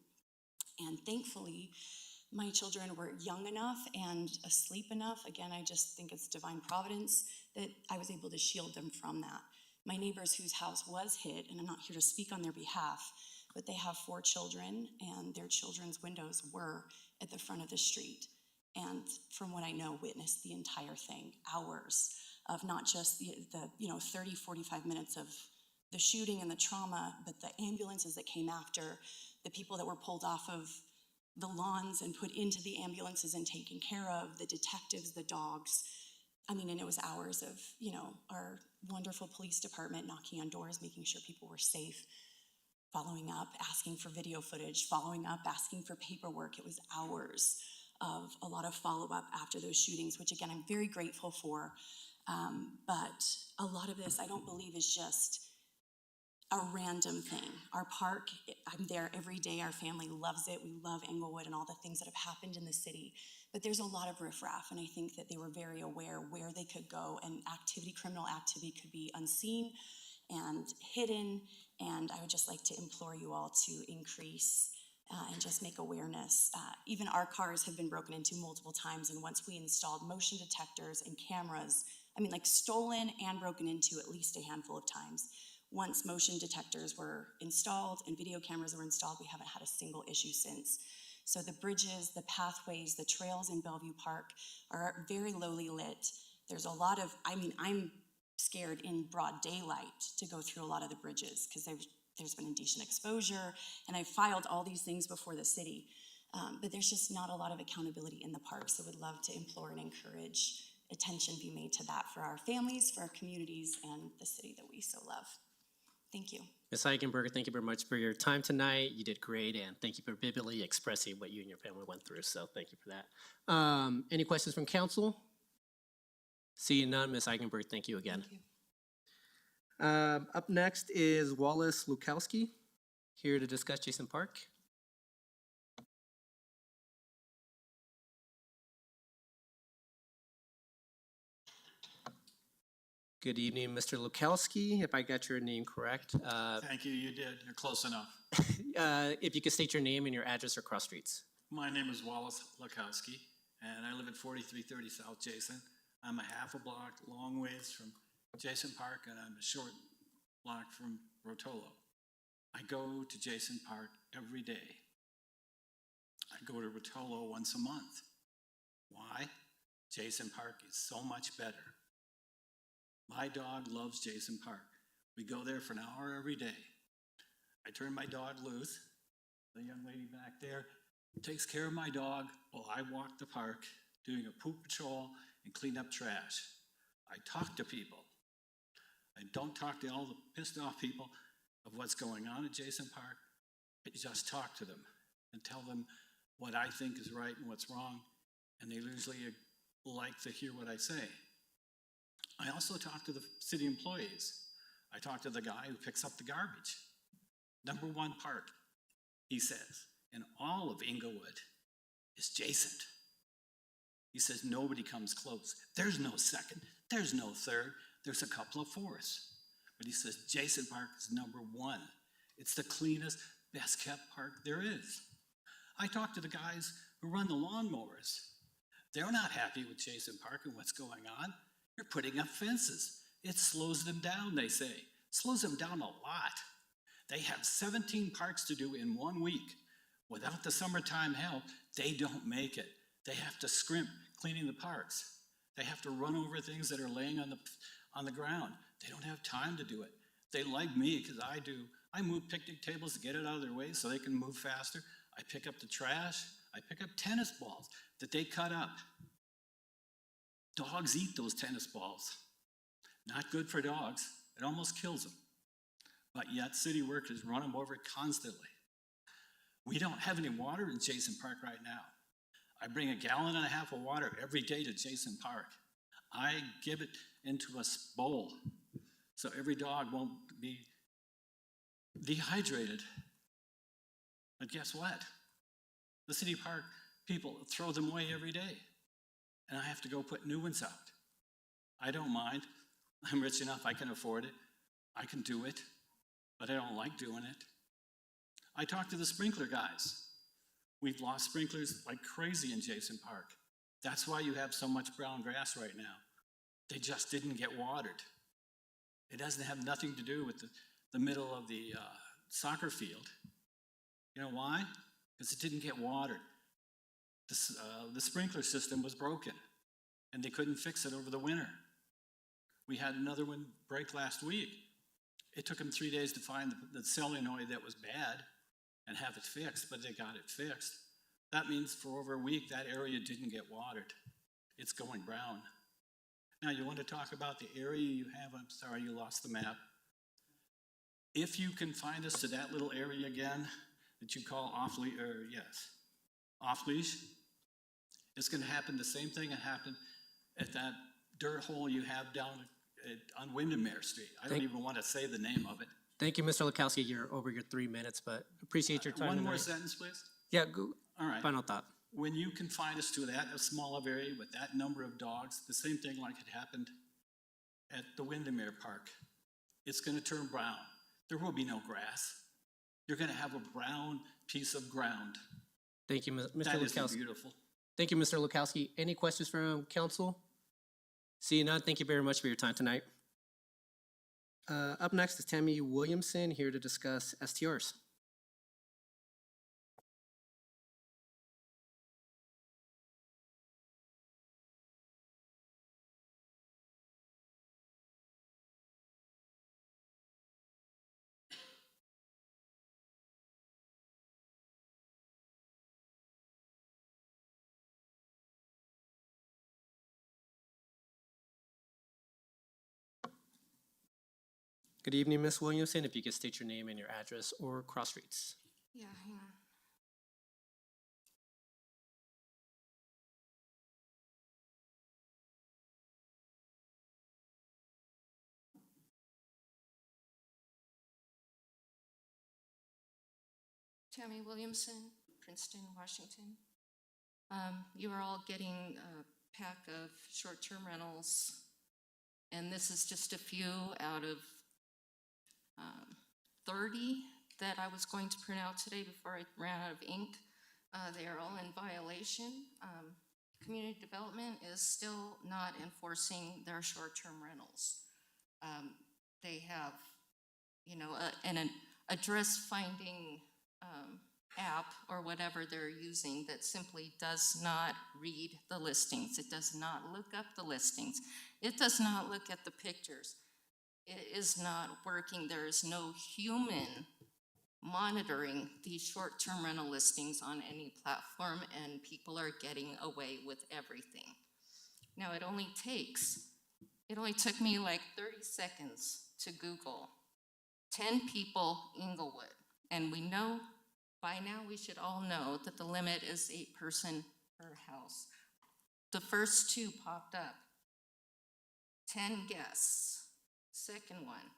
and thankfully my children were young enough and asleep enough. Again, I just think it's divine providence that I was able to shield them from that. My neighbors whose house was hit, and I'm not here to speak on their behalf, but they have 4 children, and their children's windows were at the front of the street. And from what I know, witnessed the entire thing, hours of not just the 30, 45 minutes of the shooting and the trauma, but the ambulances that came after, the people that were pulled off of the lawns and put into the ambulances and taken care of, the detectives, the dogs. I mean, and it was hours of, our wonderful police department knocking on doors, making sure people were safe, following up, asking for video footage, following up, asking for paperwork. It was hours of a lot of follow-up after those shootings, which again, I'm very grateful for. But a lot of this, I don't believe, is just a random thing. Our park, I'm there every day. Our family loves it. We love Inglewood and all the things that have happened in the city. But there's a lot of riffraff, and I think that they were very aware where they could go, and criminal activity could be unseen and hidden. And I would just like to implore you all to increase and just make awareness. Even our cars have been broken into multiple times, and once we installed motion detectors and cameras, I mean, like stolen and broken into at least a handful of times. Once motion detectors were installed and video cameras were installed, we haven't had a single issue since. So the bridges, the pathways, the trails in Bellevue Park are very lowly lit. There's a lot of, I mean, I'm scared in broad daylight to go through a lot of the bridges because there's been indecent exposure, and I filed all these things before the city. But there's just not a lot of accountability in the park, so would love to implore and encourage attention be made to that for our families, for our communities, and the city that we so love. Thank you. Ms. Eichenberger, thank you very much for your time tonight. You did great, and thank you for vividly expressing what you and your family went through, so thank you for that. Any questions from council? Seeing none, Ms. Eichenberg, thank you again. Thank you. Up next is Wallace Lukowski, here to discuss Jason Park. Good evening, Mr. Lukowski, if I got your name correct. Thank you, you did. You're close enough. If you could state your name and your address or cross streets. My name is Wallace Lukowski, and I live at 4330 South Jason. I'm a half a block long ways from Jason Park, and I'm a short block from Rotolo. I go to Jason Park every day. I go to Rotolo once a month. Why? Jason Park is so much better. My dog loves Jason Park. We go there for an hour every day. I turn my dog loose. The young lady back there takes care of my dog while I walk the park, doing a poop patrol and clean up trash. I talk to people. I don't talk to all the pissed off people of what's going on at Jason Park. I just talk to them and tell them what I think is right and what's wrong, and they usually like to hear what I say. I also talk to the city employees. I talk to the guy who picks up the garbage. Number one park, he says, in all of Inglewood is Jason. He says nobody comes close. There's no second, there's no third, there's a couple of fourths. But he says Jason Park is number one. It's the cleanest, best kept park there is. I talk to the guys who run the lawnmowers. They're not happy with Jason Park and what's going on. You're putting up fences. It slows them down, they say. Slows them down a lot. They have 17 parks to do in 1 week. Without the summertime help, they don't make it. They have to scrimp cleaning the parks. They have to run over things that are laying on the ground. They don't have time to do it. They like me because I do. I move picnic tables to get it out of their way so they can move faster. I pick up the trash. I pick up tennis balls that they cut up. Dogs eat those tennis balls. Not good for dogs. It almost kills them. But yet city workers run them over constantly. We don't have any water in Jason Park right now. I bring 1.5 gallons of water every day to Jason Park. I give it into a bowl so every dog won't be dehydrated. But guess what? The city park people throw them away every day. And I have to go put new ones out. I don't mind. I'm rich enough, I can afford it. I can do it, but I don't like doing it. I talk to the sprinkler guys. We've lost sprinklers like crazy in Jason Park. That's why you have so much brown grass right now. They just didn't get watered. It doesn't have nothing to do with the middle of the soccer field. You know why? Because it didn't get watered. The sprinkler system was broken, and they couldn't fix it over the winter. We had another one break last week. It took them 3 days to find the solenoid that was bad and have it fixed, but they got it fixed. That means for over a week, that area didn't get watered. It's going brown. Now, you want to talk about the area you have? I'm sorry, you lost the map. If you can find us to that little area again that you call Off-Leash, Off-Leash, it's going to happen the same thing that happened at that dirt hole you have down on Windermere Street. I don't even want to say the name of it. Thank you, Mr. Lukowski. You're over your 3 minutes, but appreciate your time One more tonight. sentence, please. Yeah, go. All right. Final thought. When you confine us to that, a small area with that number of dogs, the same thing like it happened at the Windermere Park, it's going to turn brown. There will be no grass. You're going to have a brown piece of ground. Thank you, Mr. That is Lukowski. beautiful. Thank you, Mr. Lukowski. Any questions from council? Seeing none, thank you very much for your time tonight. Up next is Tammy Williamson, here to discuss STRs. Good evening, Ms. Williamson. If you could state your name and your address or cross streets. Yeah, hang on. Tammy Williamson, Princeton, Washington. You are all getting a pack of short-term rentals, and this is just a few out of 30 that I was going to print out today before I ran out of ink. They are all in violation. Community development is still not enforcing their short-term rentals. They have, you know, an address finding app or whatever they're using that simply does not read the listings. It does not look up the listings. It does not look at the pictures. It is not working. There is no human monitoring these short-term rental listings on any platform, and people are getting away with everything. Now, it only took me like 30 seconds to Google 10 people Inglewood, and we know, by now we should all know that the limit is 8 person per house. The first two popped up, 10 guests. Second one,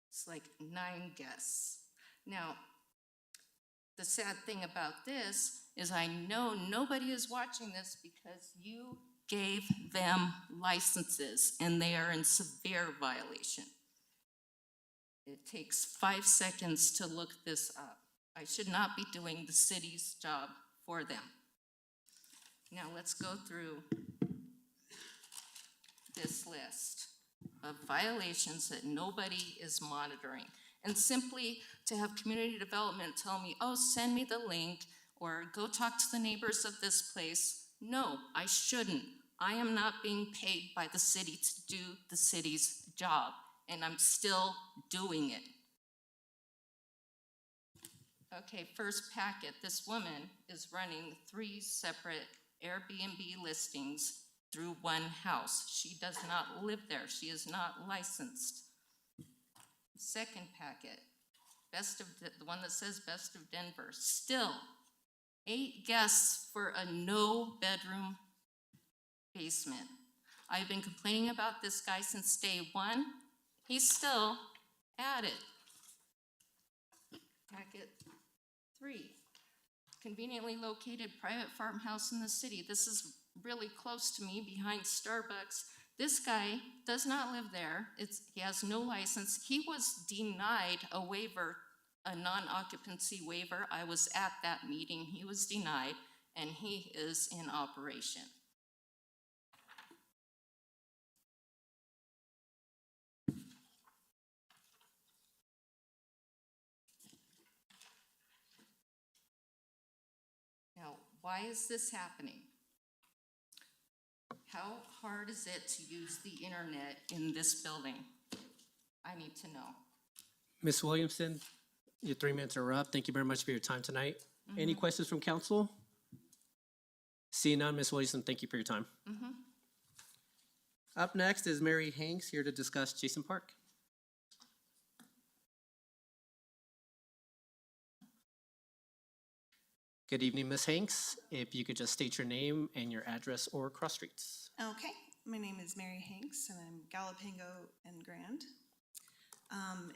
it's like 9 guests. Now, the sad thing about this is I know nobody is watching this because you gave them licenses and they are in severe violation. It takes 5 seconds to look this up. I should not be doing the city's job for them. Now let's go through this list of violations that nobody is monitoring. And simply to have community development tell me, oh, send me the link or go talk to the neighbors of this place. No, I shouldn't. I am not being paid by the city to do the city's job, and I'm still doing it. Okay, first packet, this woman is running 3 separate Airbnb listings through one house. She does not live there. She is not licensed. Second packet, the one that says Best of Denver. Still, 8 guests for a no-bedroom basement. I've been complaining about this guy since day 1. He's still at it. Packet 3, conveniently located private farmhouse in the city. This is really close to me, behind Starbucks. This guy does not live there. He has no license. He was denied a waiver, a non-occupancy waiver. I was at that meeting. He was denied, and he is in operation. Now, why is this happening? How hard is it to use the internet in this building? I need to know. Ms. Williamson, your 3 minutes are up. Thank you very much for your time tonight. Any questions from council? Seeing none, Ms. Williamson, thank you for your time. Up next is Mary Hanks, here to discuss Jason Park. Good evening, Ms. Hanks. If you could just state your name and your address or cross streets. Okay, my name is Mary Hanks, and I'm Galapango and Grand.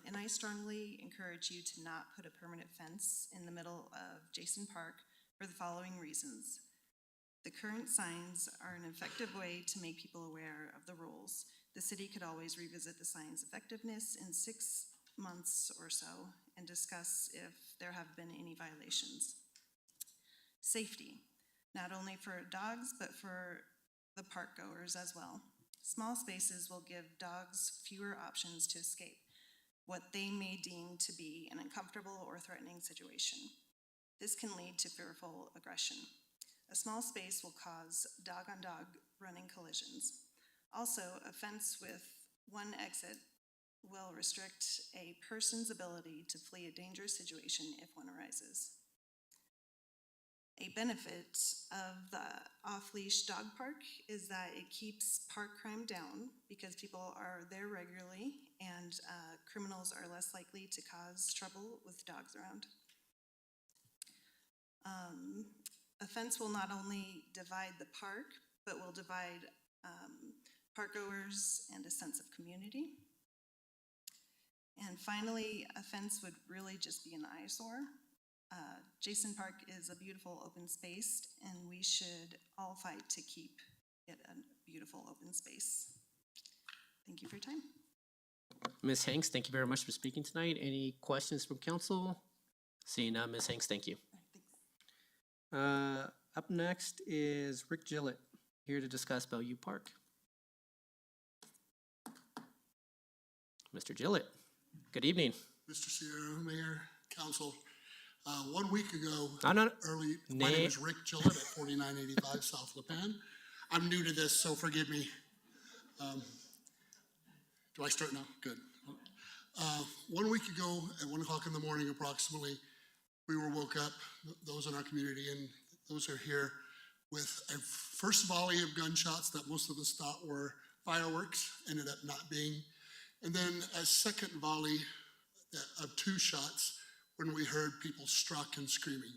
And I strongly encourage you to not put a permanent fence in the middle of Jason Park for the following reasons. The current signs are an effective way to make people aware of the rules. The city could always revisit the sign's effectiveness in 6 months or so and discuss if there have been any violations. Safety, not only for dogs, but for the park goers as well. Small spaces will give dogs fewer options to escape what they may deem to be an uncomfortable or threatening situation. This can lead to fearful aggression. A small space will cause dog-on-dog running collisions. Also, a fence with one exit will restrict a person's ability to flee a dangerous situation if one arises. A benefit of the off-leash dog park is that it keeps park crime down because people are there regularly and criminals are less likely to cause trouble with dogs around. A fence will not only divide the park, but will divide park goers and a sense of community. And finally, a fence would really just be an eyesore. Jason Park is a beautiful open space, and we should all fight to keep it a beautiful open space. Thank you for your time. Ms. Hanks, thank you very much for speaking tonight. Any questions from council? Seeing none, Ms. Hanks, thank you. Up next is Rick Gillett, here to discuss Bellevue Park. Mr. Gillett, good evening. Mr. Sierra, Mayor, Council. 1 week ago, my name is Rick Gillett at 4985 South Lipan. I'm new to this, so forgive me. Do I start now? Good. 1 week ago at 1 o'clock in the morning approximately, we were woke up, those in our community and those who are here, with a first volley of gunshots that most of us thought were fireworks, ended up not being. And then a second volley of 2 shots when we heard people struck and screaming.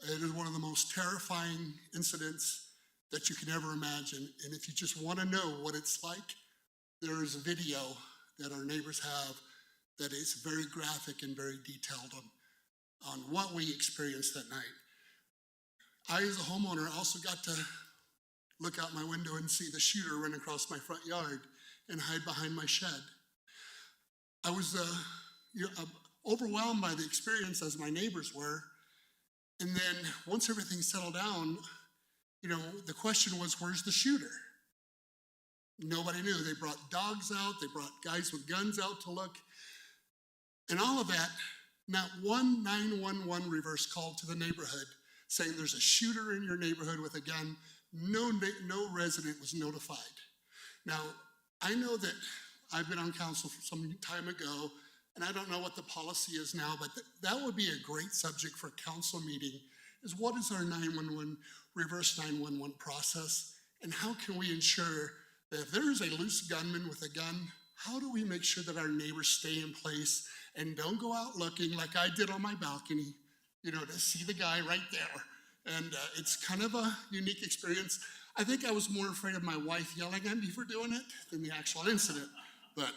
It is one of the most terrifying incidents that you can ever imagine. And if you just want to know what it's like, there is a video that our neighbors have that is very graphic and very detailed on what we experienced that night. I, as a homeowner, also got to look out my window and see the shooter run across my front yard and hide behind my shed. I was overwhelmed by the experience, as my neighbors were. And then once everything settled down, the question was, where's the shooter? Nobody knew. They brought dogs out, they brought guys with guns out to look. And all of that, not one 911 reverse call to the neighborhood saying there's a shooter in your neighborhood with a gun. No resident was notified. Now, I know that I've been on council for some time ago, and I don't know what the policy is now, but that would be a great subject for a council meeting, is what is our 911, reverse 911 process, and how can we ensure that if there is a loose gunman with a gun, how do we make sure that our neighbors stay in place and don't go out looking like I did on my balcony, to see the guy right there. And it's kind of a unique experience. I think I was more afraid of my wife yelling at me for doing it than the actual incident, but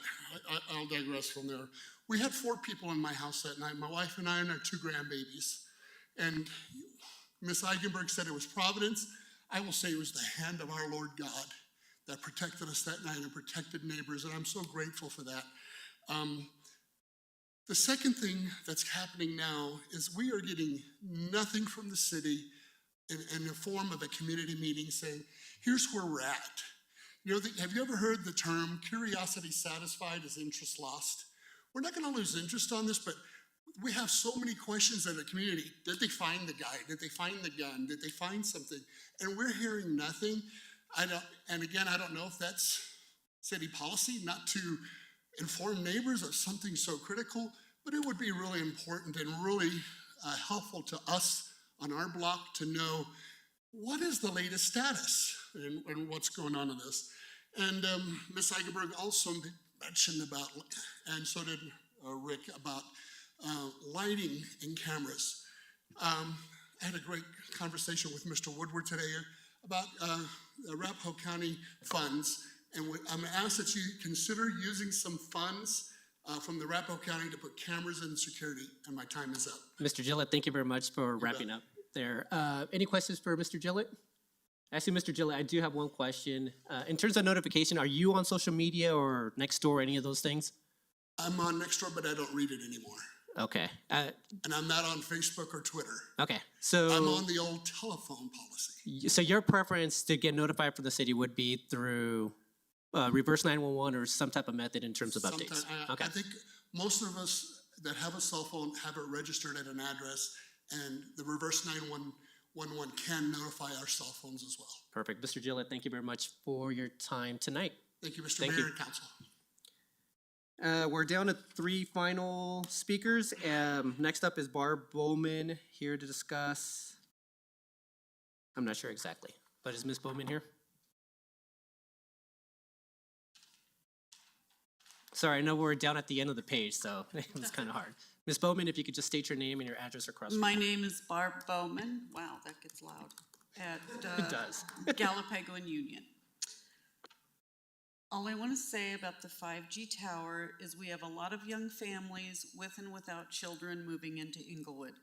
I'll digress from there. We had 4 people in my house that night, my wife and I and our 2 grandbabies. And Miss Eigenberg said it was providence. I will say it was the hand of our Lord God that protected us that night and protected neighbors, and I'm so grateful for that. The second thing that's happening now is we are getting nothing from the city in the form of a community meeting saying, here's where we're at. Have you ever heard the term curiosity satisfied is interest lost? We're not going to lose interest on this, but we have so many questions in the community. Did they find the guy? Did they find the gun? Did they find something? And we're hearing nothing. I don't know if that's city policy not to inform neighbors of something so critical, but it would be really important and really helpful to us on our block to know what is the latest status and what's going on in this. And Ms. Eigenberg also mentioned about, and so did Rick, about lighting and cameras. I had a great conversation with Mr. Woodward today about Arapahoe County funds, and I'm going to ask that you consider using some funds from the Arapahoe County to put cameras in security, and my time is up. Mr. Gillett, thank you very much for wrapping up there. Any questions for Mr. Gillett? Actually, Mr. Gillett, I do have one question. In terms of notification, are you on social media or Nextdoor, any of those things? I'm on Nextdoor, but I don't read it anymore. Okay, And I'm not on Facebook or Twitter. okay, I'm so, on the old telephone policy. so your preference to get notified from the city would be through reverse 911 or some type of method in terms of updates? Sometime- Okay, I think most of us that have a cell phone have it registered at an address, and the reverse 911 can notify our cell phones as well. perfect. Mr. Gillett, thank you very much for your time tonight. Thank you, Mr. Thank Mayor you. and Council. We're down to 3 final speakers. Next up is Barb Bowman here to discuss. I'm not sure exactly, but is Ms. Bowman here? Sorry, I know we're down at the end of the page, so it was kind of hard. Ms. Bowman, if you could just state your name and your address across. My name is Barb Bowman. Wow, that gets loud. At It does. Galapago and Union. All I want to say about the 5G tower is we have a lot of young families with and without children moving into Inglewood.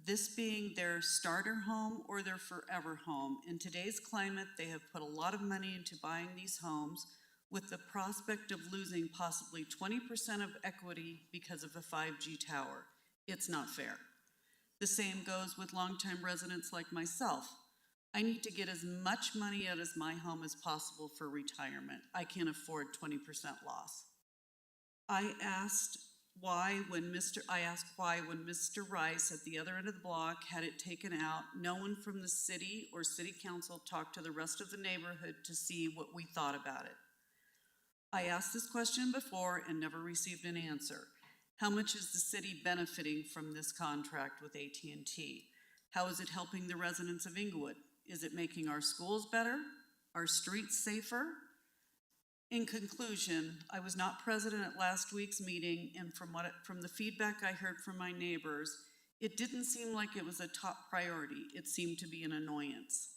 This being their starter home or their forever home. In today's climate, they have put a lot of money into buying these homes with the prospect of losing possibly 20% of equity because of the 5G tower. It's not fair. The same goes with longtime residents like myself. I need to get as much money out of my home as possible for retirement. I can't afford 20% loss. I asked why when Mr. Rice at the other end of the block had it taken out, no one from the city or city council talked to the rest of the neighborhood to see what we thought about it. I asked this question before and never received an answer. How much is the city benefiting from this contract with AT&T? How is it helping the residents of Inglewood? Is it making our schools better? Our streets safer? In conclusion, I was not present at last week's meeting, and from the feedback I heard from my neighbors, it didn't seem like it was a top priority. It seemed to be an annoyance.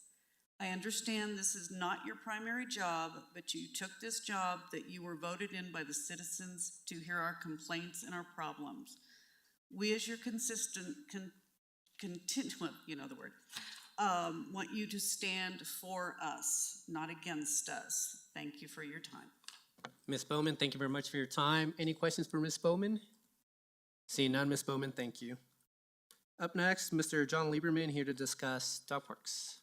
I understand this is not your primary job, but you took this job that you were voted in by the citizens to hear our complaints and our problems. We as your want you to stand for us, not against us. Thank you for your time. Ms. Bowman, thank you very much for your time. Any questions for Ms. Bowman? Seeing none, Ms. Bowman, thank you. Up next, Mr. John Lieberman here to discuss dog parks.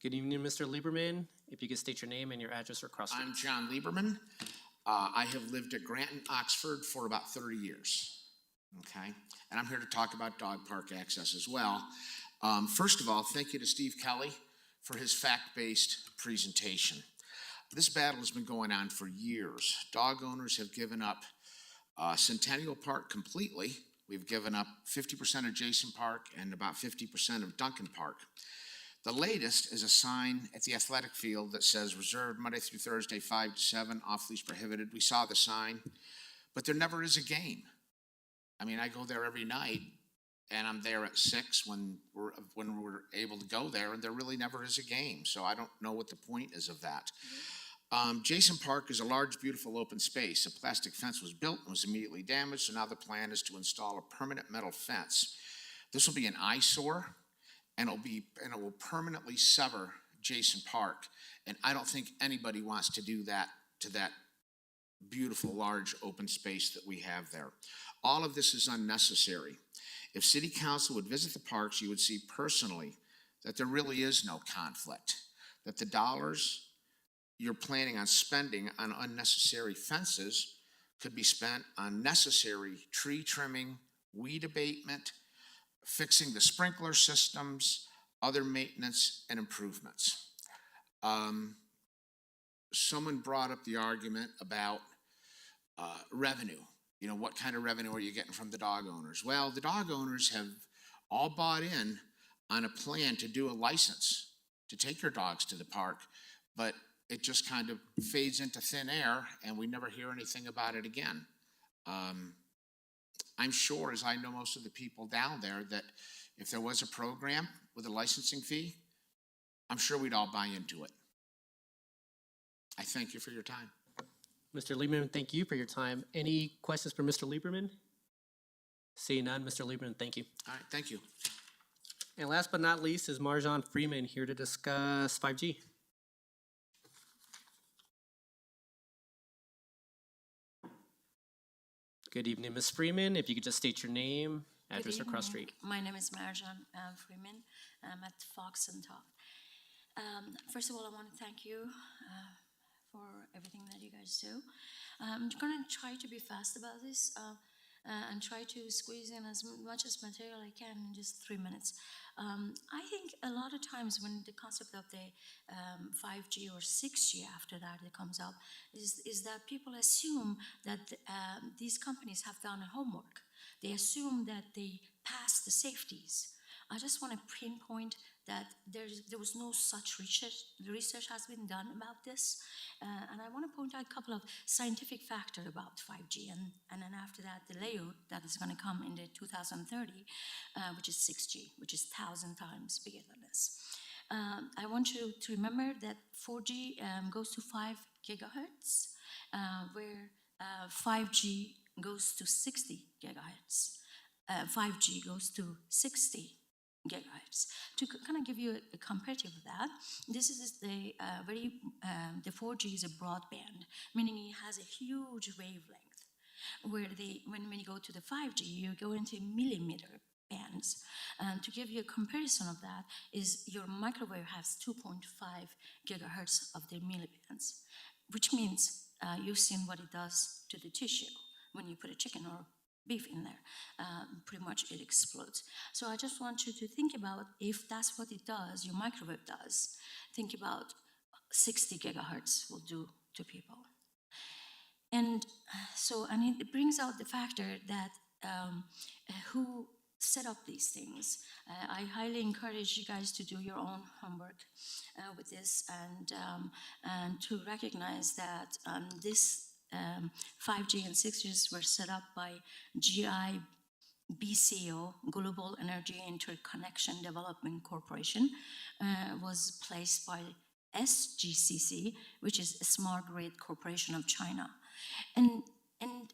Good evening, Mr. Lieberman. If you could state your name and your address or cross. I'm John Lieberman. I have lived at Granton, Oxford for about 30 years, okay? And I'm here to talk about dog park access as well. First of all, thank you to Steve Kelly for his fact-based presentation. This battle has been going on for years. Dog owners have given up Centennial Park completely. We've given up 50% of Jason Park and about 50% of Duncan Park. The latest is a sign at the athletic field that says reserved Monday through Thursday, 5 to 7, off-leash prohibited. We saw the sign, but there never is a game. I mean, I go there every night, and I'm there at 6 when we're able to go there, and there really never is a game. So I don't know what the point is of that. Jason Park is a large, beautiful open space. A plastic fence was built and was immediately damaged, so now the plan is to install a permanent metal fence. This will be an eyesore, and it will permanently sever Jason Park. And I don't think anybody wants to do that to that beautiful, large open space that we have there. All of this is unnecessary. If City Council would visit the parks, you would see personally that there really is no conflict, that the dollars you're planning on spending on unnecessary fences could be spent on necessary tree trimming, weed abatement, fixing the sprinkler systems, other maintenance and improvements. Someone brought up the argument about revenue. You know, what kind of revenue are you getting from the dog owners? Well, the dog owners have all bought in on a plan to do a license to take your dogs to the park, but it just kind of fades into thin air and we never hear anything about it again. I'm sure, as I know most of the people down there, that if there was a program with a licensing fee, I'm sure we'd all buy into it. I thank you for your time. Mr. Lieberman, thank you for your time. Any questions for Mr. Lieberman? Seeing none, Mr. Lieberman, thank you. All right, thank you. And last but not least is Marjan Freeman here to discuss 5G. Good evening, Ms. Freeman. If you could just state your name, address, or cross street. My name is Marjan Freeman. I'm at Fox and Top. First of all, I want to thank you for everything that you guys do. I'm going to try to be fast about this and try to squeeze in as much as material I can in just 3 minutes. I think a lot of times when the concept of the 5G or 6G after that it comes up is that people assume that these companies have done homework. They assume that they passed the safeties. I just want to pinpoint that there was no such research has been done about this. And I want to point out a couple of scientific factors about 5G. And then after that, the layout that is going to come in the 2030, which is 6G, which is 1,000 times bigger than this. I want you to remember that 4G goes to 5 gigahertz, where 5G goes to 60 gigahertz. 5G goes to 60 gigahertz. To kind of give you a comparative of that, this is the 4G is a broadband, meaning it has a huge wavelength. Where when you go to the 5G, you go into millimeter bands. To give you a comparison of that, is your microwave has 2.5 gigahertz of the millibands, which means you've seen what it does to the tissue when you put a chicken or beef in there. Pretty much it explodes. So I just want you to think about if that's what it does, your microwave does, think about 60 gigahertz will do to people. And so, and it brings out the factor that who set up these things. I highly encourage you guys to do your own homework with this and to recognize that this 5G and 6G were set up by GIBCO, Global Energy Interconnection Development Corporation, was placed by SGCC, which is a Smart Grid Corporation of China. And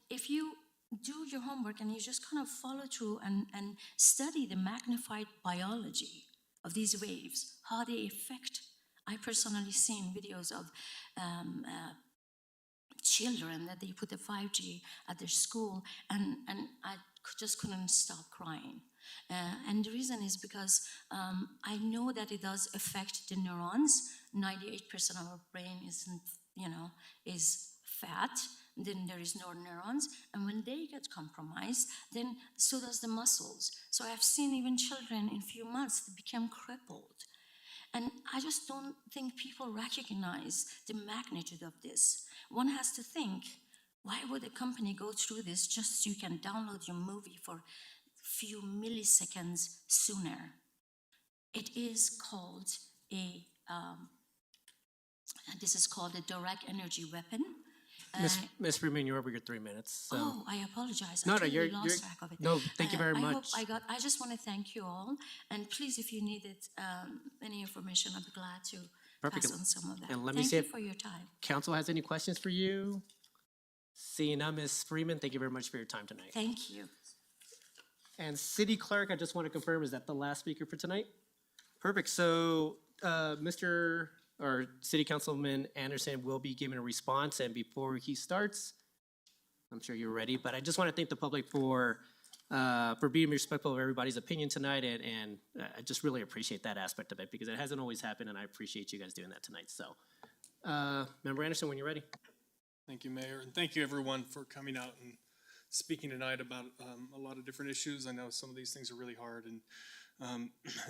if you do your homework and you just kind of follow through and study the magnified biology of these waves, how they affect, I personally seen videos of children that they put the 5G at their school, and I just couldn't stop crying. And the reason is because I know that it does affect the neurons. 98% of our brain is fat. Then there is no neurons, and when they get compromised, then so does the muscles. So I've seen even children in a few months that become crippled. And I just don't think people recognize the magnitude of this. One has to think, why would a company go through this just so you can download your movie for a few milliseconds sooner? It is called this is called a direct energy weapon. Ms. Freeman, you're over your 3 minutes. So. Oh, I apologize. No, I no, totally lost track of it. No, thank you very much. I just want to thank you all, and please, if you needed any information, I'd be glad to pass on some of that. And let me thank see you if for your time. Council has any questions for you. Seeing none, Ms. Freeman, thank you very much for your time tonight. Thank you. And City Clerk, I just want to confirm, is that the last speaker for tonight? Perfect. So, City Councilman Anderson will be giving a response, and before he starts, I'm sure you're ready, but I just want to thank the public for being respectful of everybody's opinion tonight, and I just really appreciate that aspect of it because it hasn't always happened, and I appreciate you guys doing that tonight. So, Member Anderson, when you're ready. Thank you, Mayor, and thank you everyone for coming out and speaking tonight about a lot of different issues. I know some of these things are really hard, and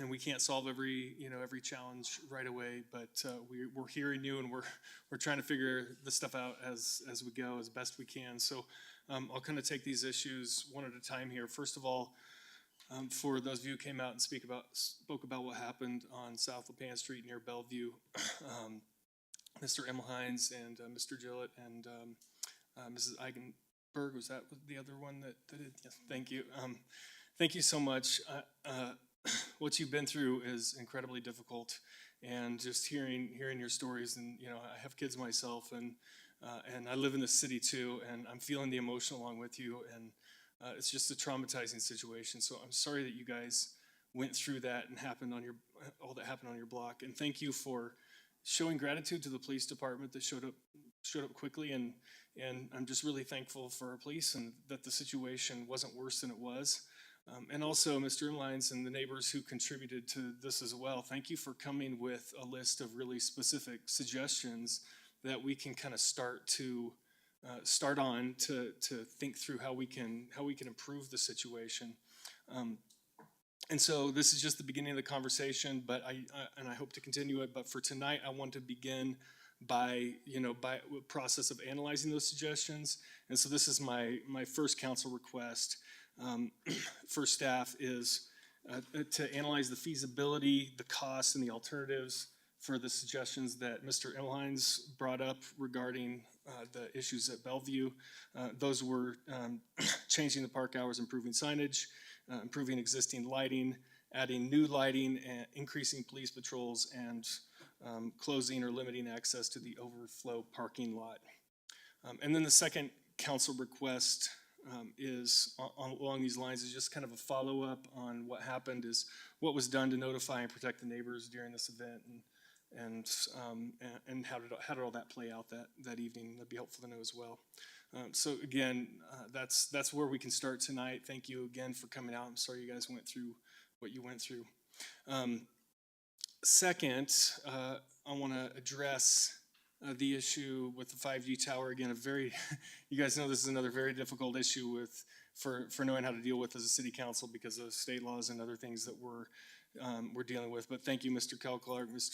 we can't solve every challenge right away, but we're hearing you, and we're trying to figure this stuff out as we go as best we can. So I'll kind of take these issues one at a time here. First of all, for those of you who came out and spoke about what happened on South Lapan Street near Bellevue, Mr. Emmelhines and Mr. Gillett and Mrs. Eigenberg, was that the other one that did it? Yes, thank you. Thank you so much. What you've been through is incredibly difficult, and just hearing your stories, and I have kids myself, and I live in the city too, and I'm feeling the emotion along with you, and it's just a traumatizing situation. So I'm sorry that you guys went through that and all that happened on your block. And thank you for showing gratitude to the police department that showed up quickly, and I'm just really thankful for our police and that the situation wasn't worse than it was. And also Mr. Imlines and the neighbors who contributed to this as well. Thank you for coming with a list of really specific suggestions that we can kind of start on to think through how we can improve the situation. And so this is just the beginning of the conversation, but I hope to continue it. But for tonight, I want to begin by a process of analyzing those suggestions. And so this is my first council request for staff is to analyze the feasibility, the costs, and the alternatives for the suggestions that Mr. Imlines brought up regarding the issues at Bellevue. Those were changing the park hours, improving signage, improving existing lighting, adding new lighting, and increasing police patrols, and closing or limiting access to the overflow parking lot. And then the second council request is along these lines, is just kind of a follow-up on what happened, is what was done to notify and protect the neighbors during this event, and how did all that play out that evening. That'd be helpful to know as well. So again, that's where we can start tonight. Thank you again for coming out. I'm sorry you guys went through what you went through. Second, I want to address the issue with the 5G tower. Again, you guys know this is another very difficult issue for knowing how to deal with as a city council because of state laws and other things that we're dealing with. But thank you, Mr. Clark, Ms.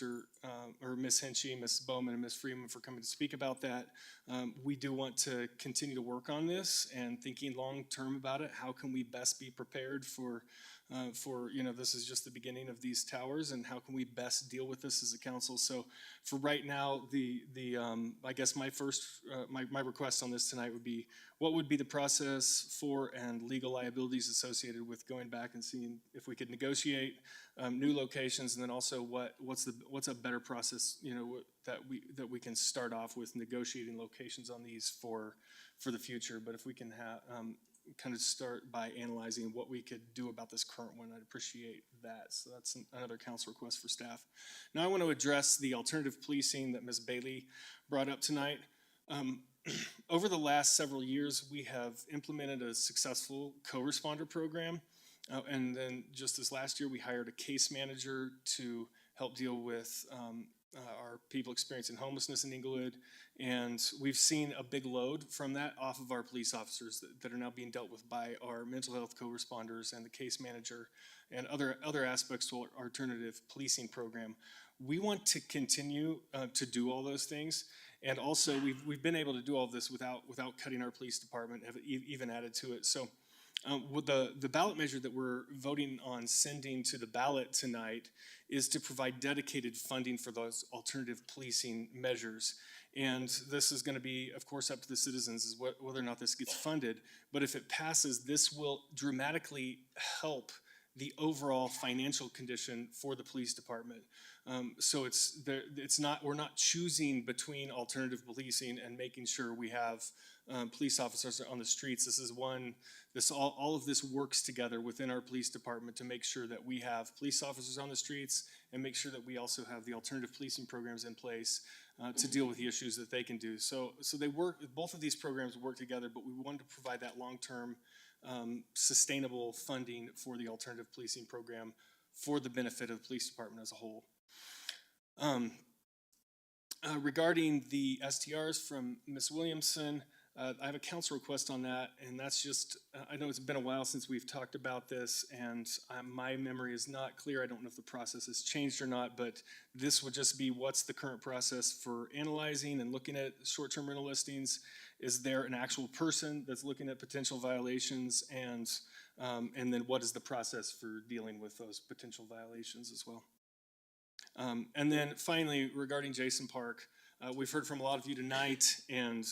Henchy, Ms. Bowman, and Ms. Freeman for coming to speak about that. We do want to continue to work on this and thinking long-term about it. How can we best be prepared for this is just the beginning of these towers, and how can we best deal with this as a council? So for right now, I guess my request on this tonight would be, what would be the process for and legal liabilities associated with going back and seeing if we could negotiate new locations, and then also what's a better process, that we can start off with negotiating locations on these for the future. But if we can kind of start by analyzing what we could do about this current one, I'd appreciate that. So that's another council request for staff. Now I want to address the alternative policing that Ms. Bailey brought up tonight. Over the last several years, we have implemented a successful co-responder program. And then just this last year, we hired a case manager to help deal with our people experiencing homelessness in Inglewood. And we've seen a big load from that off of our police officers that are now being dealt with by our mental health co-responders and the case manager and other aspects to our alternative policing program. We want to continue to do all those things. And also, we've been able to do all of this without cutting our police department, have even added to it. So with the ballot measure that we're voting on sending to the ballot tonight is to provide dedicated funding for those alternative policing measures. And this is going to be, of course, up to the citizens is whether or not this gets funded. But if it passes, this will dramatically help the overall financial condition for the police department. So we're not choosing between alternative policing and making sure we have police officers on the streets. All of this works together within our police department to make sure that we have police officers on the streets and make sure that we also have the alternative policing programs in place to deal with the issues that they can do. So they work. Both of these programs work together, but we wanted to provide that long-term sustainable funding for the alternative policing program for the benefit of the police department as a whole. Regarding the STRs from Ms. Williamson, I have a council request on that, and that's just, I know it's been a while since we've talked about this, and my memory is not clear. I don't know if the process has changed or not, but this would just be what's the current process for analyzing and looking at short-term rental listings. Is there an actual person that's looking at potential violations, and then what is the process for dealing with those potential violations as well? And then finally, regarding Jason Park, we've heard from a lot of you tonight, and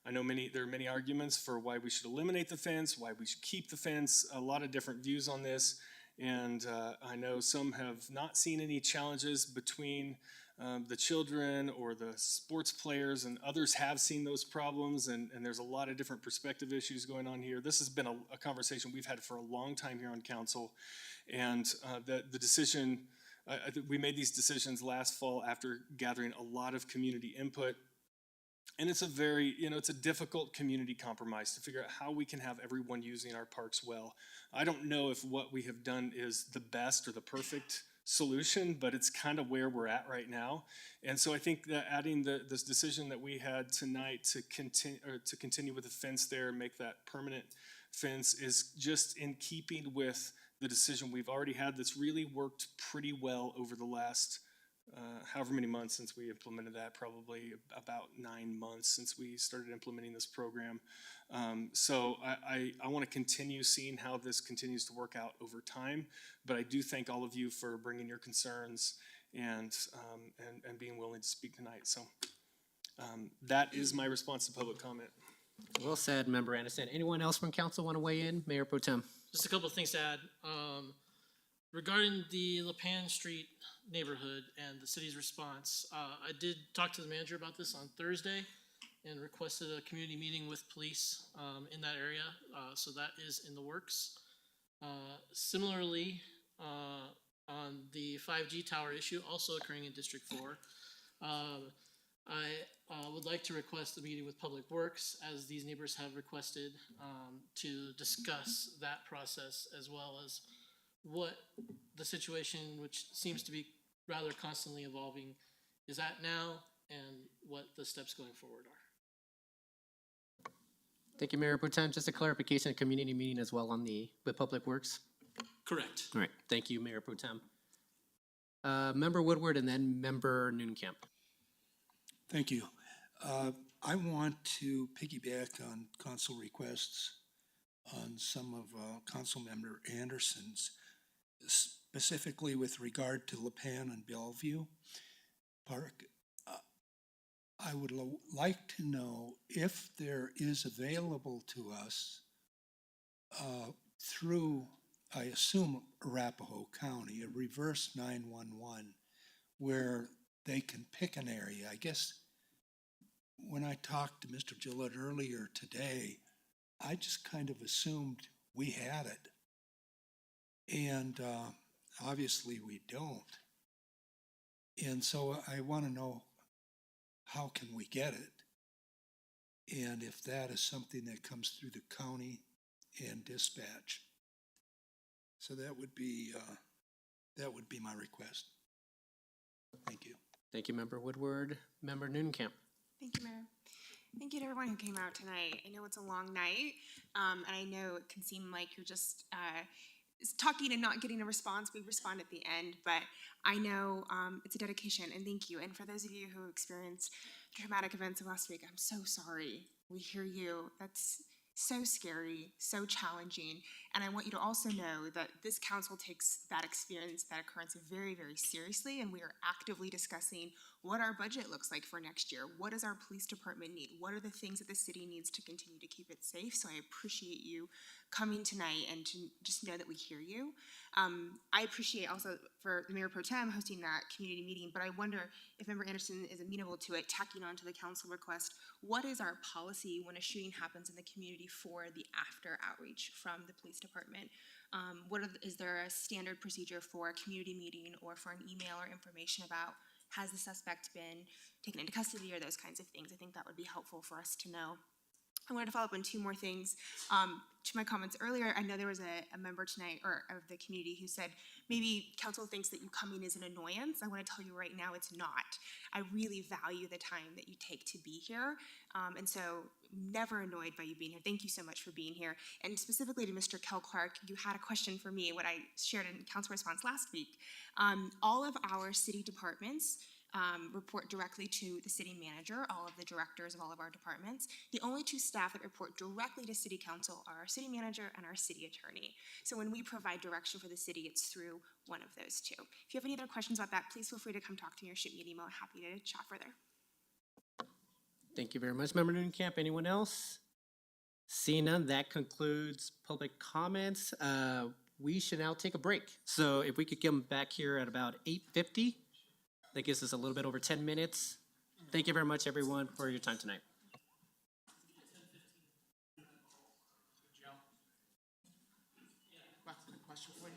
I know there are many arguments for why we should eliminate the fence, why we should keep the fence, a lot of different views on this. And I know some have not seen any challenges between the children or the sports players and others have seen those problems, and there's a lot of different perspective issues going on here. This has been a conversation we've had for a long time here on council, and the decision, I think we made these decisions last fall after gathering a lot of community input. And it's a very, it's a difficult community compromise to figure out how we can have everyone using our parks well. I don't know if what we have done is the best or the perfect solution, but it's kind of where we're at right now. And so I think that adding this decision that we had tonight to continue with the fence there, make that permanent fence, is just in keeping with the decision we've already had that's really worked pretty well over the last however many months since we implemented that, probably about 9 months since we started implementing this program. So I want to continue seeing how this continues to work out over time, but I do thank all of you for bringing your concerns and being willing to speak tonight. So that is my response to public comment. Well said, Member Anderson. Anyone else from council want to weigh in? Mayor Pro Tem. Just a couple of things to add. Regarding the LaPan Street neighborhood and the city's response, I did talk to the manager about this on Thursday and requested a community meeting with police in that area, so that is in the works. Similarly, on the 5G tower issue, also occurring in District 4, I would like to request a meeting with Public Works, as these neighbors have requested, to discuss that process, as well as what the situation, which seems to be rather constantly evolving, is at now, and what the steps going forward are. Thank you, Mayor Pro Tem. Just a clarification, a community meeting as well with Public Works? Correct. All right, thank you, Mayor Pro Tem. Member Woodward and then Member Nooncamp. Thank you. I want to piggyback on council requests on some of Council Member Anderson's, specifically with regard to LaPan and Bellevue Park. I would like to know if there is available to us through, I assume, Arapahoe County, a reverse 911, where they can pick an area. I guess when I talked to Mr. Gillett earlier today, I just kind of assumed we had it. And obviously we don't. And so I want to know, how can we get it? And if that is something that comes through the county and dispatch. So that would be my request. Thank you. Thank you, Member Woodward. Member Nooncamp. Thank you, Mayor. Thank you to everyone who came out tonight. I know it's a long night, and I know it can seem like you're just talking and not getting a response. We respond at the end, but I know it's a dedication, and thank you. And for those of you who experienced traumatic events of last week, I'm so sorry. We hear you. That's so scary, so challenging. And I want you to also know that this council takes that experience, that occurrence very, very seriously, and we are actively discussing what our budget looks like for next year. What does our police department need? What are the things that the city needs to continue to keep it safe? So I appreciate you coming tonight and to just know that we hear you. I appreciate also for the Mayor Pro Tem hosting that community meeting, but I wonder if Member Anderson is amenable to it, tacking on to the council request. What is our policy when a shooting happens in the community for the after outreach from the police department? Is there a standard procedure for a community meeting or for an email or information about has the suspect been taken into custody or those kinds of things? I think that would be helpful for us to know. I wanted to follow up on two more things. To my comments earlier, I know there was a member tonight or of the community who said maybe council thinks that you coming is an annoyance. I want to tell you right now it's not. I really value the time that you take to be here, and so never annoyed by you being here. Thank you so much for being here. And specifically to Mr. Kel Clark, you had a question for me, what I shared in council response last week. All of our city departments report directly to the city manager, all of the directors of all of our departments. The only two staff that report directly to city council are our city manager and our city attorney. So when we provide direction for the city, it's through one of those two. If you have any other questions about that, please feel free to come talk to me or shoot me an email. I'm happy to chat further. Thank you very much, Member Nooncamp. Anyone else? Seeing none, that concludes public comments. We should now take a break. So if we could come back here at about 8:50. That gives us a little bit over 10 minutes. Thank you very much, everyone, for your time tonight. Question for you?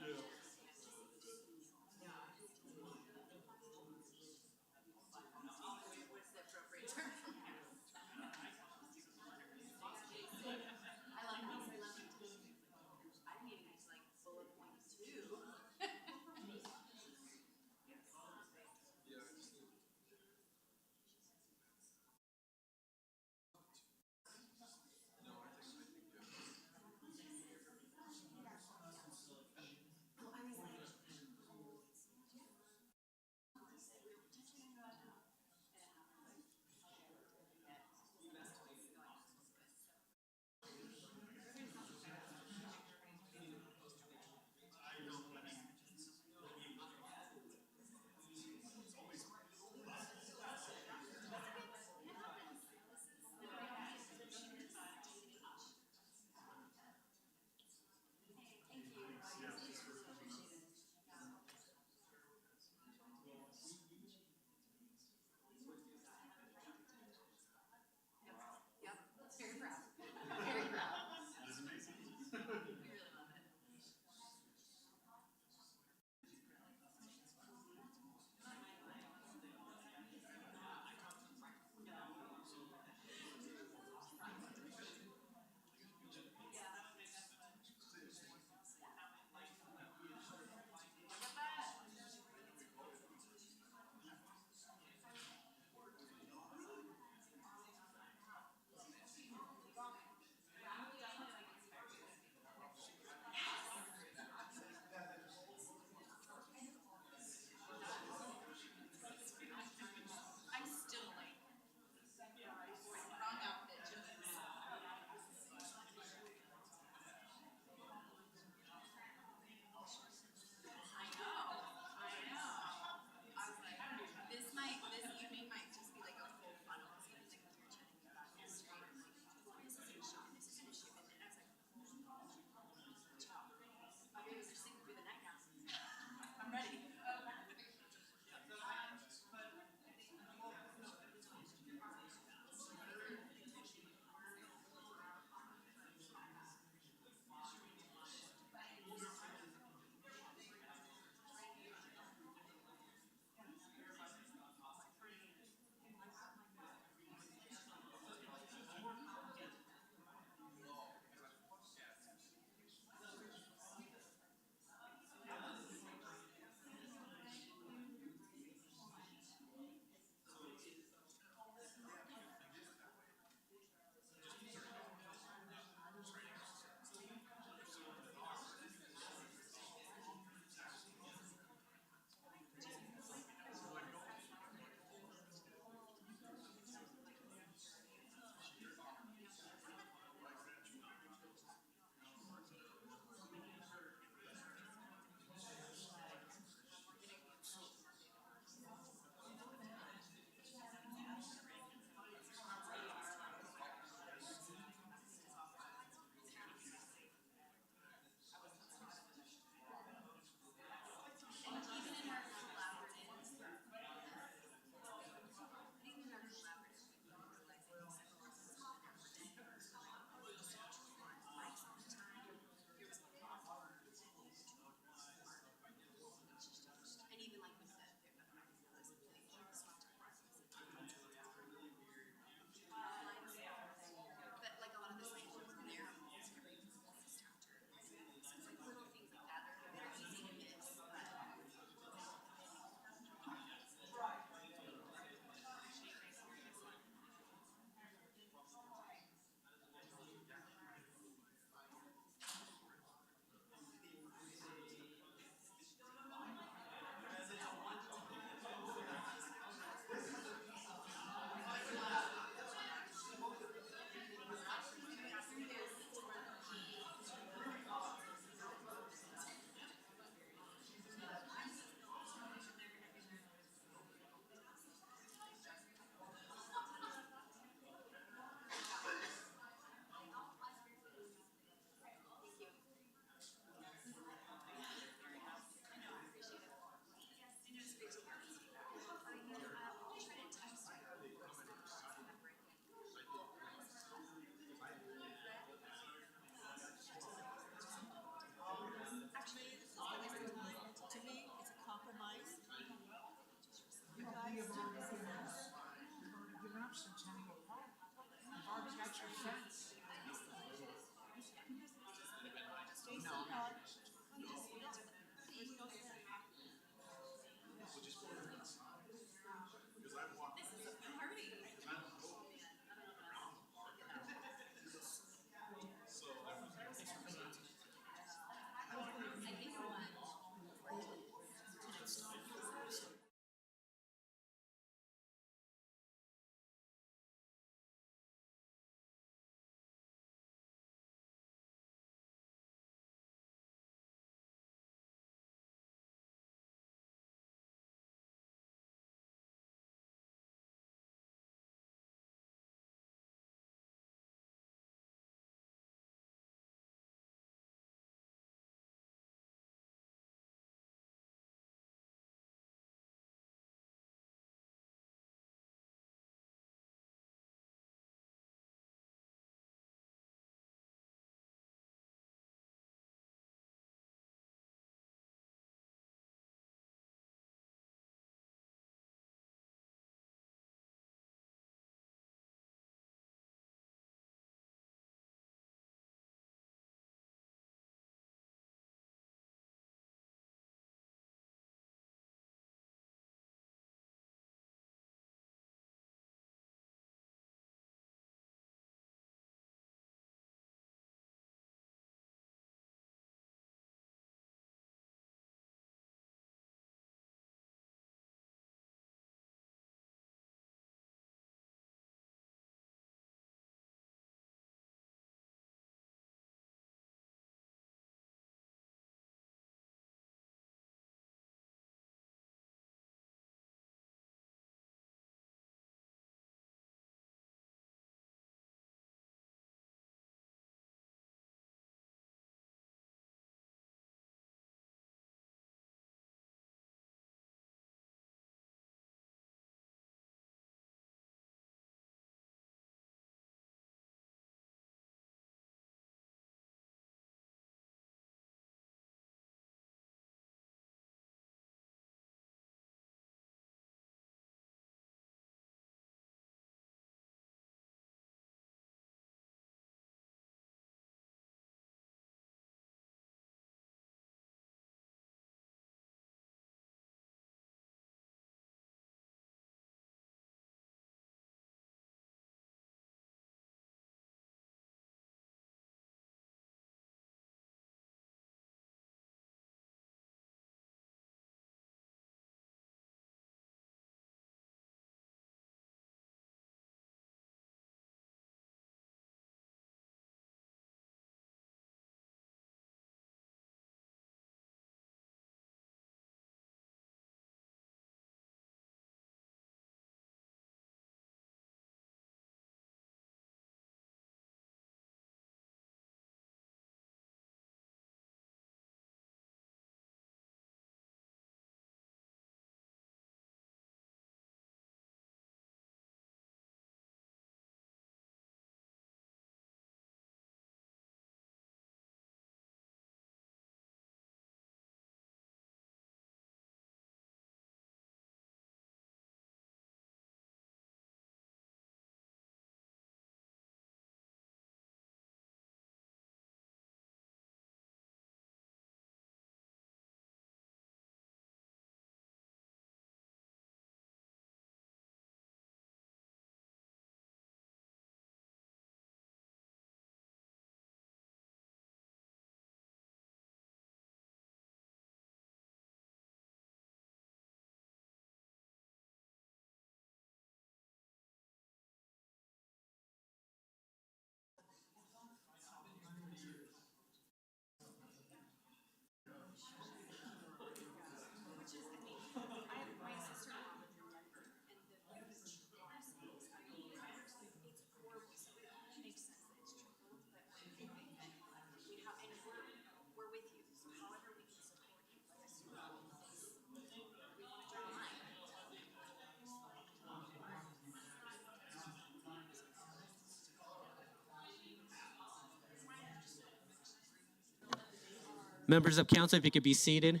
Members of council, if you could be seated.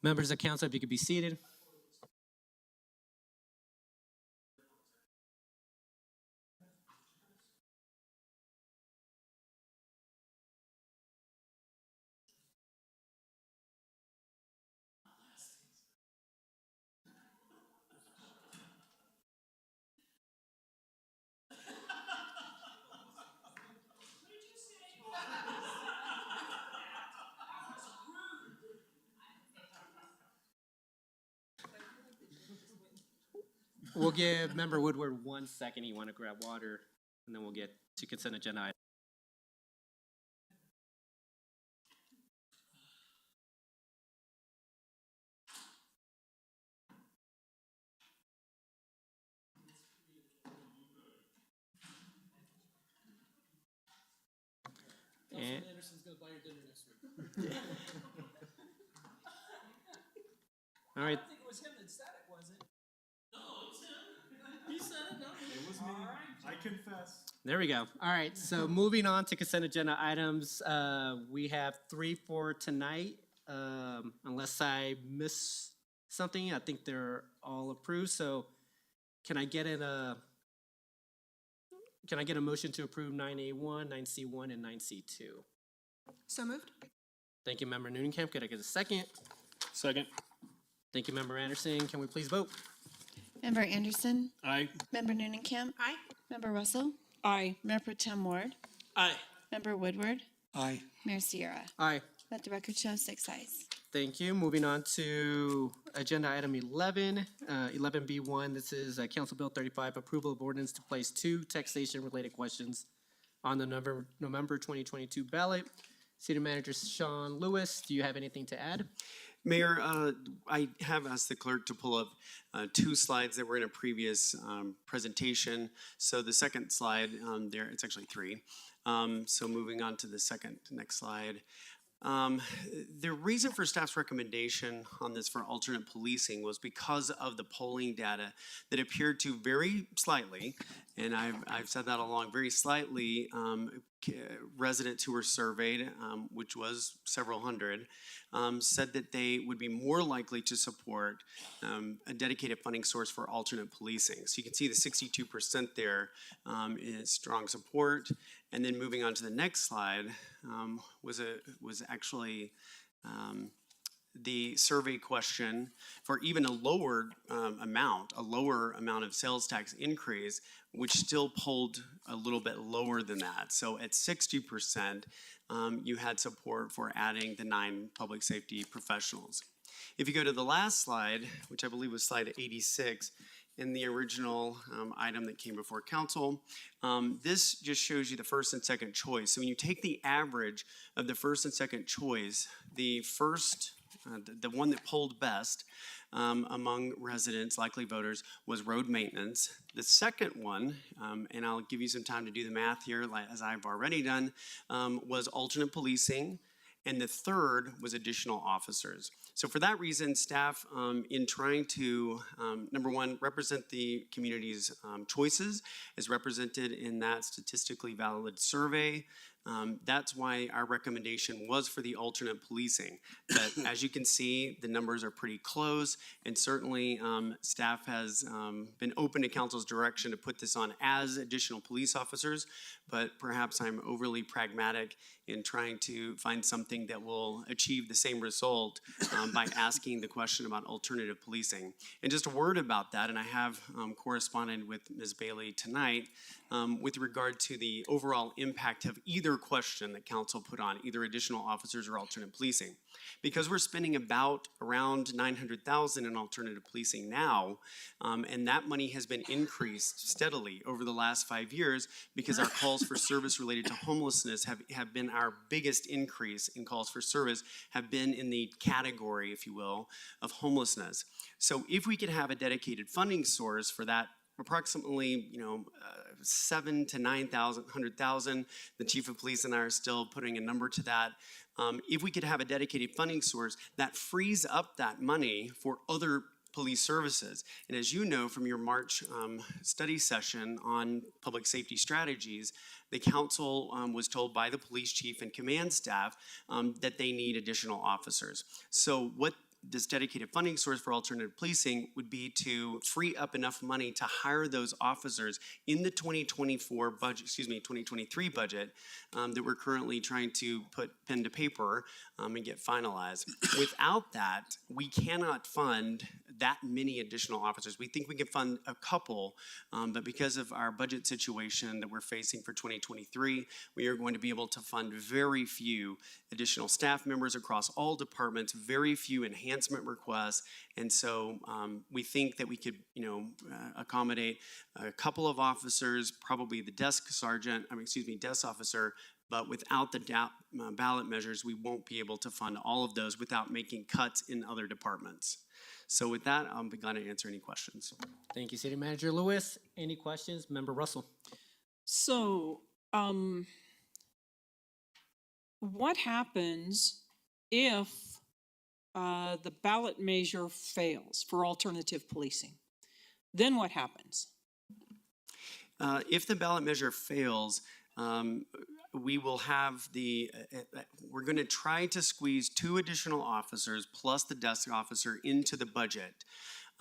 Members of council, if you could be seated. We'll give Member Woodward 1 second. You want to grab water, and then we'll get to consent agenda items. And Anderson's gonna buy your dinner next week. all right. I think it was him that said it, was it? No, it's him. He said it, no. It was me. I confess. There we go. All right, so moving on to consent agenda items, we have 3 for tonight. Unless I miss something, I think they're all approved. So can I get a motion to approve 9A1, 9C1, and 9C2? So moved. Thank you, Member Noonekamp. Could I get a second? Second. Thank you, Member Anderson. Can we please vote? Member Anderson. Aye. Member Noonekamp. Aye. Member Russell. Aye. Mayor Pro Tem Ward. Aye. Member Woodward. Aye. Mayor Sierra. Aye. Let the record show 6 ayes. Thank you. Moving on to agenda item 11, 11B1. This is Council Bill 35, approval of ordinance to place 2 taxation-related questions on the November 2022 ballot. City Manager Sean Lewis, do you have anything to add? Mayor, I have asked the clerk to pull up 2 slides that were in a previous presentation. So the second slide there, it's actually 3. So moving on to the next slide. The reason for staff's recommendation on this for alternate policing was because of the polling data that appeared to very slightly, and I've said that along, very slightly, residents who were surveyed, which was several hundred, said that they would be more likely to support a dedicated funding source for alternate policing. So you can see the 62% there is strong support. And then moving on to the next slide was actually the survey question for even a lower amount of sales tax increase, which still pulled a little bit lower than that. So at 60%, you had support for adding the 9 public safety professionals. If you go to the last slide, which I believe was slide 86, in the original item that came before council. This just shows you the first and second choice. So when you take the average of the first and second choice, the first, the one that polled best among residents, likely voters, was road maintenance. The second one, and I'll give you some time to do the math here, as I've already done, was alternate policing. And the third was additional officers. So for that reason, staff, in trying to, number one, represent the community's choices as represented in that statistically valid survey, that's why our recommendation was for the alternate policing. But as you can see, the numbers are pretty close, and certainly staff has been open to council's direction to put this on as additional police officers, but perhaps I'm overly pragmatic in trying to find something that will achieve the same result by asking the question about alternative policing. And just a word about that, and I have corresponded with Ms. Bailey tonight, with regard to the overall impact of either question that council put on, either additional officers or alternate policing. Because we're spending around 900,000 in alternative policing now, and that money has been increased steadily over the last 5 years because our calls for service related to homelessness have been our biggest increase in calls for service, have been in the category, if you will, of homelessness. So if we could have a dedicated funding source for that, approximately, 7 to 9,000, the chief of police and I are still putting a number to that. If we could have a dedicated funding source that frees up that money for other police services. And as you know from your March study session on public safety strategies, the council was told by the police chief and command staff that they need additional officers. So what this dedicated funding source for alternative policing would be to free up enough money to hire those officers in the 2023 budget that we're currently trying to put pen to paper and get finalized. Without that, we cannot fund that many additional officers. We think we can fund a couple, but because of our budget situation that we're facing for 2023, we are going to be able to fund very few additional staff members across all departments, very few enhancement requests, and so we think that we could, accommodate a couple of officers, probably the desk officer, but without the ballot measures, we won't be able to fund all of those without making cuts in other departments. So with that, I'm going to answer any questions. Thank you, City Manager Lewis. Any questions? Member Russell. So, what happens if the ballot measure fails for alternative policing? Then what happens? If the ballot measure fails, we will have we're going to try to squeeze 2 additional officers plus the desk officer into the budget.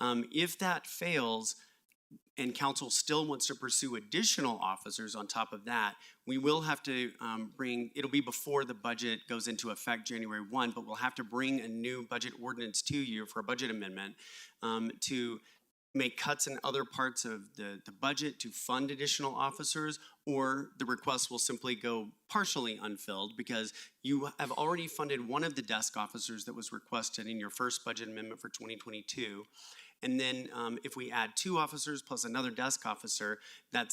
If that fails, and council still wants to pursue additional officers on top of that, we will have to it'll be before the budget goes into effect January 1, but we'll have to bring a new budget ordinance to you for a budget amendment to make cuts in other parts of the budget to fund additional officers, or the request will simply go partially unfilled because you have already funded one of the desk officers that was requested in your first budget amendment for 2022. And then if we add 2 officers plus another desk officer, that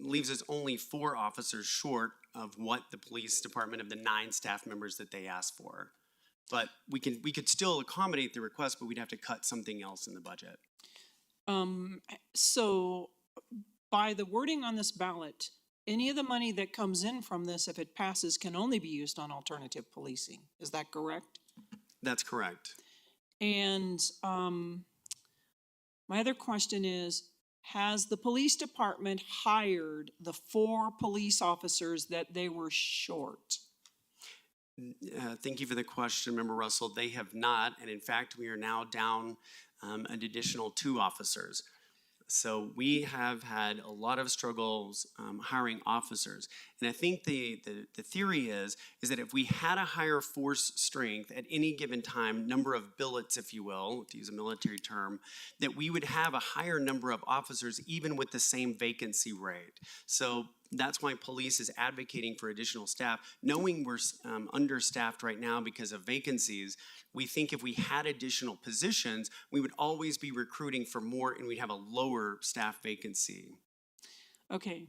leaves us only 4 officers short of what the police department of the 9 staff members that they asked for. But we could still accommodate the request, but we'd have to cut something else in the budget. So by the wording on this ballot, any of the money that comes in from this, if it passes, can only be used on alternative policing. Is that correct? That's correct. And my other question is, has the police department hired the 4 police officers that they were short? Thank you for the question, Member Russell. They have not, and in fact, we are now down an additional 2 officers. So we have had a lot of struggles hiring officers. And I think the theory is that if we had a higher force strength at any given time, number of billets, if you will, to use a military term, that we would have a higher number of officers even with the same vacancy rate. So that's why police is advocating for additional staff. Knowing we're understaffed right now because of vacancies, we think if we had additional positions, we would always be recruiting for more and we'd have a lower staff vacancy. Okay.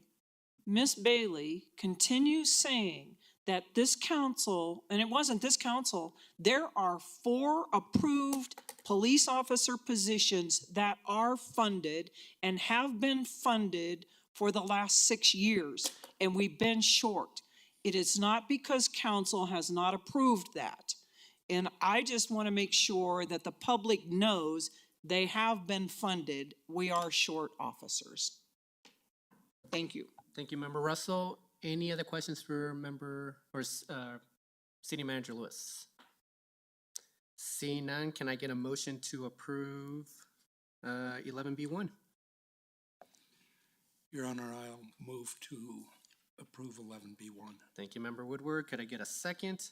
Ms. Bailey continues saying that this council, and it wasn't this council, there are 4 approved police officer positions that are funded and have been funded for the last 6 years, and we've been short. It is not because council has not approved that. And I just want to make sure that the public knows they have been funded. We are short officers. Thank you. Thank you, Member Russell. Any other questions for City Manager Lewis? Seeing none, can I get a motion to approve 11B1? Your Honor, I'll move to approve 11B1. Thank you, Member Woodward. Could I get a second?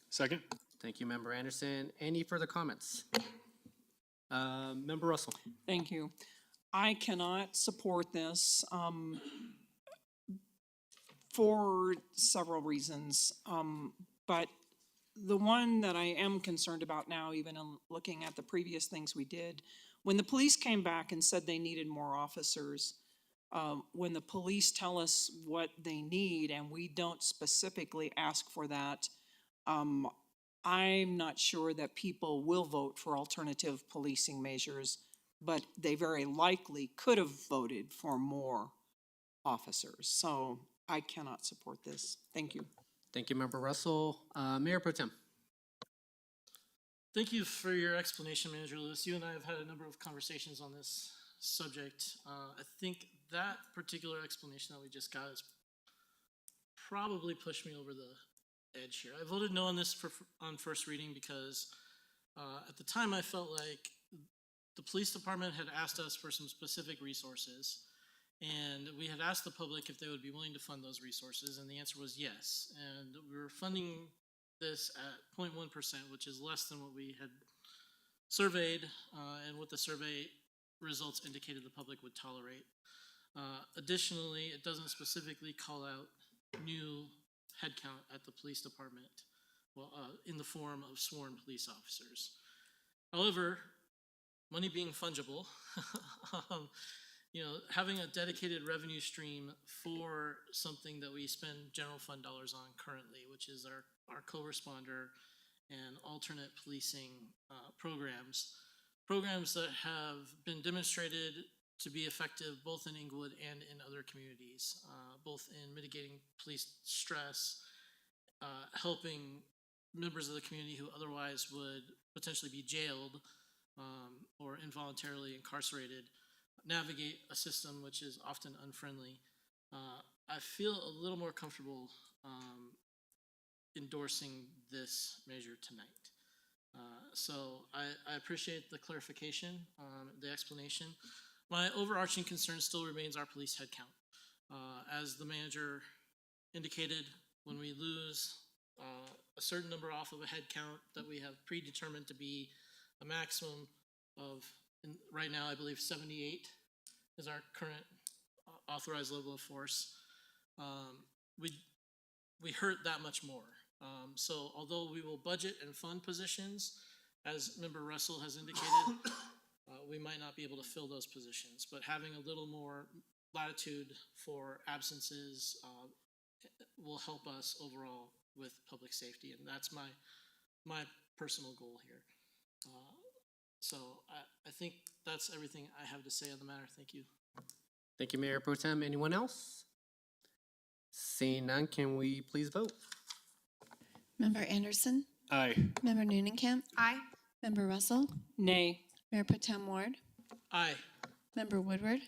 Second. Thank you, Member Anderson. Any further comments? Member Russell. Thank you. I cannot support this. for several reasons. But the one that I am concerned about now, even in looking at the previous things we did, when the police came back and said they needed more officers, when the police tell us what they need and we don't specifically ask for that, I'm not sure that people will vote for alternative policing measures, but they very likely could have voted for more officers. So I cannot support this. Thank you. Thank you, Member Russell. Mayor Pro Tem. Thank you for your explanation, Manager Lewis. You and I have had a number of conversations on this subject. I think that particular explanation that we just got has probably pushed me over the edge here. I voted no on this on first reading because at the time I felt like the police department had asked us for some specific resources, and we had asked the public if they would be willing to fund those resources, and the answer was yes. And we were funding this at 0.1%, which is less than what we had surveyed and what the survey results indicated the public would tolerate. Additionally, it doesn't specifically call out new headcount at the police department, well, in the form of sworn police officers. However, money being fungible, having a dedicated revenue stream for something that we spend general fund dollars on currently, which is our co-responder and alternate policing programs that have been demonstrated to be effective both in Inglewood and in other communities, both in mitigating police stress, helping members of the community who otherwise would potentially be jailed or involuntarily incarcerated navigate a system which is often unfriendly. I feel a little more comfortable endorsing this measure tonight. So I appreciate the clarification, the explanation. My overarching concern still remains our police headcount. As the manager indicated, when we lose a certain number off of a headcount that we have predetermined to be a maximum of, right now I believe 78 is our current authorized level of force, we hurt that much more. So although we will budget and fund positions, as Member Russell has indicated, we might not be able to fill those positions, but having a little more latitude for absences will help us overall with public safety, and that's my personal goal here. So I think that's everything I have to say on the matter. Thank you. Thank you, Mayor Pro Tem. Anyone else? Seeing none, can we please vote? Member Anderson, Aye. Member Noonenkamp, Aye. Member Russell, Nay. Mayor Pro Tem Ward, Aye. Member Woodward,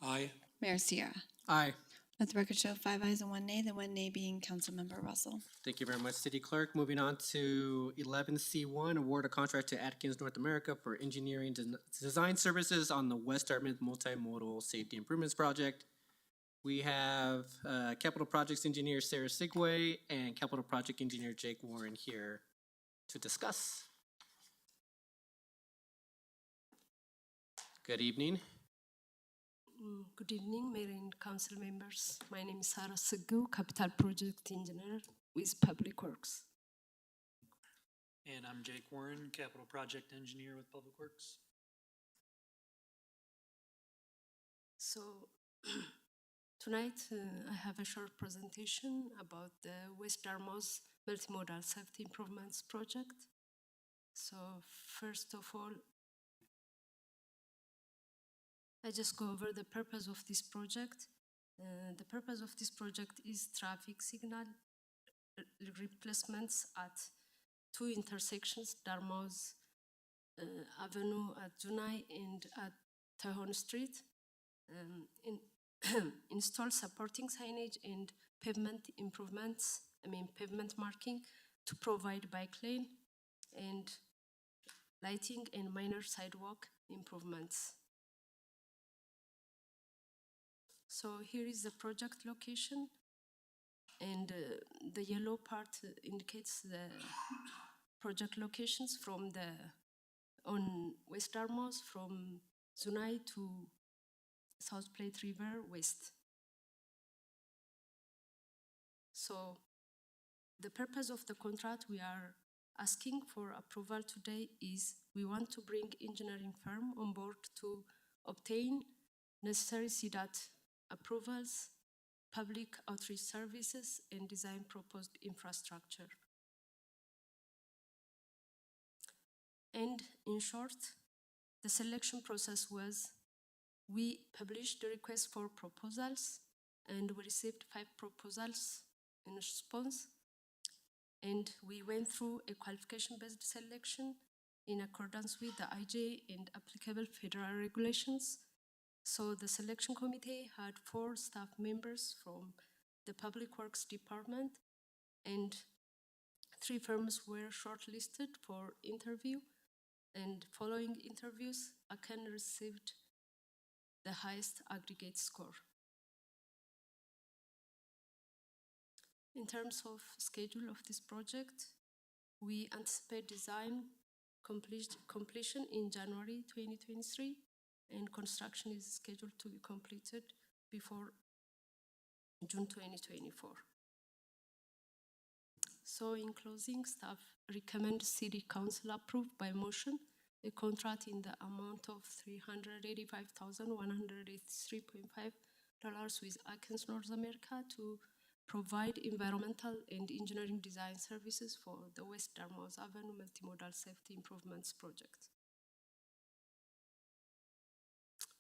Aye. Mayor Sierra. Aye. Let the record show 5 ayes and 1 nay, the 1 nay being Councilmember Russell. Thank you very much, City Clerk. Moving on to 11C1, award a contract to Atkins North America for engineering design services on the West Dartmouth Multimodal Safety Improvements Project. We have Capital Projects Engineer Sarah Sigway and Capital Project Engineer Jake Warren here to discuss. Good evening. Good evening, Mayor and Council members. My name is Sarah Siggu, Capital Project Engineer with Public Works. And I'm Jake Warren, Capital Project Engineer with Public Works. So tonight I have a short presentation about the West Dartmouth Multimodal Safety Improvements Project. So first of all, I just go over the purpose of this project. The purpose of this project is traffic signal replacements at 2 intersections, Dartmouth Avenue at Junai and at Tahon Street. Install supporting signage and pavement improvements, pavement marking to provide bike lane and lighting and minor sidewalk improvements. So here is the project location, and the yellow part indicates the project locations on West Dartmouth from Junai to South Platte River West. So the purpose of the contract we are asking for approval today is we want to bring engineering firm on board to obtain necessary CDOT approvals, public outreach services, and design proposed infrastructure. And in short, the selection process was we published the request for proposals and we received 5 proposals in response. And we went through a qualification-based selection in accordance with the IJ and applicable federal regulations. So the selection committee had 4 staff members from the Public Works Department, and 3 firms were shortlisted for interview. And following interviews, Akan received the highest aggregate score. In terms of schedule of this project, we anticipate design completion in January 2023, and construction is scheduled to be completed before June 2024. So in closing, staff recommend City Council approve by motion a contract in the amount of $385,183.5 with Atkins North America to provide environmental and engineering design services for the West Dartmouth Avenue Multimodal Safety Improvements Project.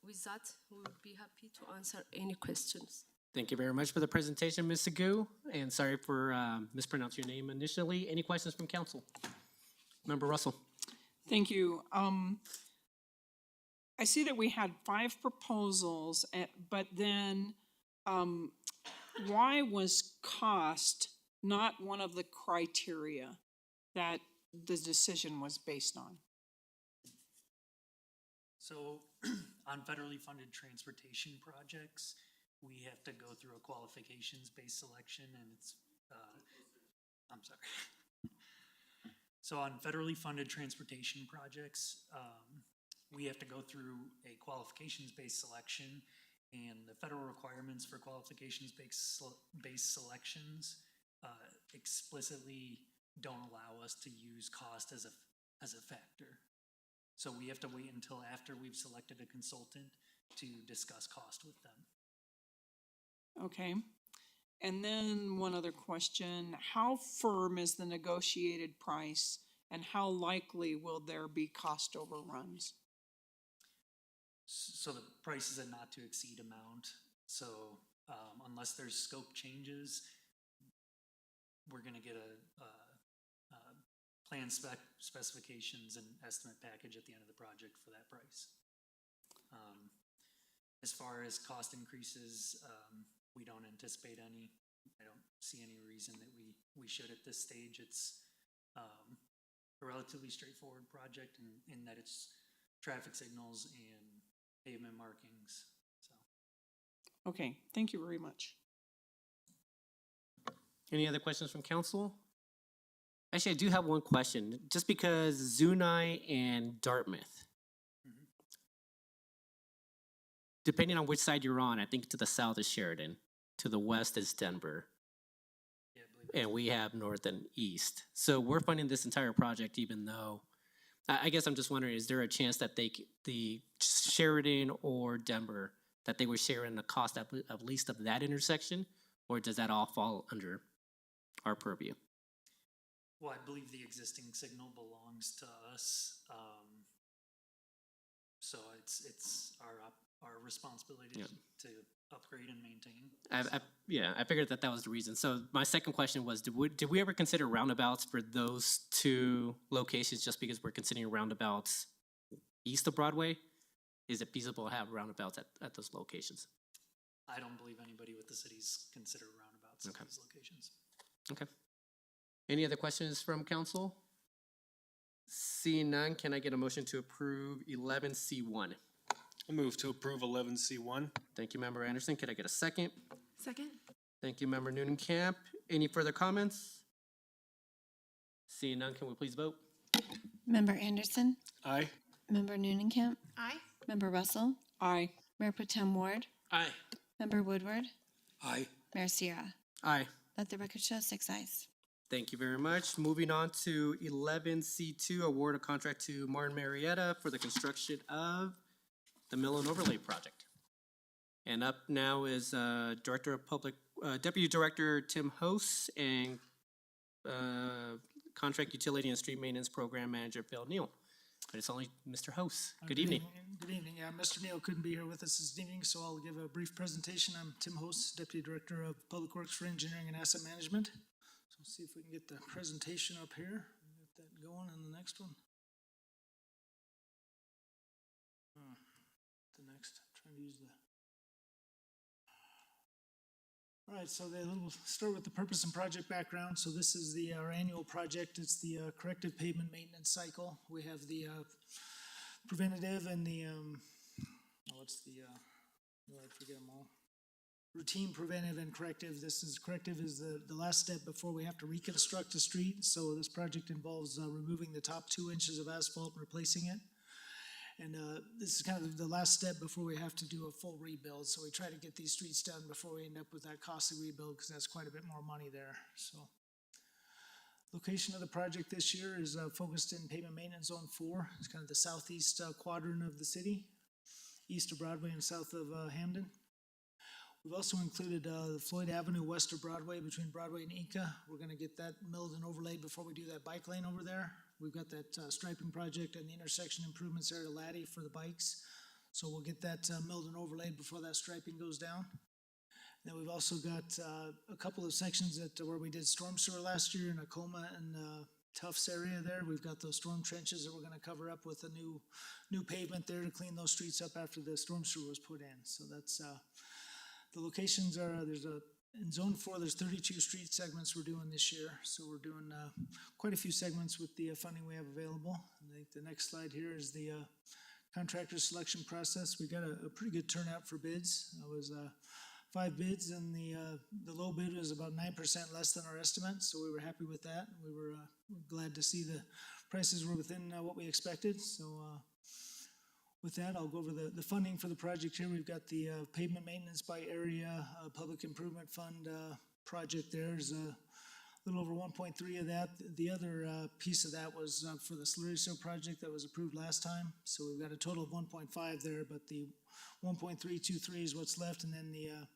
With that, we would be happy to answer any questions. Thank you very much for the presentation, Ms. Sagu, and sorry for mispronouncing your name initially. Any questions from council? Member Russell. Thank you. I see that we had 5 proposals, but then why was cost not one of the criteria that the decision was based on? So on federally funded transportation projects, we have to go through a qualifications-based selection, and it's, I'm sorry. So on federally funded transportation projects, we have to go through a qualifications-based selection, and the federal requirements for qualifications-based selections explicitly don't allow us to use cost as a factor. So we have to wait until after we've selected a consultant to discuss cost with them. Okay. And then one other question, how firm is the negotiated price and how likely will there be cost overruns? So the price is a not to exceed amount. So unless there's scope changes, we're gonna get a plan specifications and estimate package at the end of the project for that price. As far as cost increases, we don't anticipate any. I don't see any reason that we should at this stage. It's a relatively straightforward project in that it's traffic signals and pavement markings. So. Okay, thank you very much. Any other questions from council? Actually, I do have one question. Just because Zuni and Dartmouth, depending on which side you're on, I think to the south is Sheridan, to the west is Denver, and we have north and east. So we're funding this entire project, even though, I guess I'm just wondering, is there a chance that the Sheridan or Denver, that they were sharing the cost at least of that intersection, or does that all fall under our purview? Well, I believe the existing signal belongs to us. So it's our responsibility to upgrade and maintain. I figured that was the reason. So my second question was, did we ever consider roundabouts for those 2 locations just because we're considering roundabouts east of Broadway? Is it feasible to have roundabouts at those locations? I don't believe anybody with the cities consider roundabouts at these locations. Okay. Any other questions from council? Seeing none, can I get a motion to approve 11C1? I move to approve 11C1. Thank you, Member Anderson. Could I get a second? Second? Thank you, Member Noonan-Camp. Any further comments? Seeing none, can we please vote? Member Anderson, Aye. Member Noonan-Camp, Aye. Member Russell, Aye. Mayor Pro Tem Ward, Aye. Member Woodward, Aye. Mayor Sierra. Aye. Let the record show 6 ayes. Thank you very much. Moving on to 11C2, award a contract to Martin Marietta for the construction of the Mill and Overlay project. And up now is Deputy Director Tim Host and Contract Utility and Street Maintenance Program Manager Bill Neal. But it's only Mr. Host. Good evening. Good evening. Mr. Neal couldn't be here with us this evening, so I'll give a brief presentation. I'm Tim Host, Deputy Director of Public Works for Engineering and Asset Management. So let's see if we can get the presentation up here. Get that going on the next one. The next, trying to use the. All right, so we'll start with the purpose and project background. So this is our annual project. It's the corrective pavement maintenance cycle. We have the preventative and the, I forget them all. Routine, preventive, and corrective. Corrective is the last step before we have to reconstruct a street. So this project involves removing the top 2 inches of asphalt and replacing it. And this is kind of the last step before we have to do a full rebuild. So we try to get these streets done before we end up with that costly rebuild, because that's quite a bit more money there. So location of the project this year is focused in pavement maintenance zone 4. It's kind of the southeast quadrant of the city, east of Broadway and south of Hampton. We've also included Floyd Avenue west of Broadway, between Broadway and Inca. We're going to get that milled and overlaid before we do that bike lane over there. We've got that striping project and the intersection improvements there to Laddie for the bikes. So we'll get that milled and overlaid before that striping goes down. And then we've also got a couple of sections where we did storm sewer last year in Acoma and Tufts area there. We've got those storm trenches that we're going to cover up with a new pavement there to clean those streets up after the storm sewer was put in. So that's the locations are, in zone 4, there's 32 street segments we're doing this year. So we're doing quite a few segments with the funding we have available. I think the next slide here is the contractor selection process. We got a pretty good turnout for bids. It was 5 bids, and the low bid was about 9% less than our estimate. So we were happy with that. We were glad to see the prices were within what we expected. So with that, I'll go over the funding for the project here. We've got the pavement maintenance by area public improvement fund project. There's a little over 1.3 of that. The other piece of that was for the slurry sewer project that was approved last time. So we've got a total of 1.5 there, but the 1.323 is what's left, and then the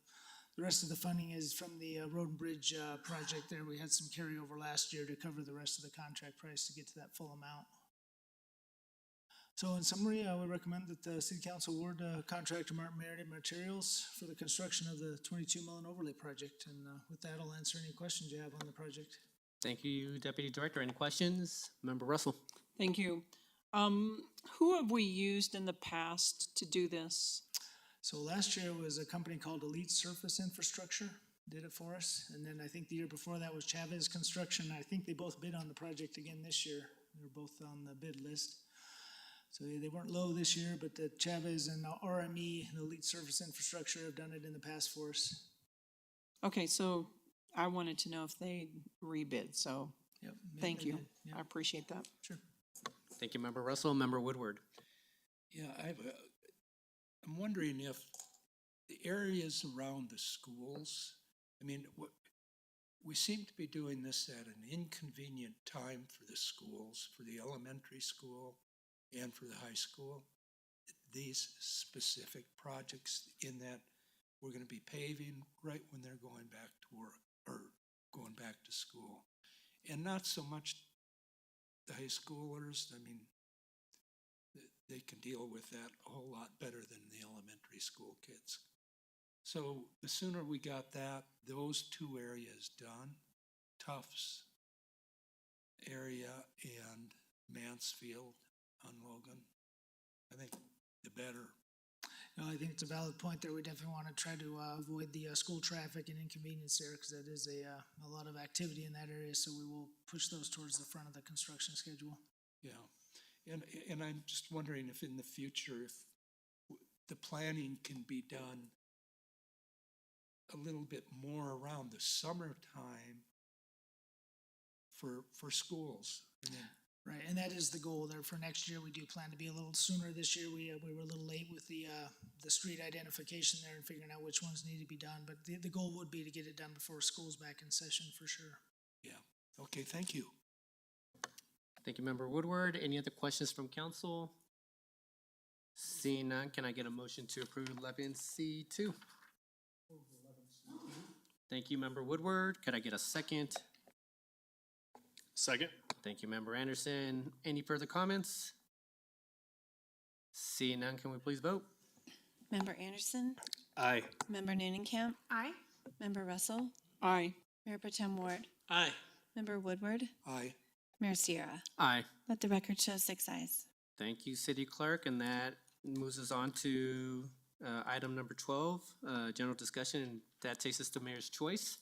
rest of the funding is from the road and bridge project there. We had some carryover last year to cover the rest of the contract price to get to that full amount. So in summary, I would recommend that the City Council award contract to Martin Marietta Materials for the construction of the 22 Mill and Overlay project. And with that, I'll answer any questions you have on the project. Thank you, Deputy Director. Any questions? Member Russell. Thank you. Who have we used in the past to do this? So last year was a company called Elite Surface Infrastructure, did it for us. And then I think the year before that was Chavez Construction. I think they both bid on the project again this year. They were both on the bid list. So they weren't low this year, but the Chavez and RME, the Elite Surface Infrastructure, have done it in the past for us. Okay, so I wanted to know if they rebid, so Yep. thank you. Yep. I appreciate that. Sure. Thank you, Member Russell. Member Woodward. Yeah, I'm wondering if the areas around the schools, I mean, we seem to be doing this at an inconvenient time for the schools, for the elementary school and for the high school. These specific projects in that we're going to be paving right when they're going back to work or going back to school. And not so much the high schoolers. I mean, they can deal with that a whole lot better than the elementary school kids. So the sooner we got those 2 areas done, Tufts area and Mansfield on Logan, I think the better. No, I think it's a valid point there. We definitely want to try to avoid the school traffic and inconvenience there, because that is a lot of activity in that area. So we will push those towards the front of the construction schedule. Yeah, and I'm just wondering if in the future, if the planning can be done a little bit more around the summertime for schools. I mean, Right, and that is the goal there for next year. We do plan to be a little sooner this year. We were a little late with the street identification there and figuring out which ones need to be done. But the goal would be to get it done before school's back in session for sure. Yeah, okay, thank you. Thank you, Member Woodward. Any other questions from council? Seeing none, can I get a motion to approve 11C2? Thank you, Member Woodward. Could I get a second? Second. Thank you, Member Anderson. Any further comments? Seeing none, can we please vote? Member Anderson, Aye. Member Noonenkamp, Aye. Member Russell, Aye. Mayor Pro Tem Ward, Aye. Member Woodward, Aye. Mayor Sierra. Aye. Let the record show 6 ayes. Thank you, City Clerk, and that moves us on to item number 12, general discussion, and that takes us to Mayor's Choice.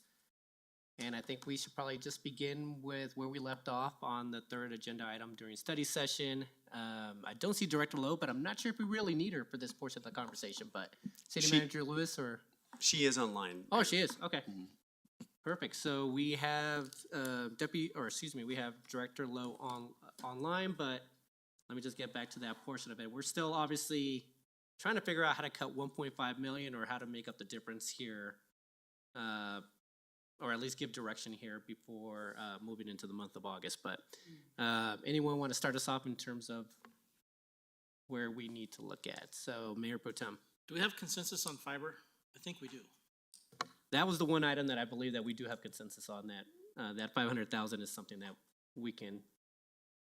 And I think we should probably just begin with where we left off on the third agenda item during study session. I don't see Director Loh, but I'm not sure if we really need her for this portion of the conversation, but City Manager Lewis or? She is online. Oh, she is, okay. Perfect, so we have we have Director Loh online, but let me just get back to that portion of it. We're still obviously trying to figure out how to cut 1.5 million or how to make up the difference here. Or at least give direction here before moving into the month of August. But anyone want to start us off in terms of where we need to look at? So Mayor Pro Tem. Do we have consensus on fiber? I think we do. That was the one item that I believe that we do have consensus on, that that 500,000 is something that we can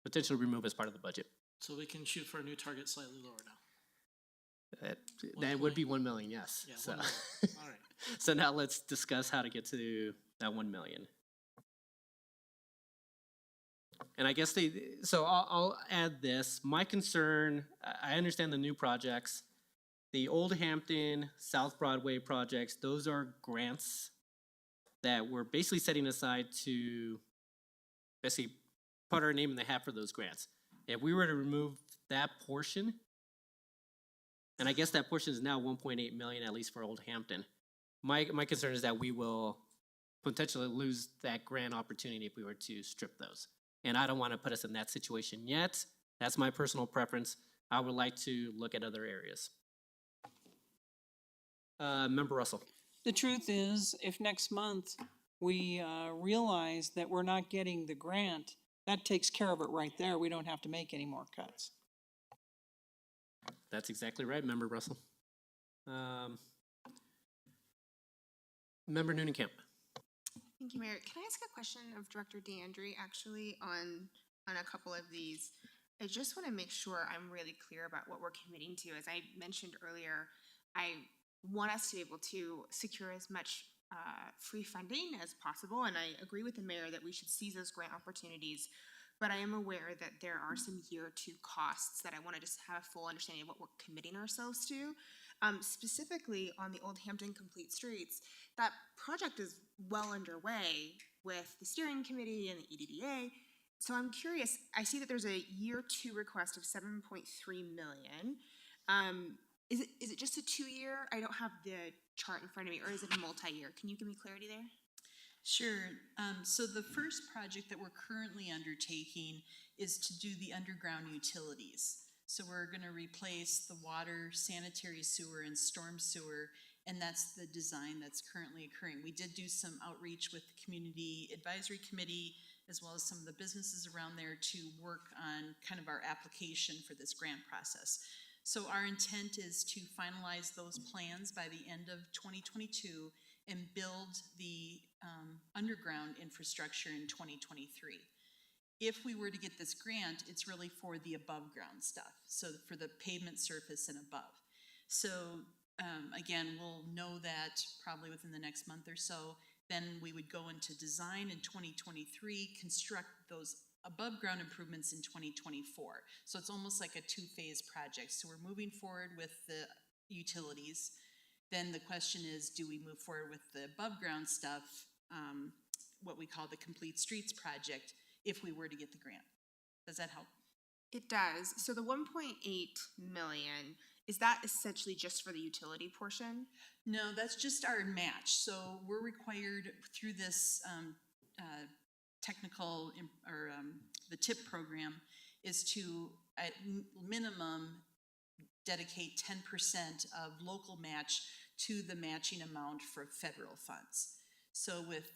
potentially remove as part of the budget. So we can shoot for a new target slightly lower now. That would be 1 million, yes. Yeah, So, 1 million. All right. so now let's discuss how to get to that 1 million. And I guess I'll add this. My concern, I understand the new projects. The Old Hampton, South Broadway projects, those are grants that we're basically setting aside to basically put our name in the hat for those grants. If we were to remove that portion, and I guess that portion is now 1.8 million, at least for Old Hampton. My concern is that we will potentially lose that grant opportunity if we were to strip those. And I don't want to put us in that situation yet. That's my personal preference. I would like to look at other areas. Member Russell. The truth is, if next month we realize that we're not getting the grant, that takes care of it right there. We don't have to make any more cuts. That's exactly right, Member Russell. Member Noonenkamp. Thank you, Mayor. Can I ask a question of Director DeAndre, actually, on a couple of these? I just want to make sure I'm really clear about what we're committing to. As I mentioned earlier, I want us to be able to secure as much free funding as possible, and I agree with the mayor that we should seize those grant opportunities, but I am aware that there are some year two costs that I want to just have a full understanding of what we're committing ourselves to. Specifically on the Old Hampton Complete Streets, that project is well underway with the steering committee and the EDDA. So I'm curious, I see that there's a year two request of 7.3 million. Is it just a 2-year? I don't have the chart in front of me, or is it a multi-year? Can you give me clarity there? Sure. So the first project that we're currently undertaking is to do the underground utilities. So we're going to replace the water, sanitary sewer, and storm sewer, and that's the design that's currently occurring. We did do some outreach with the Community Advisory Committee, as well as some of the businesses around there to work on kind of our application for this grant process. So our intent is to finalize those plans by the end of 2022 and build the underground infrastructure in 2023. If we were to get this grant, it's really for the above ground stuff, so for the pavement surface and above. So again, we'll know that probably within the next month or so. Then we would go into design in 2023, construct those above ground improvements in 2024. So it's almost like a 2-phase project. So we're moving forward with the utilities. Then the question is, do we move forward with the above ground stuff, what we call the Complete Streets project, if we were to get the grant? Does that help? It does. So the 1.8 million, is that essentially just for the utility portion? No, that's just our match. So we're required through this technical, the TIP program is to, at minimum, dedicate 10% of local match to the matching amount for federal funds. So with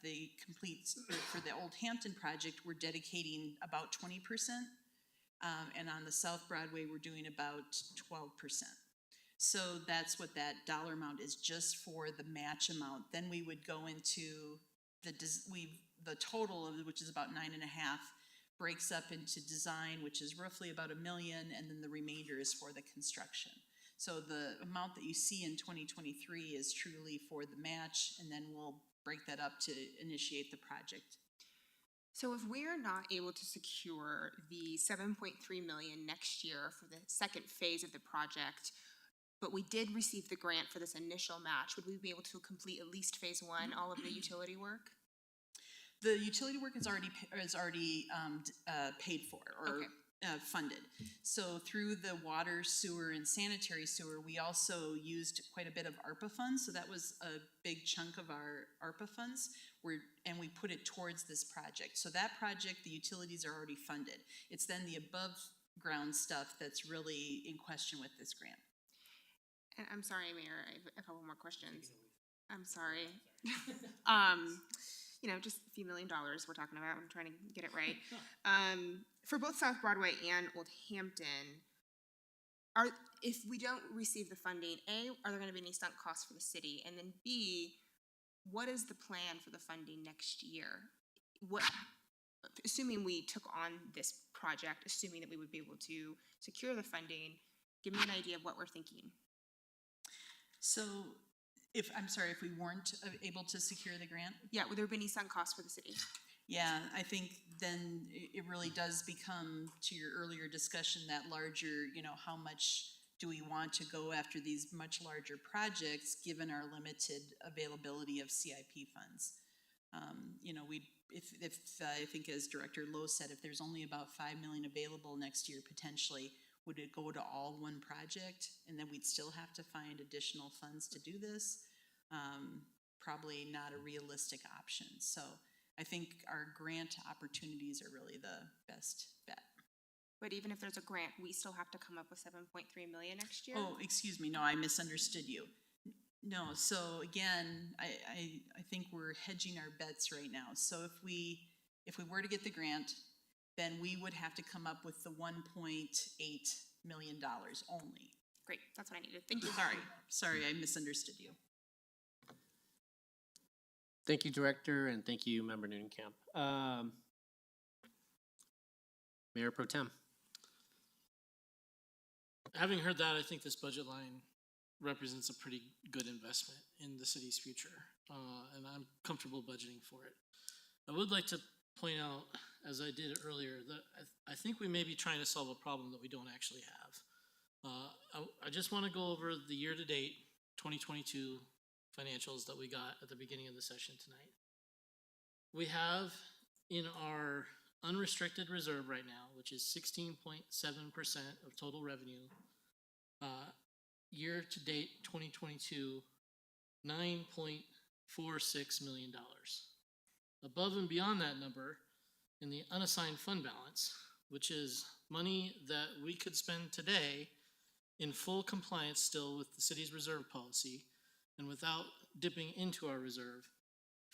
the complete, for the Old Hampton project, we're dedicating about 20%. And on the South Broadway, we're doing about 12%. So that's what that dollar amount is, just for the match amount. Then we would go into the total of, which is about 9.5, breaks up into design, which is roughly about $1 million, and then the remainder is for the construction. So the amount that you see in 2023 is truly for the match, and then we'll break that up to initiate the project. So if we're not able to secure the 7.3 million next year for the second phase of the project, but we did receive the grant for this initial match, would we be able to complete at least phase one, all of the utility work? The utility work is already paid for, or funded. So through the water, sewer, and sanitary sewer, we also used quite a bit of ARPA funds. So that was a big chunk of our ARPA funds, and we put it towards this project. So that project, the utilities are already funded. It's then the above ground stuff that's really in question with this grant. And I'm sorry, Mayor, I have a couple more questions. I'm sorry. You know, just a few $1 million we're talking about. I'm trying to get it right. For both South Broadway and Old Hampton, if we don't receive the funding, A, are there going to be any sunk costs for the city? And then B, what is the plan for the funding next year? Assuming we took on this project, assuming that we would be able to secure the funding, give me an idea of what we're thinking. So, if we weren't able to secure the grant? Yeah, would there be any sunk costs for the city? Yeah, I think then it really does become, to your earlier discussion, that larger, how much do we want to go after these much larger projects, given our limited availability of CIP funds? I think as Director Loh said, if there's only about $5 million available next year potentially, would it go to all one project, and then we'd still have to find additional funds to do this? Probably not a realistic option. So I think our grant opportunities are really the best bet. But even if there's a grant, we still have to come up with 7.3 million next year? Oh, excuse me, no, I misunderstood you. No, so again, I think we're hedging our bets right now. So if we were to get the grant, then we would have to come up with the $1.8 million only. Great, that's what I needed. Thank you. Sorry, I misunderstood you. Thank you, Director, and thank you, Member Noonekamp. Mayor Pro Tem. Having heard that, I think this budget line represents a pretty good investment in the city's future, and I'm comfortable budgeting for it. I would like to point out, as I did earlier, that I think we may be trying to solve a problem that we don't actually have. I just want to go over the year-to-date 2022 financials that we got at the beginning of the session tonight. We have in our unrestricted reserve right now, which is 16.7% of total revenue, year-to-date 2022, $9.46 million. Above and beyond that number, in the unassigned fund balance, which is money that we could spend today in full compliance still with the city's reserve policy and without dipping into our reserve,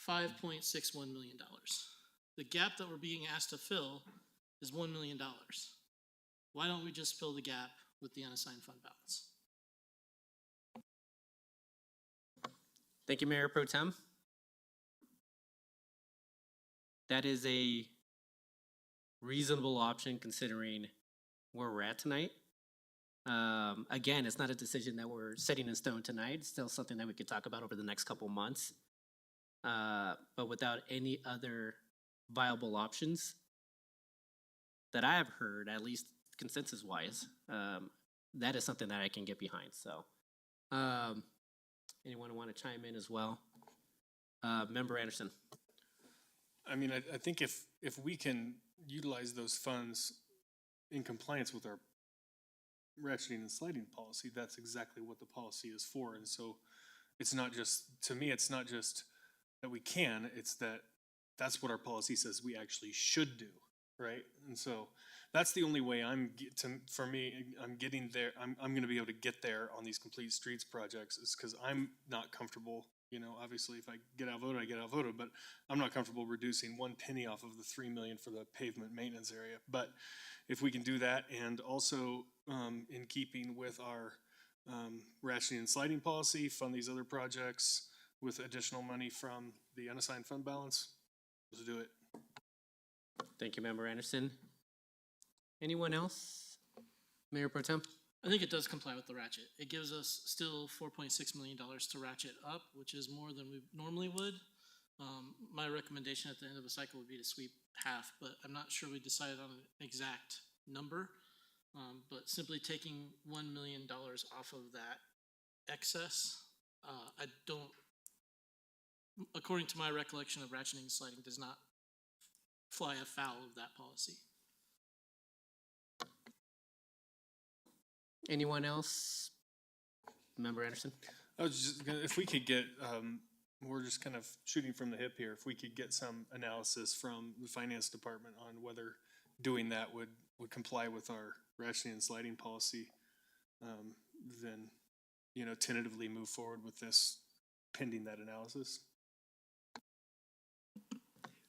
$5.61 million. The gap that we're being asked to fill is $1 million. Why don't we just fill the gap with the unassigned fund balance? Thank you, Mayor Pro Tem. That is a reasonable option considering where we're at tonight. Again, it's not a decision that we're setting in stone tonight. It's still something that we could talk about over the next couple months. But without any other viable options that I have heard, at least consensus-wise, that is something that I can get behind. So, anyone want to chime in as well? Member Anderson. I mean, I think if we can utilize those funds in compliance with our ratcheting and sliding policy, that's exactly what the policy is for. And so it's not just, to me, it's not just that we can, it's that that's what our policy says we actually should do, right? And so that's the only way for me, I'm getting there, I'm gonna be able to get there on these complete streets projects is because I'm not comfortable, obviously if I get outvoted, I get outvoted, but I'm not comfortable reducing 1 penny off of the 3 million for the pavement maintenance area. But if we can do that, and also in keeping with our rationing and sliding policy, fund these other projects with additional money from the unassigned fund balance, let's do it. Thank you, Member Anderson. Anyone else? Mayor Pro Tem? I think it does comply with the ratchet. It gives us still $4.6 million to ratchet up, which is more than we normally would. My recommendation at the end of the cycle would be to sweep half, but I'm not sure we decided on an exact number. But simply taking $1 million off of that excess, I don't, according to my recollection of ratcheting and sliding, does not fly afoul of that policy. Anyone else? Member Anderson? I was just gonna, if we could get, we're just kind of shooting from the hip here, if we could get some analysis from the finance department on whether doing that would comply with our rationing and sliding policy, then, tentatively move forward with this pending that analysis.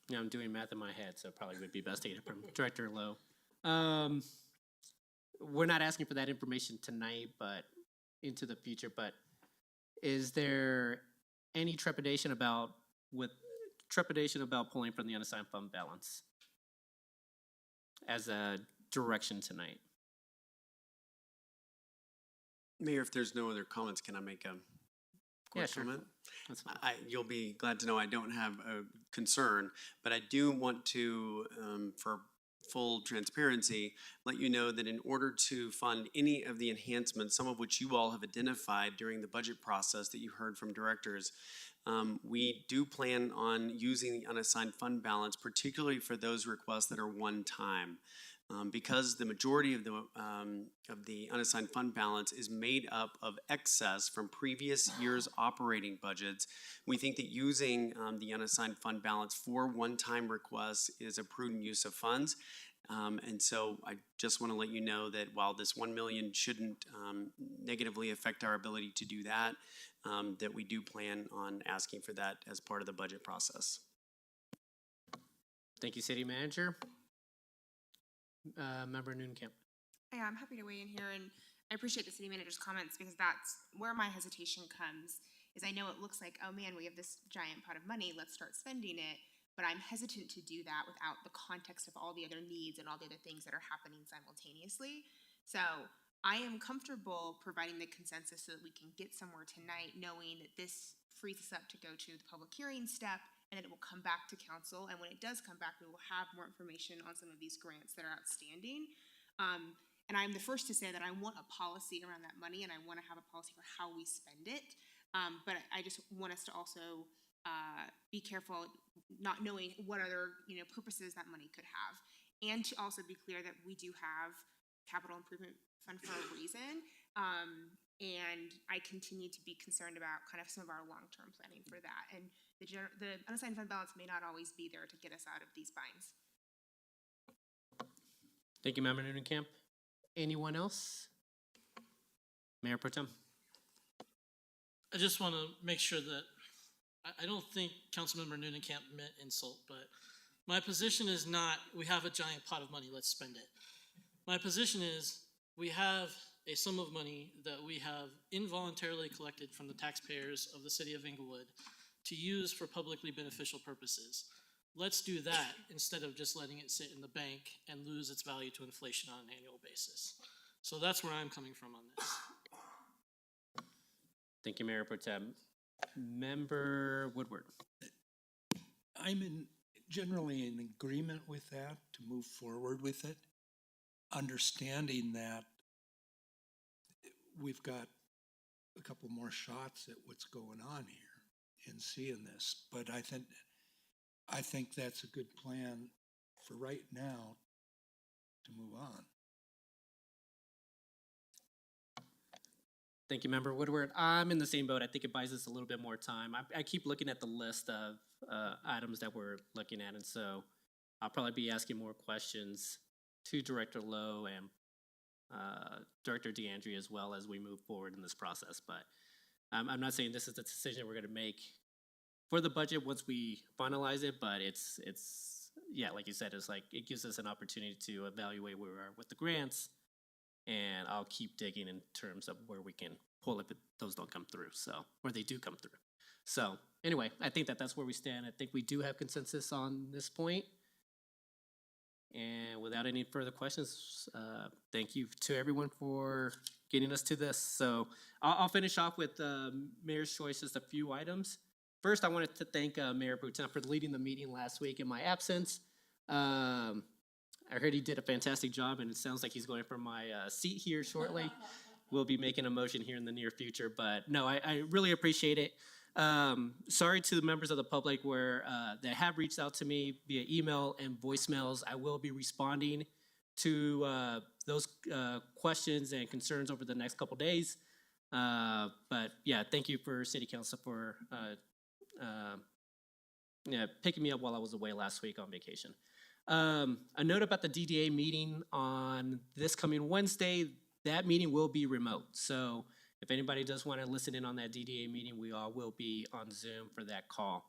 Yeah, I'm doing math in my head, so it probably would be best to get it from Director Loh. We're not asking for that information tonight, but into the future, but is there any trepidation about pulling from the unassigned fund balance as a direction tonight? Mayor, if there's no other comments, can I make a quick comment? That's fine. You'll be glad to know I don't have a concern, but I do want to, for full transparency, let you know that in order to fund any of the enhancements, some of which you all have identified during the budget process that you heard from directors, we do plan on using the unassigned fund balance, particularly for those requests that are one-time. Because the majority of the unassigned fund balance is made up of excess from previous year's operating budgets, we think that using the unassigned fund balance for one-time requests is a prudent use of funds. And so I just want to let you know that while this 1 million shouldn't negatively affect our ability to do that, that we do plan on asking for that as part of the budget process. Thank you, City Manager. Member Noonekamp. Yeah, I'm happy to weigh in here, and I appreciate the city manager's comments because that's where my hesitation comes, is I know it looks like, oh man, we have this giant pot of money, let's start spending it, but I'm hesitant to do that without the context of all the other needs and all the other things that are happening simultaneously. So I am comfortable providing the consensus so that we can get somewhere tonight, knowing that this frees us up to go to the public hearing step, and then it will come back to council. And when it does come back, we will have more information on some of these grants that are outstanding. And I'm the first to say that I want a policy around that money, and I want to have a policy for how we spend it. But I just want us to also be careful, not knowing what other purposes that money could have, and to also be clear that we do have capital improvement fund for a reason. And I continue to be concerned about kind of some of our long-term planning for that. And the unassigned fund balance may not always be there to get us out of these binds. Thank you, Member Noonekamp. Anyone else? Mayor Pro Tem. I just want to make sure that I don't think Councilmember Noonekamp meant insult, but my position is not, we have a giant pot of money, let's spend it. My position is, we have a sum of money that we have involuntarily collected from the taxpayers of the city of Inglewood to use for publicly beneficial purposes. Let's do that instead of just letting it sit in the bank and lose its value to inflation on an annual basis. So that's where I'm coming from on this. Thank you, Mayor Pro Tem. Member Woodward. I'm generally in agreement with that, to move forward with it, understanding that we've got a couple more shots at what's going on here in seeing this. But I think that's a good plan for right now to move on. Thank you, Member Woodward. I'm in the same boat. I think it buys us a little bit more time. I keep looking at the list of items that we're looking at, and so I'll probably be asking more questions to Director Loh and Director DeAndre as well as we move forward in this process. But I'm not saying this is the decision we're going to make for the budget once we finalize it, but it's yeah, like you said, it's like it gives us an opportunity to evaluate where we are with the grants, and I'll keep digging in terms of where we can pull if those don't come through, so, or they do come through. So anyway, I think that's where we stand. I think we do have consensus on this point. And without any further questions, thank you to everyone for getting us to this. So I'll finish off with Mayor's Choice, just a few items. First, I wanted to thank Mayor Boutin for leading the meeting last week in my absence. I heard he did a fantastic job, and it sounds like he's going for my seat here shortly. We'll be making a motion here in the near future, but no, I really appreciate it. Sorry to the members of the public that have reached out to me via email and voicemails. I will be responding to those questions and concerns over the next couple days. But yeah, thank you for City Council for picking me up while I was away last week on vacation. A note about the DDA meeting on this coming Wednesday. That meeting will be remote. So if anybody does want to listen in on that DDA meeting, we all will be on Zoom for that call.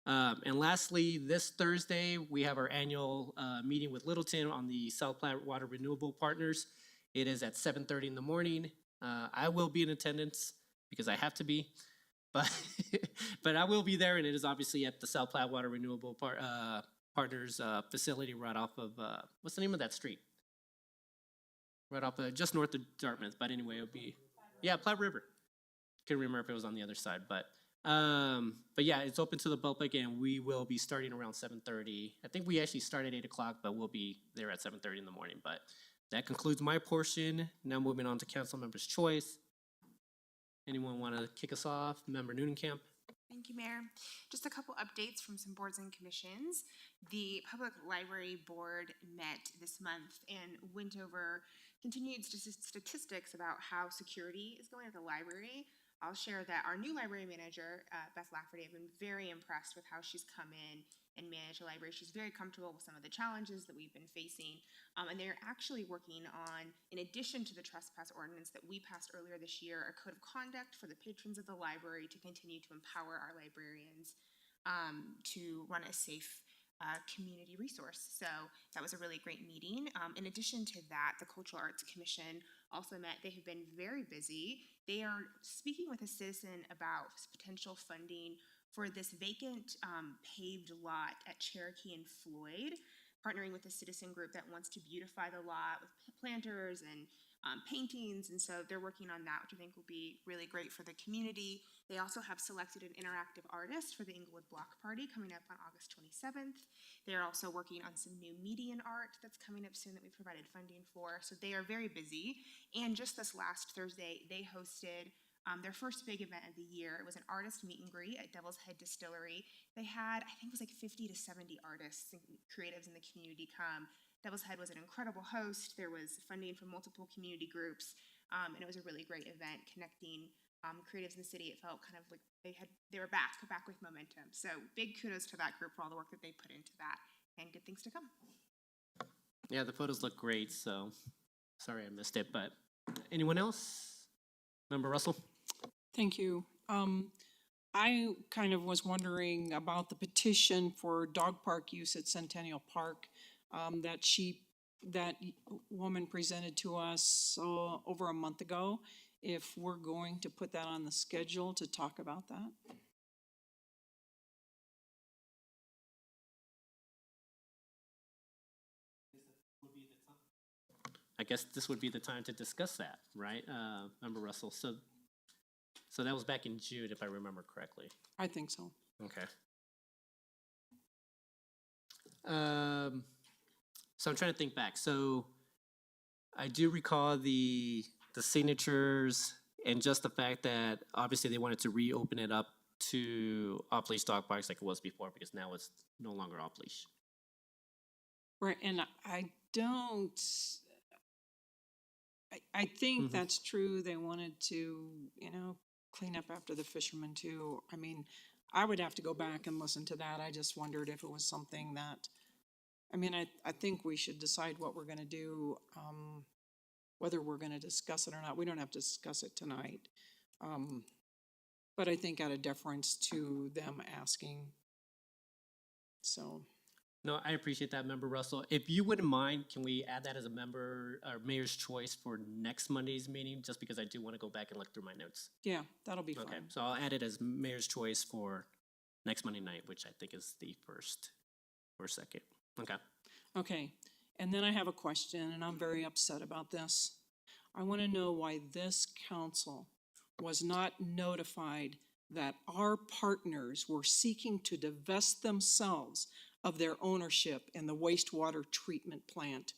And lastly, this Thursday, we have our annual meeting with Littleton on the South Platte Water Renewable Partners. It is at 7:30 in the morning. I will be in attendance because I have to be, but I will be there, and it is obviously at the South Platte Water Renewable Partners facility right off of, what's the name of that street? Right off just north of Dartmouth, but anyway, it'll be, yeah, Platte River. Couldn't remember if it was on the other side, but yeah, it's open to the public, and we will be starting around 7:30. I think we actually start at 8 o'clock, but we'll be there at 7:30 in the morning. But that concludes my portion. Now moving on to council members' choice. Anyone want to kick us off? Member Noonekamp? Thank you, Mayor. Just a couple updates from some boards and commissions. The Public Library Board met this month and went over continued statistics about how security is going at the library. I'll share that our new library manager, Beth Lafferty, I've been very impressed with how she's come in and managed the library. She's very comfortable with some of the challenges that we've been facing. And they're actually working on, in addition to the trespass ordinance that we passed earlier this year, a code of conduct for the patrons of the library to continue to empower our librarians to run a safe community resource. So that was a really great meeting. In addition to that, the Cultural Arts Commission also met. They have been very busy. They are speaking with a citizen about potential funding for this vacant paved lot at Cherokee and Floyd, partnering with a citizen group that wants to beautify the lot with planters and paintings, and so they're working on that, which I think will be really great for the community. They also have selected an interactive artist for the Inglewood Block Party coming up on August 27th. They're also working on some new median art that's coming up soon that we provided funding for, so they are very busy. And just this last Thursday, they hosted their first big event of the year. It was an artist meet and greet at Devil's Head Distillery. They had, I think it was like 50 to 70 artists and creatives in the community come. Devil's Head was an incredible host. There was funding from multiple community groups, and it was a really great event connecting creatives in the city. It felt kind of like they were back with momentum. So big kudos to that group for all the work that they put into that, and good things to come. Yeah, the photos look great, so sorry I missed it, but anyone else? Member Russell? Thank you. I kind of was wondering about the petition for dog park use at Centennial Park that woman presented to us over a month ago. If we're going to put that on the schedule to talk about that. I guess this would be the time to discuss that, right, Member Russell? So that was back in June, if I remember correctly. I think so. Okay. So I'm trying to think back. So I do recall the signatures and just the fact that obviously they wanted to reopen it up to off-leash dog parks like it was before, because now it's no longer off-leash. Right, and I don't, I think that's true. They wanted to, clean up after the fishermen too. I mean, I would have to go back and listen to that. I just wondered if it was something that, I think we should decide what we're gonna do, whether we're gonna discuss it or not. We don't have to discuss it tonight. But I think out of deference to them asking. So, No, I appreciate that, Member Russell. If you wouldn't mind, can we add that as a member, or mayor's choice for next Monday's meeting? Just because I do want to go back and look through my notes. yeah, that'll be Okay, fine. so I'll add it as mayor's choice for next Monday night, which I think is the first or second. Okay. Okay, and then I have a question, and I'm very upset about this. I want to know why this council was not notified that our partners were seeking to divest themselves of their ownership in the wastewater treatment plant.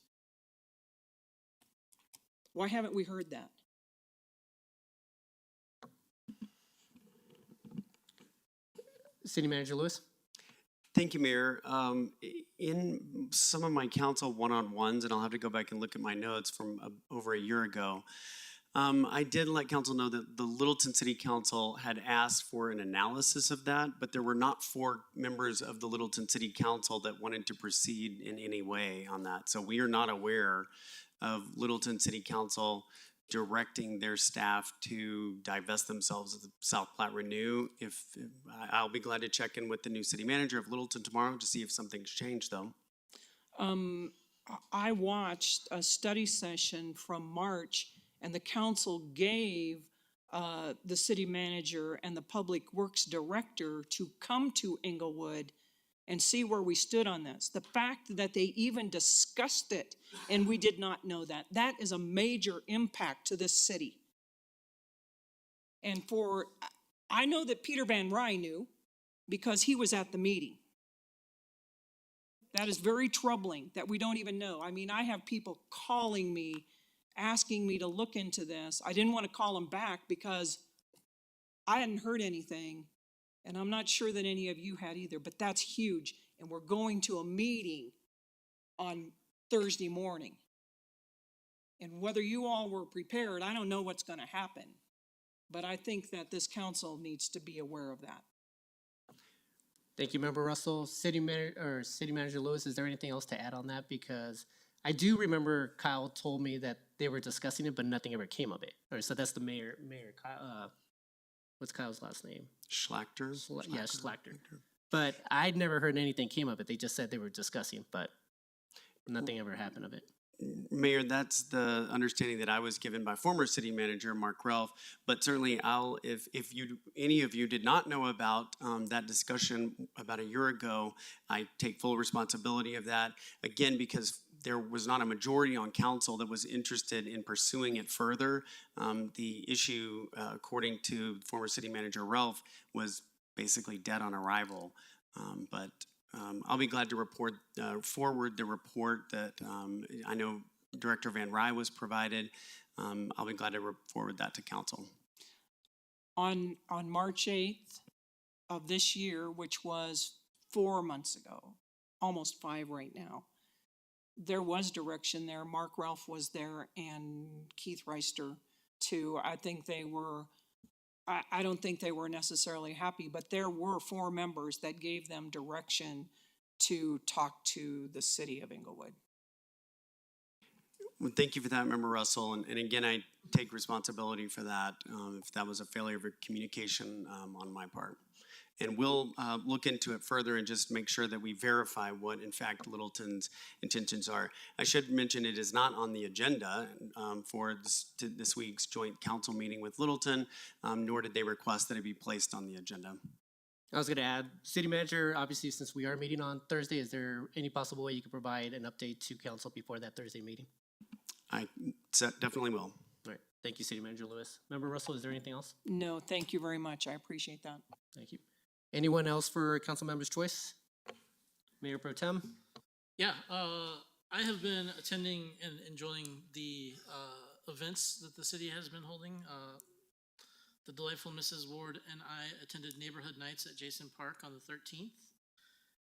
Why haven't we heard that? City Manager Lewis? Thank you, Mayor. In some of my council one-on-ones, and I'll have to go back and look at my notes from over a year ago, I did let council know that the Littleton City Council had asked for an analysis of that, but there were not 4 members of the Littleton City Council that wanted to proceed in any way on that. So we are not aware of Littleton City Council directing their staff to divest themselves of the South Platte Renew. I'll be glad to check in with the new city manager of Littleton tomorrow to see if something's changed, though. I watched a study session from March, and the council gave the city manager and the public works director to come to Inglewood and see where we stood on this. The fact that they even discussed it and we did not know that, that is a major impact to this city. And I know that Peter Van Rye knew because he was at the meeting. That is very troubling that we don't even know. I have people calling me, asking me to look into this. I didn't want to call them back because I hadn't heard anything, and I'm not sure that any of you had either, but that's huge. And we're going to a meeting on Thursday morning. And whether you all were prepared, I don't know what's going to happen. But I think that this council needs to be aware of that. Thank you, Member Russell. City Manager Lewis, is there anything else to add on that? Because I do remember Kyle told me that they were discussing it, but nothing ever came of it. So that's the mayor Kyle, what's Kyle's last name? Schlachter? Yeah, Schlachter. But I'd never heard anything came of it. They just said they were discussing, but nothing ever happened of it. Mayor, that's the understanding that I was given by former city manager Mark Ralph. But certainly, if any of you did not know about that discussion about a year ago, I take full responsibility of that. Again, because there was not a majority on council that was interested in pursuing it further. The issue, according to former city manager Ralph, was basically dead on arrival. But I'll be glad to forward the report that I know Director Van Rye was provided. I'll be glad to forward that to council. On March 8th of this year, which was 4 months ago, almost 5 right now, there was direction there. Mark Ralph was there and Keith Reister too. I think they were, I don't think they were necessarily happy, but there were 4 members that gave them direction to talk to the city of Inglewood. Well, thank you for that, Member Russell. And again, I take responsibility for that if that was a failure of communication on my part. And we'll look into it further and just make sure that we verify what, in fact, Littleton's intentions are. I should mention it is not on the agenda for this week's joint council meeting with Littleton, nor did they request that it be placed on the agenda. I was going to add, City Manager, obviously, since we are meeting on Thursday, is there any possible way you could provide an update to council before that Thursday meeting? I definitely will. All right. Thank you, City Manager Lewis. Member Russell, is there anything else? No, thank you very much. I appreciate that. Thank you. Anyone else for Council Member's Choice? Mayor Pro Tem? Yeah, I have been attending and enjoying the events that the city has been holding. The delightful Mrs. Ward and I attended Neighborhood Nights at Jason Park on the 13th,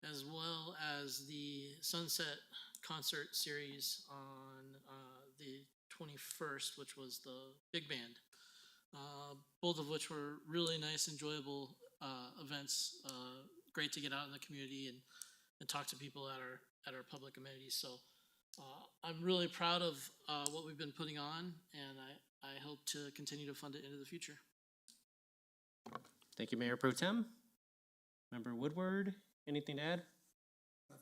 as well as the Sunset Concert Series on the 21st, which was the big band. Both of which were really nice, enjoyable events. Great to get out in the community and talk to people at our public amenities. So I'm really proud of what we've been putting on, and I hope to continue to fund it into the future. Thank you, Mayor Pro Tem. Member Woodward, anything to add?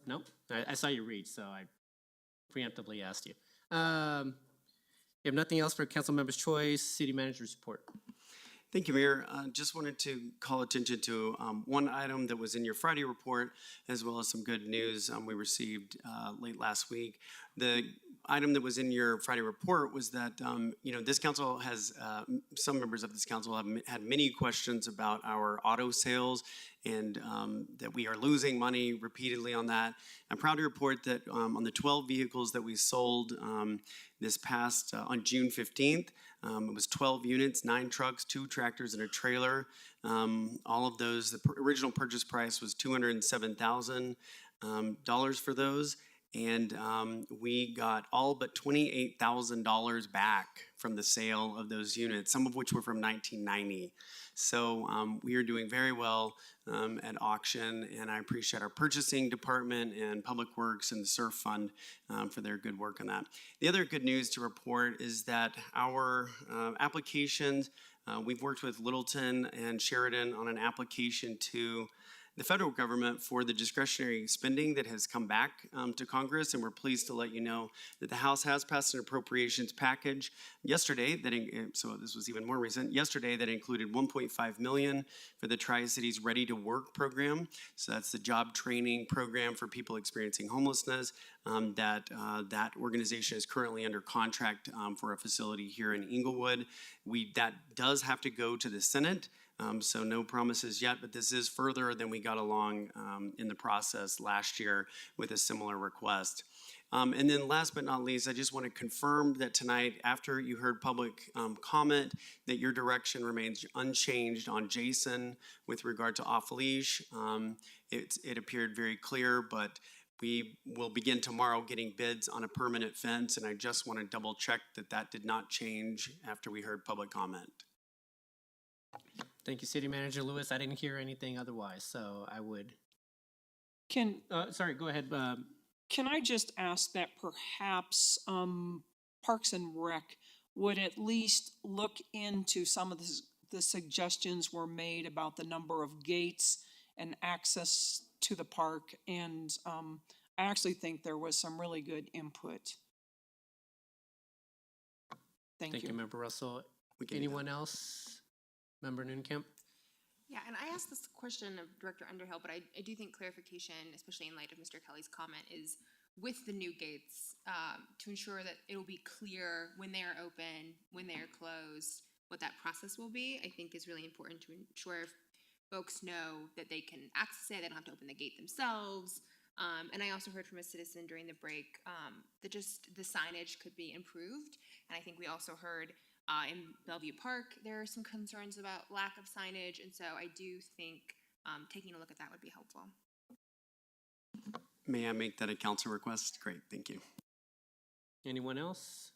Nope. I saw you read, so I preemptively asked you. You have nothing else for council members' choice, city manager's report. Thank you, Mayor. Just wanted to call attention to one item that was in your Friday report, as well as some good news we received late last week. The item that was in your Friday report was that, this council has, some members of this council have had many questions about our auto sales and that we are losing money repeatedly on that. I'm proud to report that on the 12 vehicles that we sold this past, on June 15th, it was 12 units, 9 trucks, 2 tractors, and a trailer. All of those, the original purchase price was $207,000 for those. And we got all but $28,000 back from the sale of those units, some of which were from 1990. So we are doing very well at auction, and I appreciate our purchasing department and Public Works and the SURF Fund for their good work on that. The other good news to report is that our applications, we've worked with Littleton and Sheridan on an application to the federal government for the discretionary spending that has come back to Congress, and we're pleased to let you know that the House has passed an appropriations package yesterday, so this was even more recent, yesterday, that included $1.5 million for the Tri-Cities Ready to Work program. So that's the job training program for people experiencing homelessness. That organization is currently under contract for a facility here in Inglewood. That does have to go to the Senate. So no promises yet, but this is further than we got along in the process last year with a similar request. And then last but not least, I just want to confirm that tonight, after you heard public comment, that your direction remains unchanged on Jason with regard to off-leash. It appeared very clear, but we will begin tomorrow getting bids on a permanent fence, and I just want to double check that that did not change after we heard public comment. Thank you, City Manager Lewis. I didn't hear anything otherwise, so I would. Sorry, go ahead. Can I just ask that perhaps Parks and Rec would at least look into some of the suggestions were made about the number of gates and access to the park, and I actually think there was some really good input. Thank you. Member Russell. Anyone else? Member Nunkamp? Yeah, and I asked this question of Director Underhill, but I do think clarification, especially in light of Mr. Kelly's comment, is with the new gates to ensure that it will be clear when they are open, when they are closed, what that process will be, I think is really important to ensure folks know that they can access it, they don't have to open the gate themselves. And I also heard from a citizen during the break that just the signage could be improved. And I think we also heard in Bellevue Park, there are some concerns about lack of signage, and so I do think taking a look at that would be helpful. May I make that a council request? Great, thank you. Anyone else?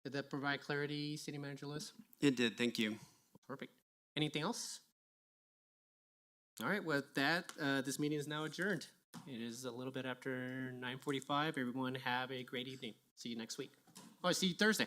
Did that provide clarity, City Manager Lewis? It did, thank you. Perfect. Anything else? All right, with that, this meeting is now adjourned. It is a little bit after 9:45. Everyone have a great evening. See you next week. Oh, see you Thursday.